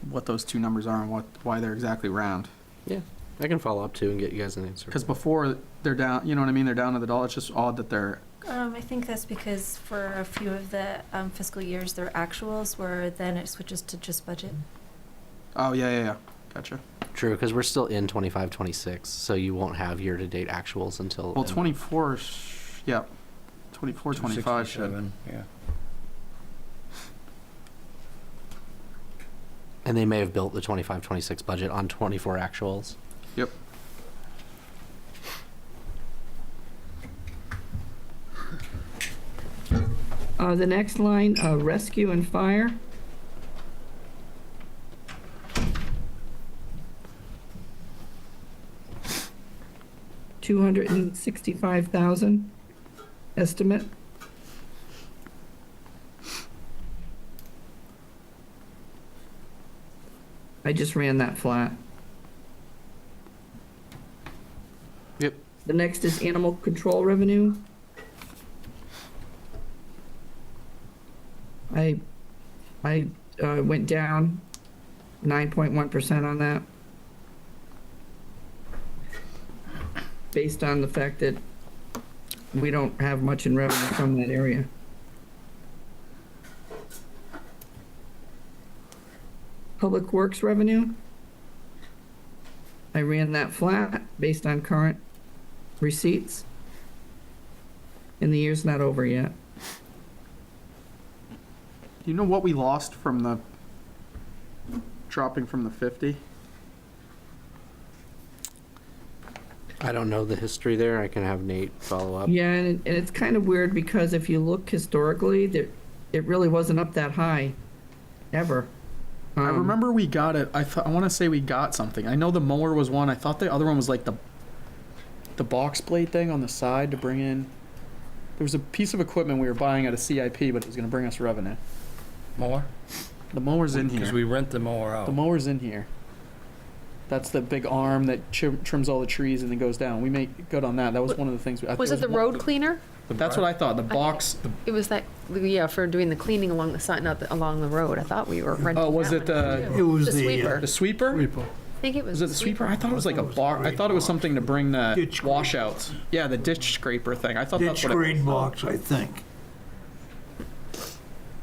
what those two numbers are and why they're exactly round. Yeah, I can follow up too and get you guys an answer. Because before they're down, you know what I mean? They're down to the dollar. It's just odd that they're. I think that's because for a few of the fiscal years, they're actuals, where then it switches to just budget. Oh, yeah. Gotcha. True, because we're still in 25-26, so you won't have year-to-date actuals until... Well, 24, yeah. 24, 25 should. Yeah. And they may have built the 25-26 budget on 24 actuals. Yep. The next line, rescue and fire. $265,000 estimate. I just ran that flat. Yep. The next is animal control revenue. I went down 9.1% on that. Based on the fact that we don't have much in revenue from that area. Public Works revenue. I ran that flat based on current receipts. And the year's not over yet. Do you know what we lost from the dropping from the 50? I don't know the history there. I can have Nate follow up. Yeah, and it's kind of weird because if you look historically, it really wasn't up that high, ever. I remember we got it. I want to say we got something. I know the mower was one. I thought the other one was like the box blade thing on the side to bring in. There was a piece of equipment we were buying at a CIP, but it was going to bring us revenue. Mower? The mower's in here. Because we rent the mower out. The mower's in here. That's the big arm that trims all the trees and then goes down. We make good on that. That was one of the things. Was it the road cleaner? That's what I thought. The box. It was that, yeah, for doing the cleaning along the side, not along the road. I thought we were renting. Oh, was that it one, too. It was the sweeper? The sweeper? I think it was. Was it the sweeper? I thought it was like a bar. I thought it was something to bring the Ditch washouts. Yeah, the ditch scraper thing. I thought that's Ditch what it grade box, I think.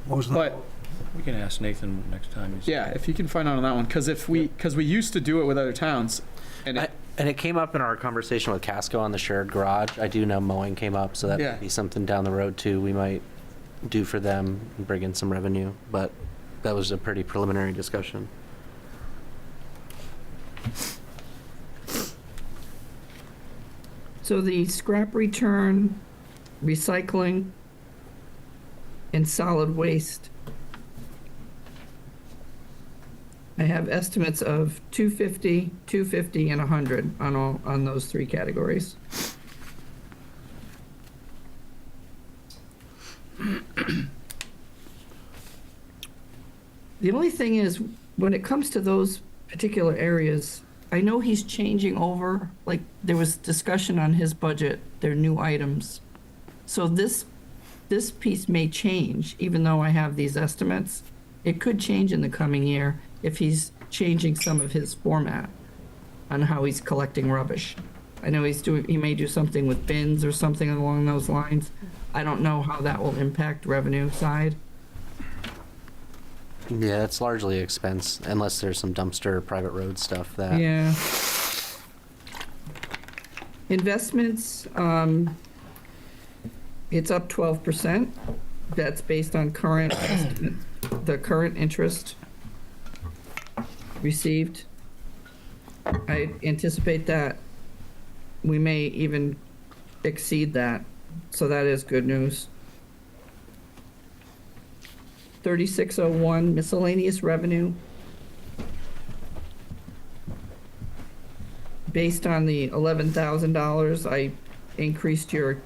Wasn't it? But We can ask Nathan next time. he's- yeah, if you can find out on that one, because we used to do it with other towns, and And it came up in our conversation with Casco on the shared garage. I do know mowing came up, so that Yeah. might be something down the road too we might do for them and bring in some revenue. But that was a pretty preliminary discussion. So the scrap return, recycling, and solid waste. I have estimates of 250, 250, and 100 on those three categories. The only thing is, when it comes to those particular areas, I know he's changing over, like, there was discussion on his budget, there are new items. So this piece may change, even though I have these estimates. It could change in the coming year if he's changing some of his format on how he's collecting rubbish. I know he may do something with bins or something along those lines. I don't know how that will impact revenue side. Yeah, it's largely expense, unless there's some dumpster, private road stuff that. Yeah. Investments, it's up 12%. That's based on current estimate, the current interest received. I anticipate that we may even exceed that, so that is good news. 3601 miscellaneous revenue. Based on the $11,000, I increased your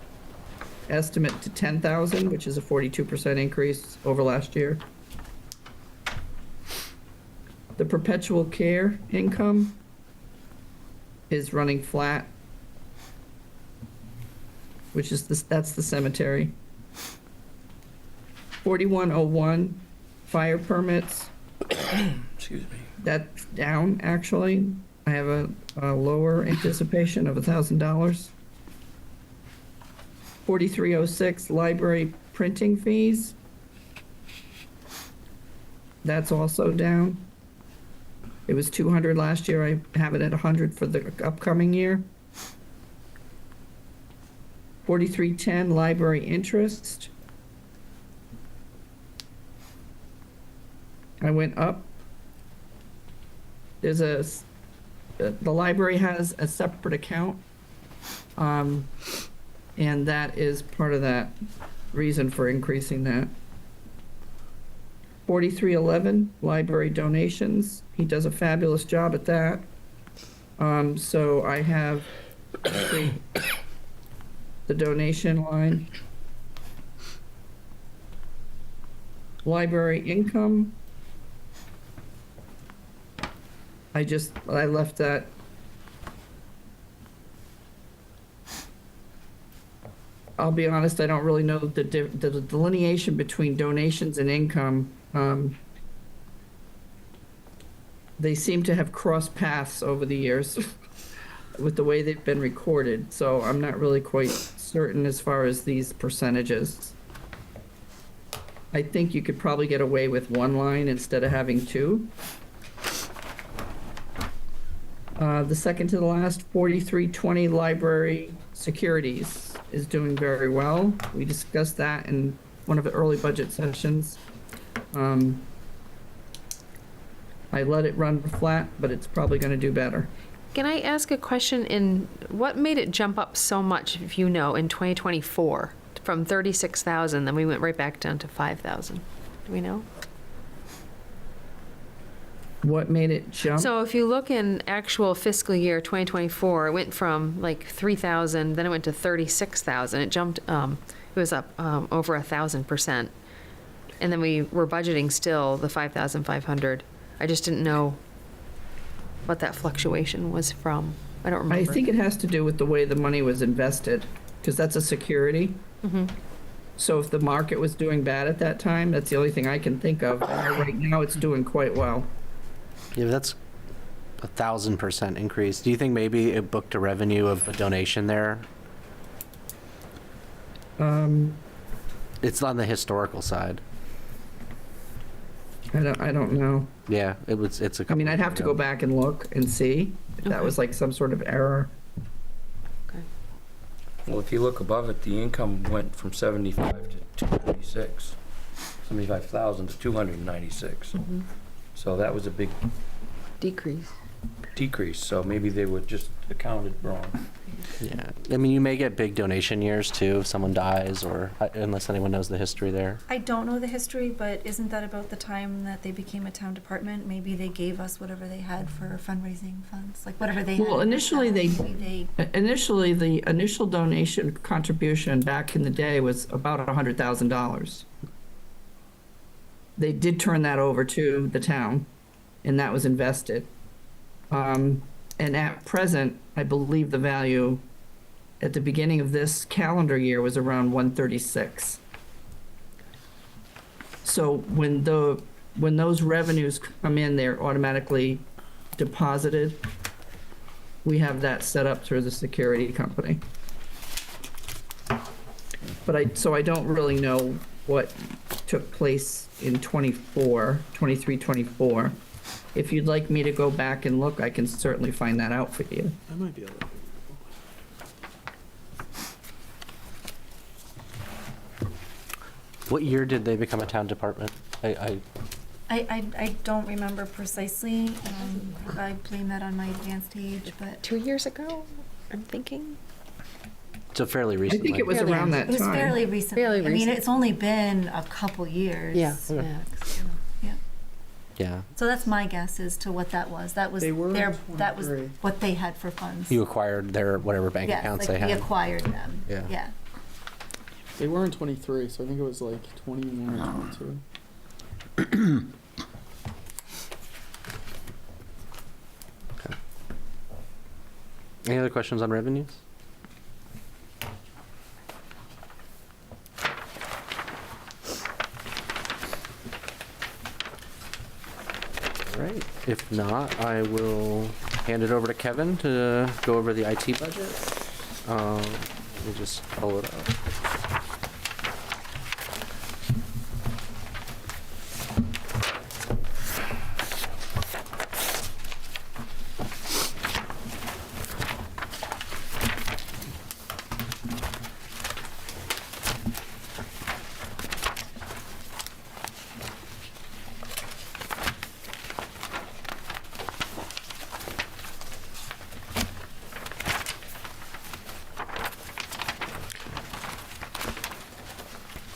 estimate to 10,000, which is a 42% increase over last year. The perpetual care income is running flat, which is that's the cemetery. 4101 fire permits. Excuse me. That's down, actually. I have a lower anticipation of $1,000. 4306 library printing fees. That's also down. It was 200 last year. I have it at 100 for the upcoming year. 4310 library interest. I went up. There's the library has a separate account, and that is part of that reason for increasing that. 4311 library donations. He does a fabulous job at that. So I have the donation line. Library income. I left that. I'll be honest, I don't really know the delineation between donations and income. They seem to have crossed paths over the years with the way they've been recorded, so I'm not really quite certain as far as these percentages. I think you could probably get away with one line instead of having two. The second to the last, 4320 library securities is doing very well. We discussed that in one of the early budget sessions. I let it run flat, but it's probably going to do better. Can I ask a question in, what made it jump up so much, if you know, in 2024? From 36,000, then we went right back down to 5,000. Do we know? What made it jump? So if you look in actual fiscal year 2024, it went from like 3,000, then it went to 36,000. It jumped, it was up over 1,000%. And then we were budgeting still the 5,500. I just didn't know what that fluctuation was from. I don't remember. I think it has to do with the way the money was invested, because that's a security. Mm-hmm. So if the market was doing bad at that time, that's the only thing I can think of. Right now, it's doing quite well. Yeah, that's 1,000% increase. Do you think maybe it booked a revenue of a donation there? It's on the historical side. I don't know. Yeah, it's a couple I mean, I'd have to go back and look and see if that was like some sort of error. Well, if you look above it, the income went from 75 to 296, 75,000 to 296. Mm-hmm. So that was a big decrease. So maybe they were just accounted wrong. Yeah, I mean, you may get big donation years too if someone dies, or unless anyone knows the history there. I don't know the history, but isn't that about the time that they became a town department? Maybe they gave us whatever they had for fundraising funds, like whatever they had. Well, initially maybe initially the initial donation contribution back in the day was about $100,000. They did turn that over to the town, and that was invested. And at present, I believe the value at the beginning of this calendar year was around 136. So when those revenues come in, they're automatically deposited. We have that set up through the security company. But I don't really know what took place in 23, 24. If you'd like me to go back and look, I can certainly find that out for you. I might be able to. What year did they become a town department? I don't remember precisely. I blame that on my advanced age, but 2 years ago, I'm thinking. So fairly recently. I think it was around that time. it was fairly recent. Fairly I mean, recent. it's only been a couple years. Yeah. Okay. Max. Yeah. Yeah. So that's my guess as to what that was. That was They were in that was 23. what they had for funds. You acquired their whatever bank Yes, accounts like they we had. acquired them. Yeah. Yeah. They were in 23, so I think it was like 21 or 22. Okay. Any other questions on revenues? All right. If not, I will hand it over to Kevin to go over the IT budget. Let me just pull it up.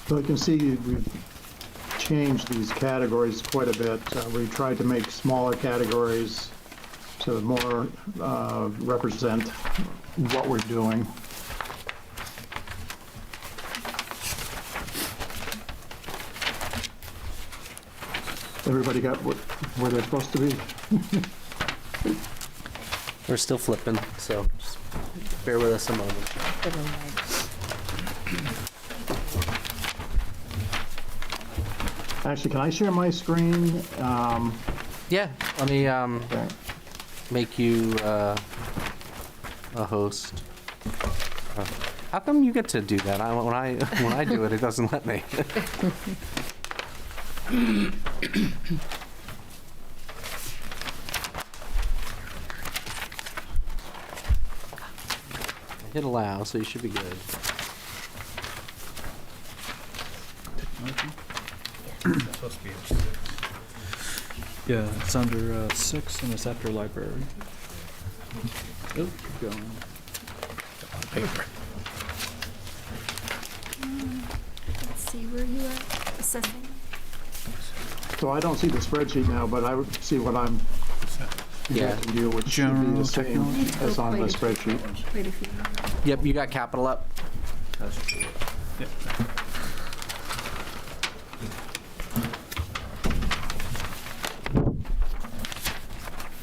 So you can see we've changed these categories quite a bit. We tried to make smaller categories to more represent what we're doing. Everybody got where they're supposed to be? We're still flipping, so just bear with us a moment. Actually, can I share my screen? Yeah, let me make you a host. How come you get to do that? When I do it, it doesn't let me. Hit allow, so you should be good. It's supposed to be in 6. Yeah, it's under 6 and it's after library. Oh, keep going. Paper. Let's see, where you at? Assessing? So I don't see the spreadsheet now, but I would see what I'm suggesting to you, which should be the General same technology. as on the spreadsheet. Wait a few. Yep, you got capital up. Yep.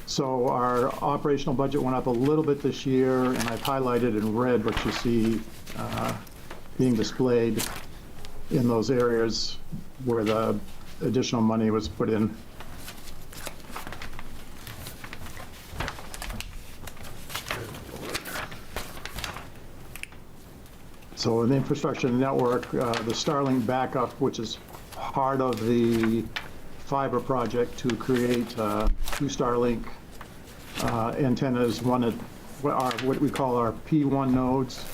So our operational budget went up a little bit this year, and I've highlighted in red what you see being displayed in those areas where the additional money was put in. So in the infrastructure network, the Starlink backup, which is part of the fiber project to create 2 Starlink antennas, one at what we call our P1 nodes,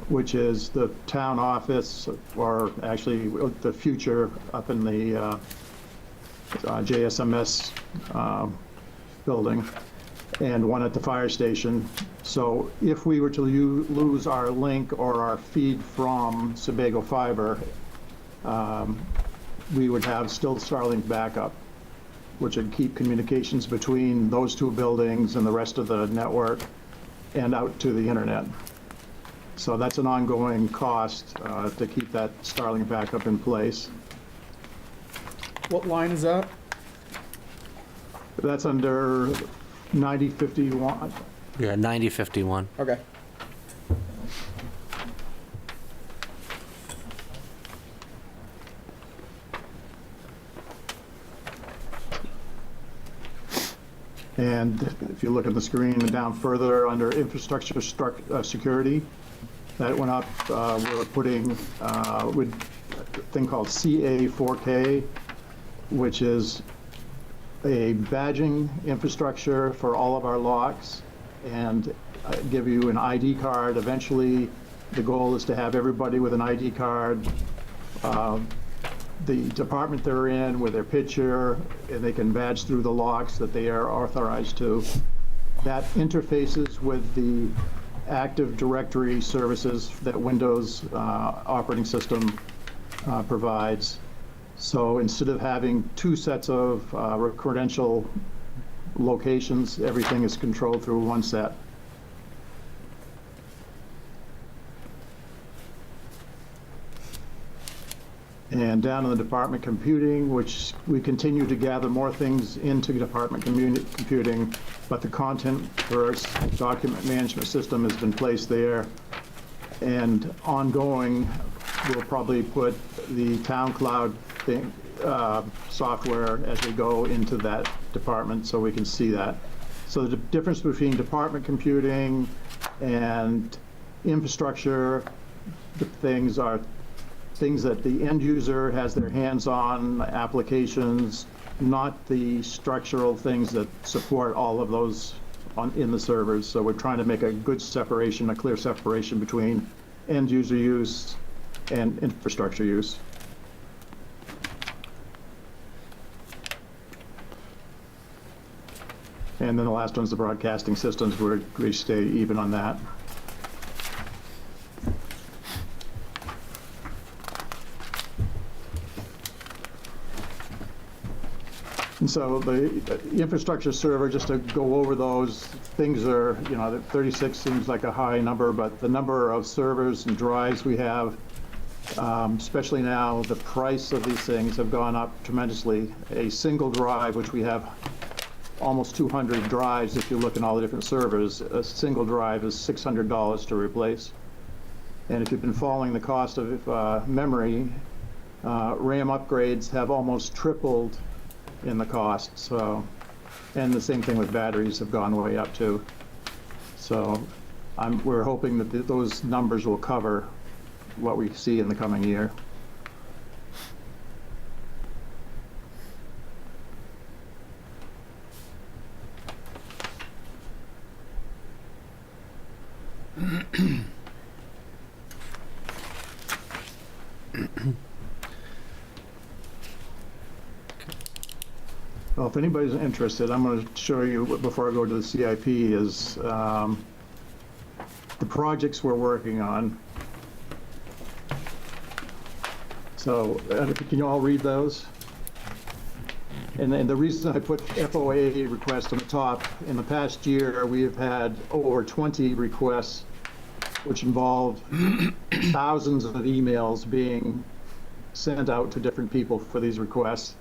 which is the town office, or actually the future up in the JSMS building, and one at the fire station. So if we were to lose our link or our feed from Sebago Fiber, we would have still Starlink backup, which would keep communications between those 2 buildings and the rest of the network and out to the internet. So that's an ongoing cost to keep that Starlink backup in place. What line is that? That's under 9051. Yeah, 9051. Okay. And if you look at the screen down further under infrastructure security, that went up. We're putting with a thing called CA4K, which is a badging infrastructure for all of our locks, and give you an ID card. Eventually, the goal is to have everybody with an ID card, the department they're in with their picture, and they can badge through the locks that they are authorized to. That interfaces with the Active Directory services that Windows operating system provides. So instead of having 2 sets of credential locations, everything is controlled through 1 set. And down in the department computing, which we continue to gather more things into department computing, but the content first document management system has been placed there. And ongoing, we'll probably put the town cloud thing, software as we go into that department so we can see that. So the difference between department computing and infrastructure things are things that the end user has their hands on, applications, not the structural things that support all of those in the servers. So we're trying to make a good separation, a clear separation between end user use and infrastructure use. And then the last one's the broadcasting systems, where we stay even on that. And so the infrastructure server, just to go over those, things are, you know, 36 seems like a high number, but the number of servers and drives we have, especially now, the price of these things have gone up tremendously. A single drive, which we have almost 200 drives if you look at all the different servers. A single drive is $600 to replace. And if you've been following the cost of memory, RAM upgrades have almost tripled in the cost. So, and the same thing with batteries have gone way up too. So we're hoping that those numbers will cover what we see in the coming year. Well, if anybody's interested, I'm going to show you, before I go to the CIP, is the projects we're working on. So can you all read those? And the reason I put FOA request on the top, in the past year, we have had over 20 requests, which involved thousands of emails being sent out to different people for these requests.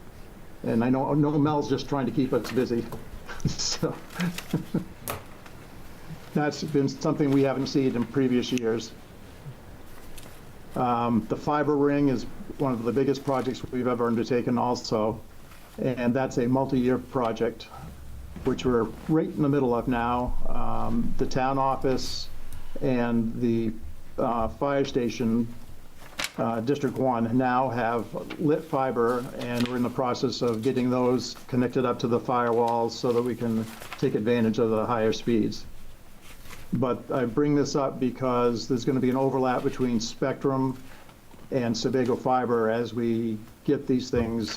And I know Mel's just trying to keep us busy. So that's been something we haven't seen in previous years. The fiber ring is one of the biggest projects we've ever undertaken also. And that's a multi-year project, which we're right in the middle of now. The town office and the fire station, District 1, now have lit fiber, and we're in the process of getting those connected up to the firewalls so that we can take advantage of the higher speeds. But I bring this up because there's going to be an overlap between Spectrum and Sebago Fiber as we get these things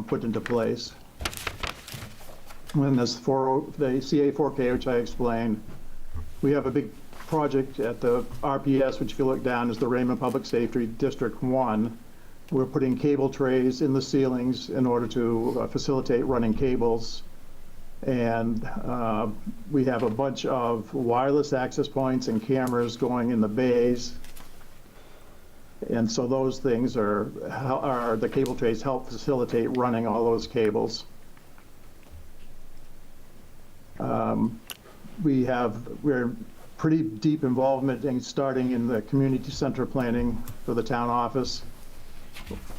put into place. When this the CA4K, which I explained, we have a big project at the RPS, which if you look down is the Raymond Public Safety District 1. We're putting cable trays in the ceilings in order to facilitate running cables. And we have a bunch of wireless access points and cameras going in the bays. And so those things are the cable trays help facilitate running all those cables. We're pretty deep involvement in starting in the community center planning for the town office,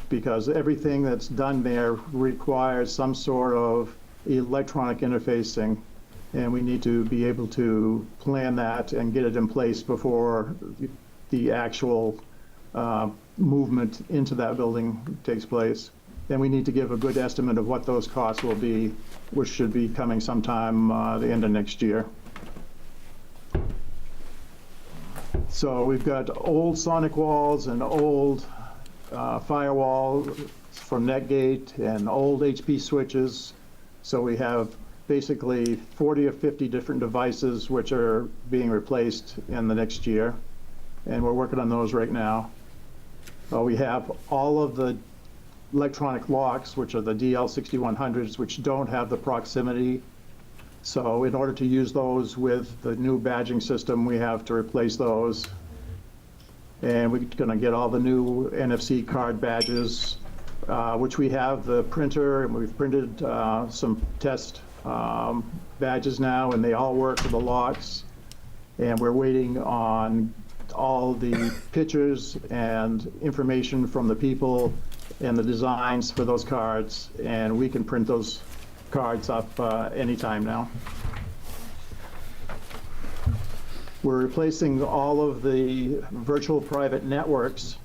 because everything that's done there requires some sort of electronic interfacing, and we need to be able to plan that and get it in place before the actual movement into that building takes place. Then we need to give a good estimate of what those costs will be, which should be coming sometime the end of next year. So we've got old sonic walls and old firewall from Netgate and old HP switches. So we have basically 40 or 50 different devices which are being replaced in the next year. And we're working on those right now. We have all of the electronic locks, which are the DL6100s, which don't have the proximity. So in order to use those with the new badging system, we have to replace those. And we're going to get all the new NFC card badges, which we have the printer, and we've printed some test badges now, and they all work with the locks. And we're waiting on all the pictures and information from the people and the designs for those cards, and we can print those cards up anytime now. We're replacing all of the virtual private networks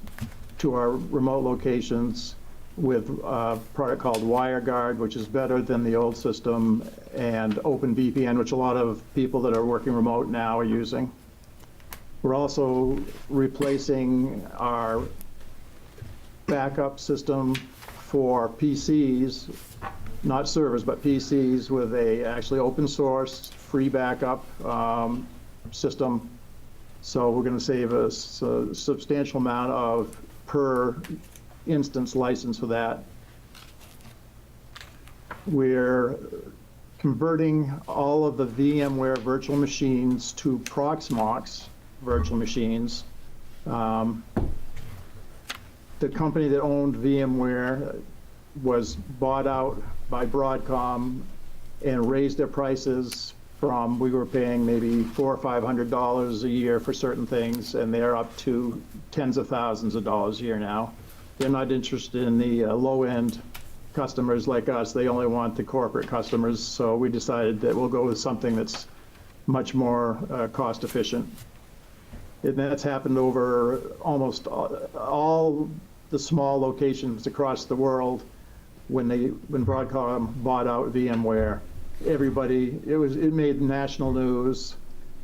to our remote locations with a product called WireGuard, which is better than the old system, and OpenVPN, which a lot of people that are working remote now are using. We're also replacing our backup system for PCs, not servers, but PCs, with a actually open source free backup system. So we're going to save a substantial amount of per instance license for that. We're converting all of the VMware virtual machines to Proxmox virtual machines. The company that owned VMware was bought out by Broadcom and raised their prices from, we were paying maybe $400 or $500 a year for certain things, and they're up to tens of thousands of dollars a year now. They're not interested in the low-end customers like us. They only want the corporate customers. So we decided that we'll go with something that's much more cost efficient. And that's happened over almost all the small locations across the world. When Broadcom bought out VMware, it made national news,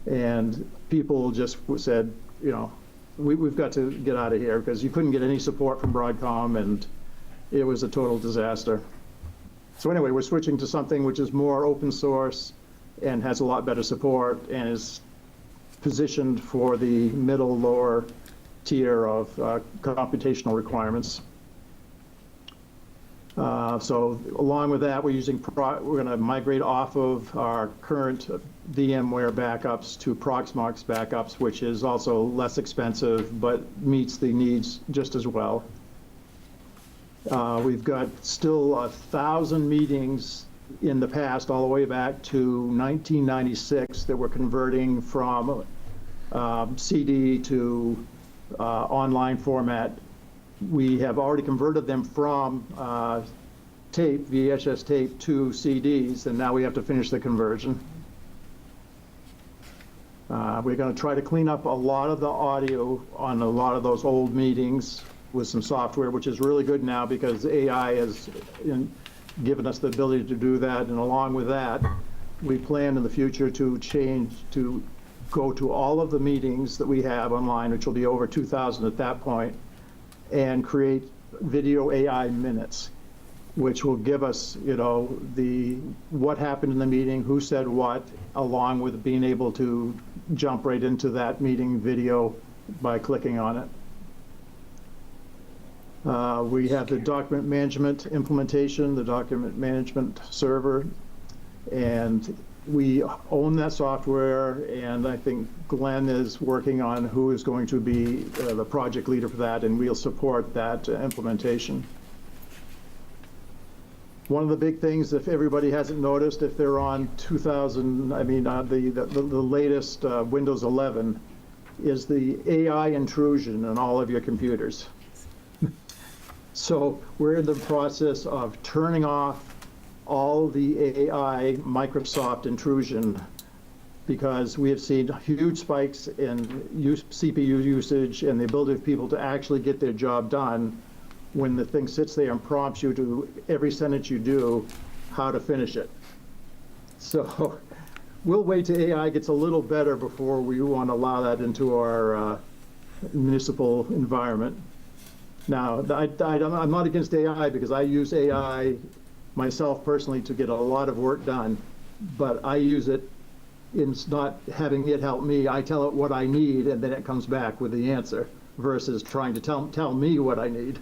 and people just said, you know, we've got to get out of here, because you couldn't get any support from Broadcom, and it was a total disaster. So anyway, we're switching to something which is more open source and has a lot better support and is positioned for the middle, lower tier of computational requirements. So along with that, we're going to migrate off of our current VMware backups to Proxmox backups, which is also less expensive but meets the needs just as well. We've got still 1,000 meetings in the past, all the way back to 1996, that we're converting from CD to online format. We have already converted them from tape, VHS tape, to CDs, and now we have to finish the conversion. We're going to try to clean up a lot of the audio on a lot of those old meetings with some software, which is really good now because AI has given us the ability to do that. And along with that, we plan in the future to go to all of the meetings that we have online, which will be over 2,000 at that point, and create video AI minutes, which will give us, you know, what happened in the meeting, who said what, along with being able to jump right into that meeting video by clicking on it. We have the document management implementation, the document management server, and we own that software, and I think Glenn is working on who is going to be the project leader for that, and we'll support that implementation. One of the big things, if everybody hasn't noticed, if they're on the latest Windows 11, is the AI intrusion on all of your computers. So we're in the process of turning off all the AI Microsoft intrusion, because we have seen huge spikes in CPU usage and the ability of people to actually get their job done when the thing sits there and prompts you to, every sentence you do, how to finish it. So we'll wait till AI gets a little better before we want to allow that into our municipal environment. Now, I'm not against AI, because I use AI myself personally to get a lot of work done, but I use it in not having it help me. I tell it what I need, and then it comes back with the answer, versus trying to tell me what I need.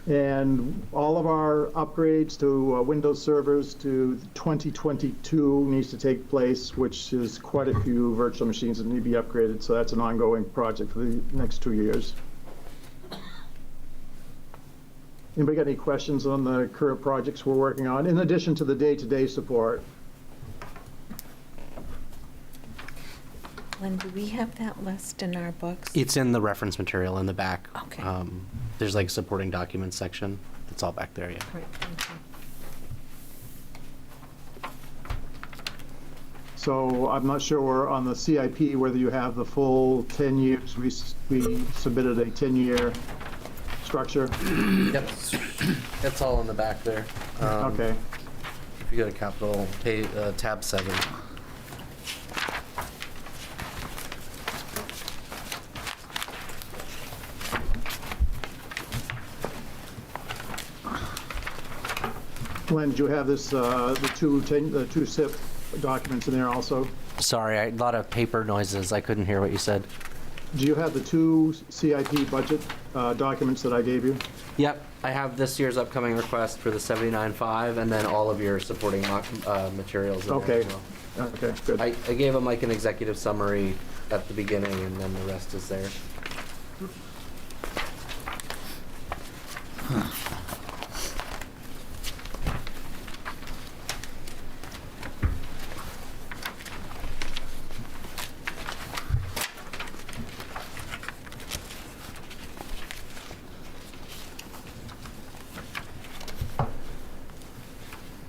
And all of our upgrades to Windows servers to 2022 needs to take place, which is quite a few virtual machines that need to be upgraded. So that's an ongoing project for the next 2 years. Anybody got any questions on the current projects we're working on, in addition to the day-to-day support? Glenn, do we have that list in our books? It's in the reference material in the back. Okay. There's like a supporting documents section. It's all back there, yeah. Great, thank you. So I'm not sure on the CIP whether you have the full 10 years. We submitted a 10-year structure. Yep, it's all in the back there. Okay. If you go to capital, tab 7. Glenn, did you have this, the two SIP documents in there also? Sorry, a lot of paper noises. I couldn't hear what you said. Do you have the two CIP budget documents that I gave you? Yep, I have this year's upcoming request for the 79.5, and then all of your supporting materials in there as well. Okay, good. I gave them like an executive summary at the beginning, and then the rest is there.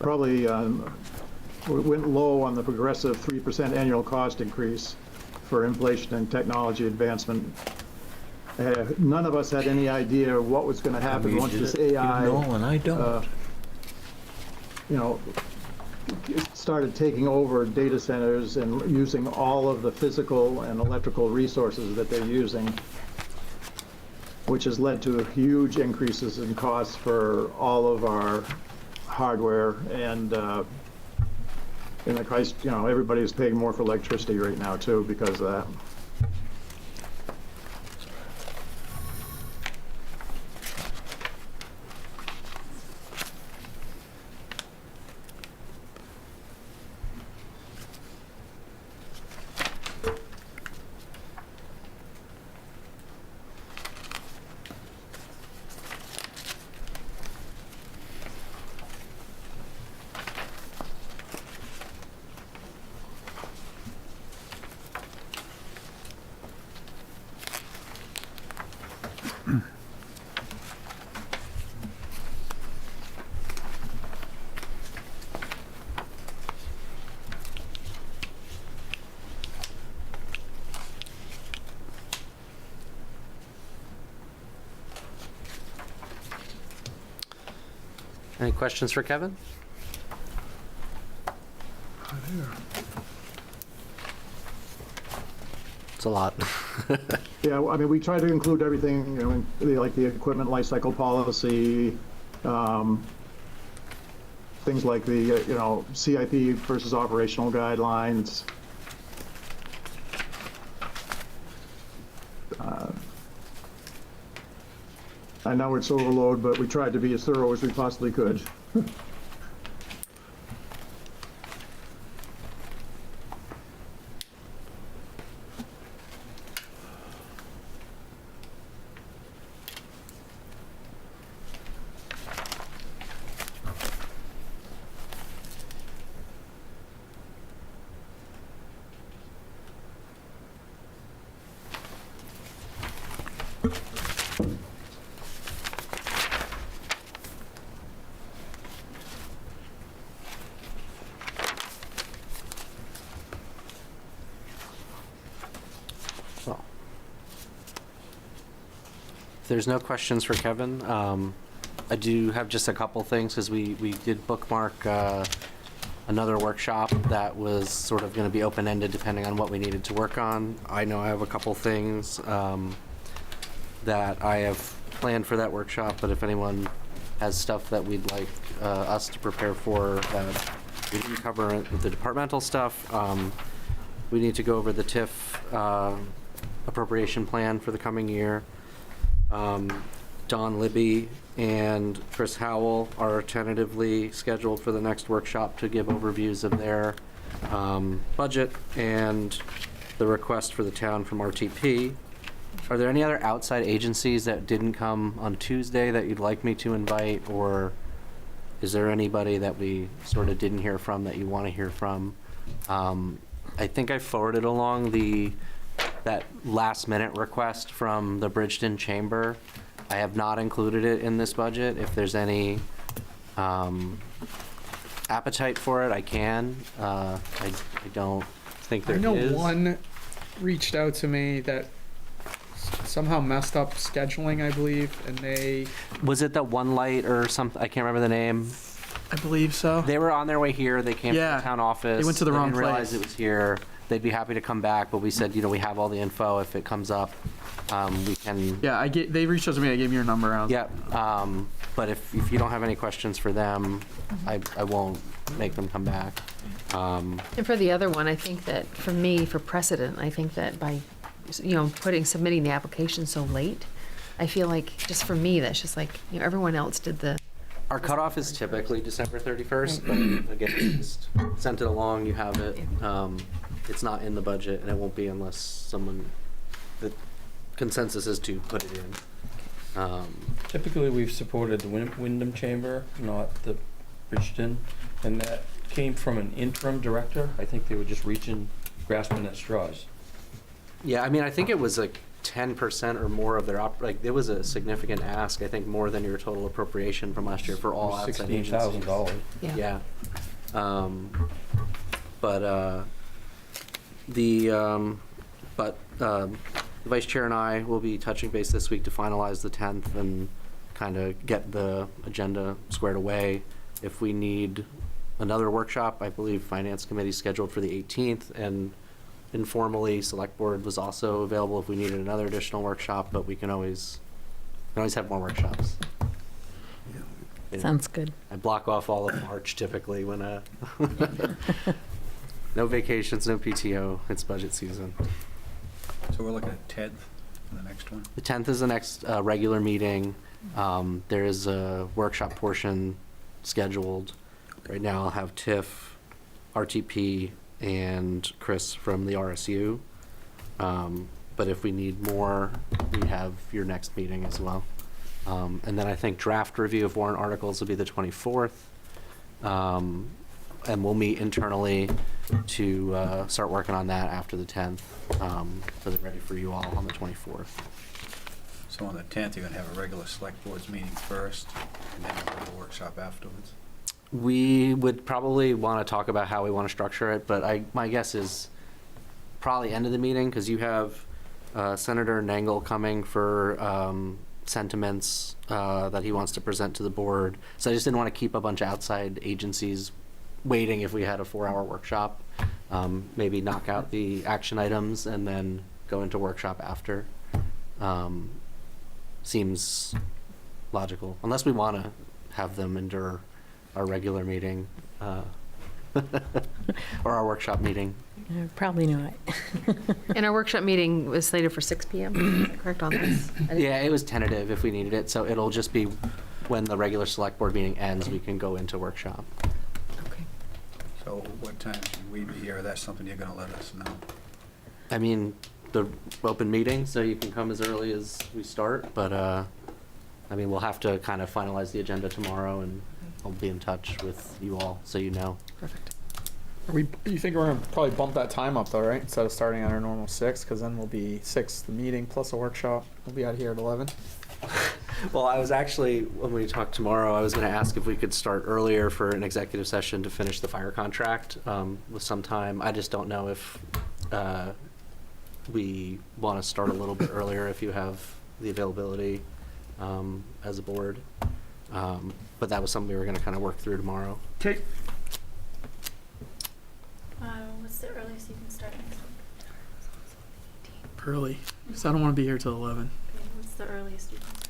probably we went low on the progressive 3% annual cost increase for inflation and technology advancement. None of us had any idea what was going to happen once this AI, and I don't. Started taking over data centers and using all of the physical and electrical resources that they're using, which has led to huge increases in costs for all of our hardware and the price. Everybody's paying more for electricity right now too because of that. Any questions for Kevin? It's a lot. Yeah, I mean, we try to include everything, like the equipment life cycle policy, things like the, CIP versus operational guidelines. I know it's overload, but we tried to be as thorough as we possibly could. There's no questions for Kevin. I do have just a couple things because we did bookmark another workshop that was sort of going to be open-ended depending on what we needed to work on. I know I have a couple things that I have planned for that workshop, but if anyone has stuff that we'd like us to prepare for that we didn't cover the departmental stuff, we need to go over the TIF appropriation plan for the coming year. Don Libby and Chris Howell are tentatively scheduled for the next workshop to give overviews of their budget and the request for the town from RTP. Are there any other outside agencies that didn't come on Tuesday that you'd like me to invite, or is there anybody that we sort of didn't hear from that you want to hear from? I think I forwarded along that last minute request from the Bridgeton Chamber. I have not included it in this budget. If there's any appetite for it, I can. I don't think there is. I know one reached out to me that somehow messed up scheduling, I believe, and they... Was it the One Light or something? I can't remember the name. I believe so. They were on their way here. They came to the town office. They went to the wrong didn't realize place. it was here. They'd be happy to come back, but we said, we have all the info. If it comes up, we can... Yeah, they reached out to me. I gave them your number. Yep. But if you don't have any questions for them, I won't make them come back. And for the other one, I think that for me, for precedent, I think that by, submitting the application so late, I feel like just for me, that's just like, everyone else did the... Our cutoff is typically December 31st, but again, we just sent it along, you have it. It's not in the budget, and it won't be unless the consensus is to put it in. Typically, we've supported the Wyndham Chamber, not the Bridgeton, and that came from an interim director. I think they were just grasping at straws. Yeah, I mean, I think it was like 10% or more of their, like, it was a significant ask, I think more than your total appropriation from last year for all outside agencies. $16,000. Yeah. The vice chair and I will be touching base this week to finalize the 10th and kind of get the agenda squared away. If we need another workshop, I believe Finance Committee scheduled for the 18th, and informally, Select Board was also available if we needed another additional workshop, but we can always have more workshops. Yeah. Sounds good. I block off all of March typically when no vacations, no PTO, it's budget season. So we're looking at 10th for the next one? The 10th is the next regular meeting. There is a workshop portion scheduled. Right now I'll have Tiff, RTP, and Chris from the RSU. But if we need more, we have your next meeting as well. And then I think draft review of warrant articles will be the 24th. And we'll meet internally to start working on that after the 10th, so they're ready for you all on the 24th. So on the 10th, you're going to have a regular select boards meeting first, and then you'll have a workshop afterwards? We would probably want to talk about how we want to structure it, but my guess is probably end of the meeting, because you have Senator Nangle coming for sentiments that he wants to present to the board. So I just didn't want to keep a bunch of outside agencies waiting if we had a 4-hour workshop. Maybe knock out the action items and then go into workshop after. Seems logical, unless we want to have them endure our regular meeting or our workshop meeting. Probably not. And our workshop meeting was slated for 6 p.m., is that correct on this? Yeah, it was tentative if we needed it, so it'll just be when the regular select board meeting ends, we can go into workshop. Okay. So what time should we be here? That's something you're going to let us know. I mean, the open meeting, so you can come as early as we start, but I mean, we'll have to kind of finalize the agenda tomorrow, and I'll be in touch with you all, so you know. Perfect. You think we're gonna probably bump that time up though, right? Instead of starting at our normal 6, because then we'll be 6, the meeting plus a workshop. We'll be out here at 11. Well, I was actually, when we talk tomorrow, I was going to ask if we could start earlier for an executive session to finish the fire contract with some time. I just don't know if we want to start a little bit earlier if you have the availability as a board. But that was something we were going to kind of work through tomorrow. Okay. What's the earliest you can start next week? Early, because I don't want to be here till 11. Okay, what's the earliest you can start?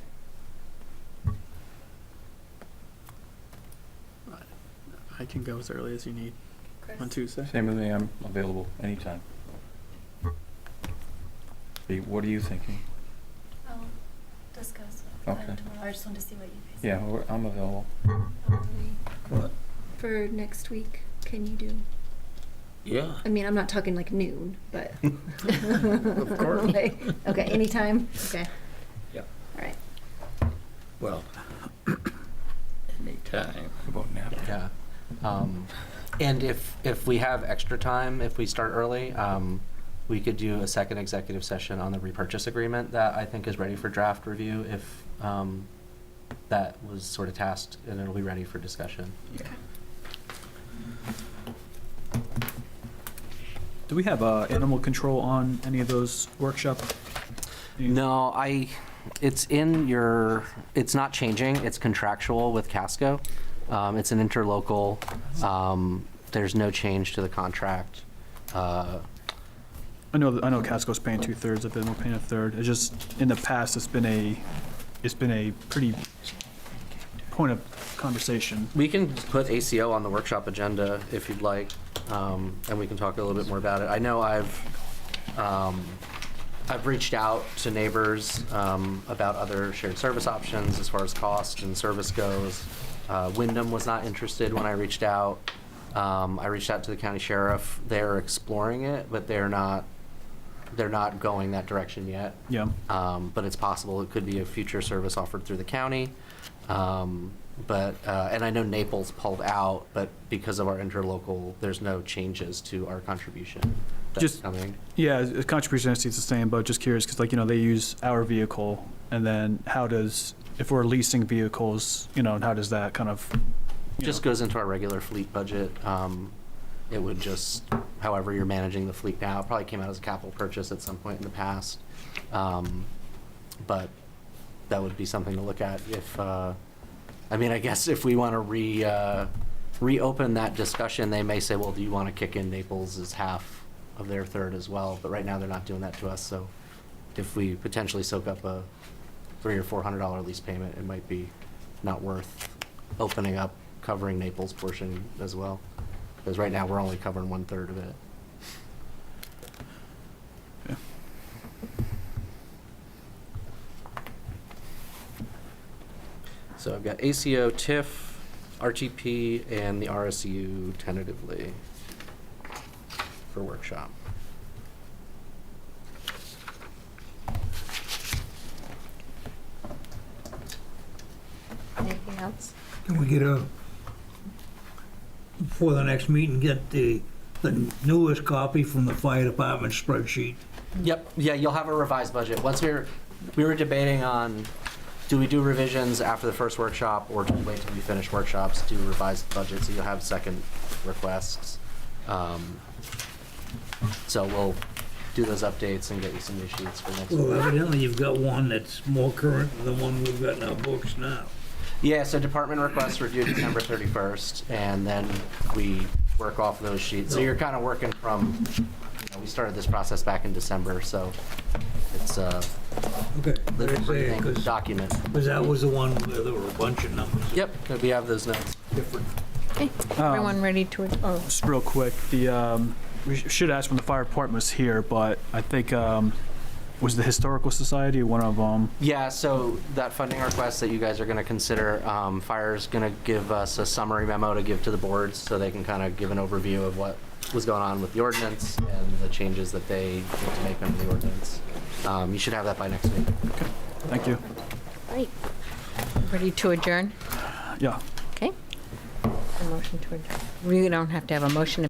I can go as early as you need Chris? on Tuesday. Same with me, I'm available anytime. What are you thinking? I'll discuss it Okay. tomorrow. I just wanted to see what you guys Yeah, I'm available. What? For next week, can you do? Yeah. I mean, I'm not talking like noon, but. Of course. Like, okay, anytime? Okay. Yeah. All right. Well, anytime. About nap. Yeah. And if we have extra time, if we start early, we could do a second executive session on the repurchase agreement that I think is ready for draft review if that was sort of tasked, and it'll be ready for discussion. Yeah. Do we have animal control on any of those workshop? No, it's in your, it's not changing, it's contractual with Casco. It's an interlocal, there's no change to the contract. I know Casco's paying 2/3 of it, we're paying 1/3. It's just, in the past, it's been a pretty point of conversation. We can put ACO on the workshop agenda if you'd like, and we can talk a little bit more about it. I know I've reached out to neighbors about other shared service options as far as cost and service goes. Wyndham was not interested when I reached out. I reached out to the county sheriff. They're exploring it, but they're not going that direction yet. Yeah. But it's possible it could be a future service offered through the county. And I know Naples pulled out, but because of our interlocal, there's no changes to our contribution. that's Just- coming. Yeah, contribution I see it's the same, but just curious, because like, they use our vehicle, and then how does, if we're leasing vehicles, and how does that kind of, Just goes into our regular fleet budget. It would just, however you're managing the fleet now, it probably came out as a capital purchase at some point in the past. But that would be something to look at if, I guess if we want to reopen that discussion, they may say, well, do you want to kick in Naples as half of their third as well? But right now, they're not doing that to us, so if we potentially soak up a $300 or $400 lease payment, it might be not worth opening up, covering Naples portion as well. Because right now, we're only covering 1/3 of it. So I've got ACO, TIF, RTP, and the RSU tentatively for workshop. Anything else? Can we get before the next meeting, get the newest copy from the fire department spreadsheet? Yep, yeah, you'll have a revised budget. We were debating on, do we do revisions after the first workshop, or do we wait till we finish workshops, do revised budget, so you'll have second requests. So we'll do those updates and get you some new sheets for next week. Well, evidently you've got one that's more current than the one we've got in our books now. Yeah, so department requests were due December 31st, and then we work off those sheets. So you're kind of working from, we started this process back in December, so it's Okay. living, breathing document. Because that was the one where there were a bunch of numbers. Yep, we have those notes. Different. Okay, everyone ready to, just real quick, we should ask when the fire department was here, but I think, was the Historical Society one of them? Yeah, so that funding request that you guys are going to consider, Fire's going to give us a summary memo to give to the boards so they can kind of give an overview of what was going on with the ordinance and the changes that they need to make under the ordinance. You should have that by next week. Okay, thank you. right, ready to adjourn? Yeah. Okay. A motion to adjourn. We don't have to have a motion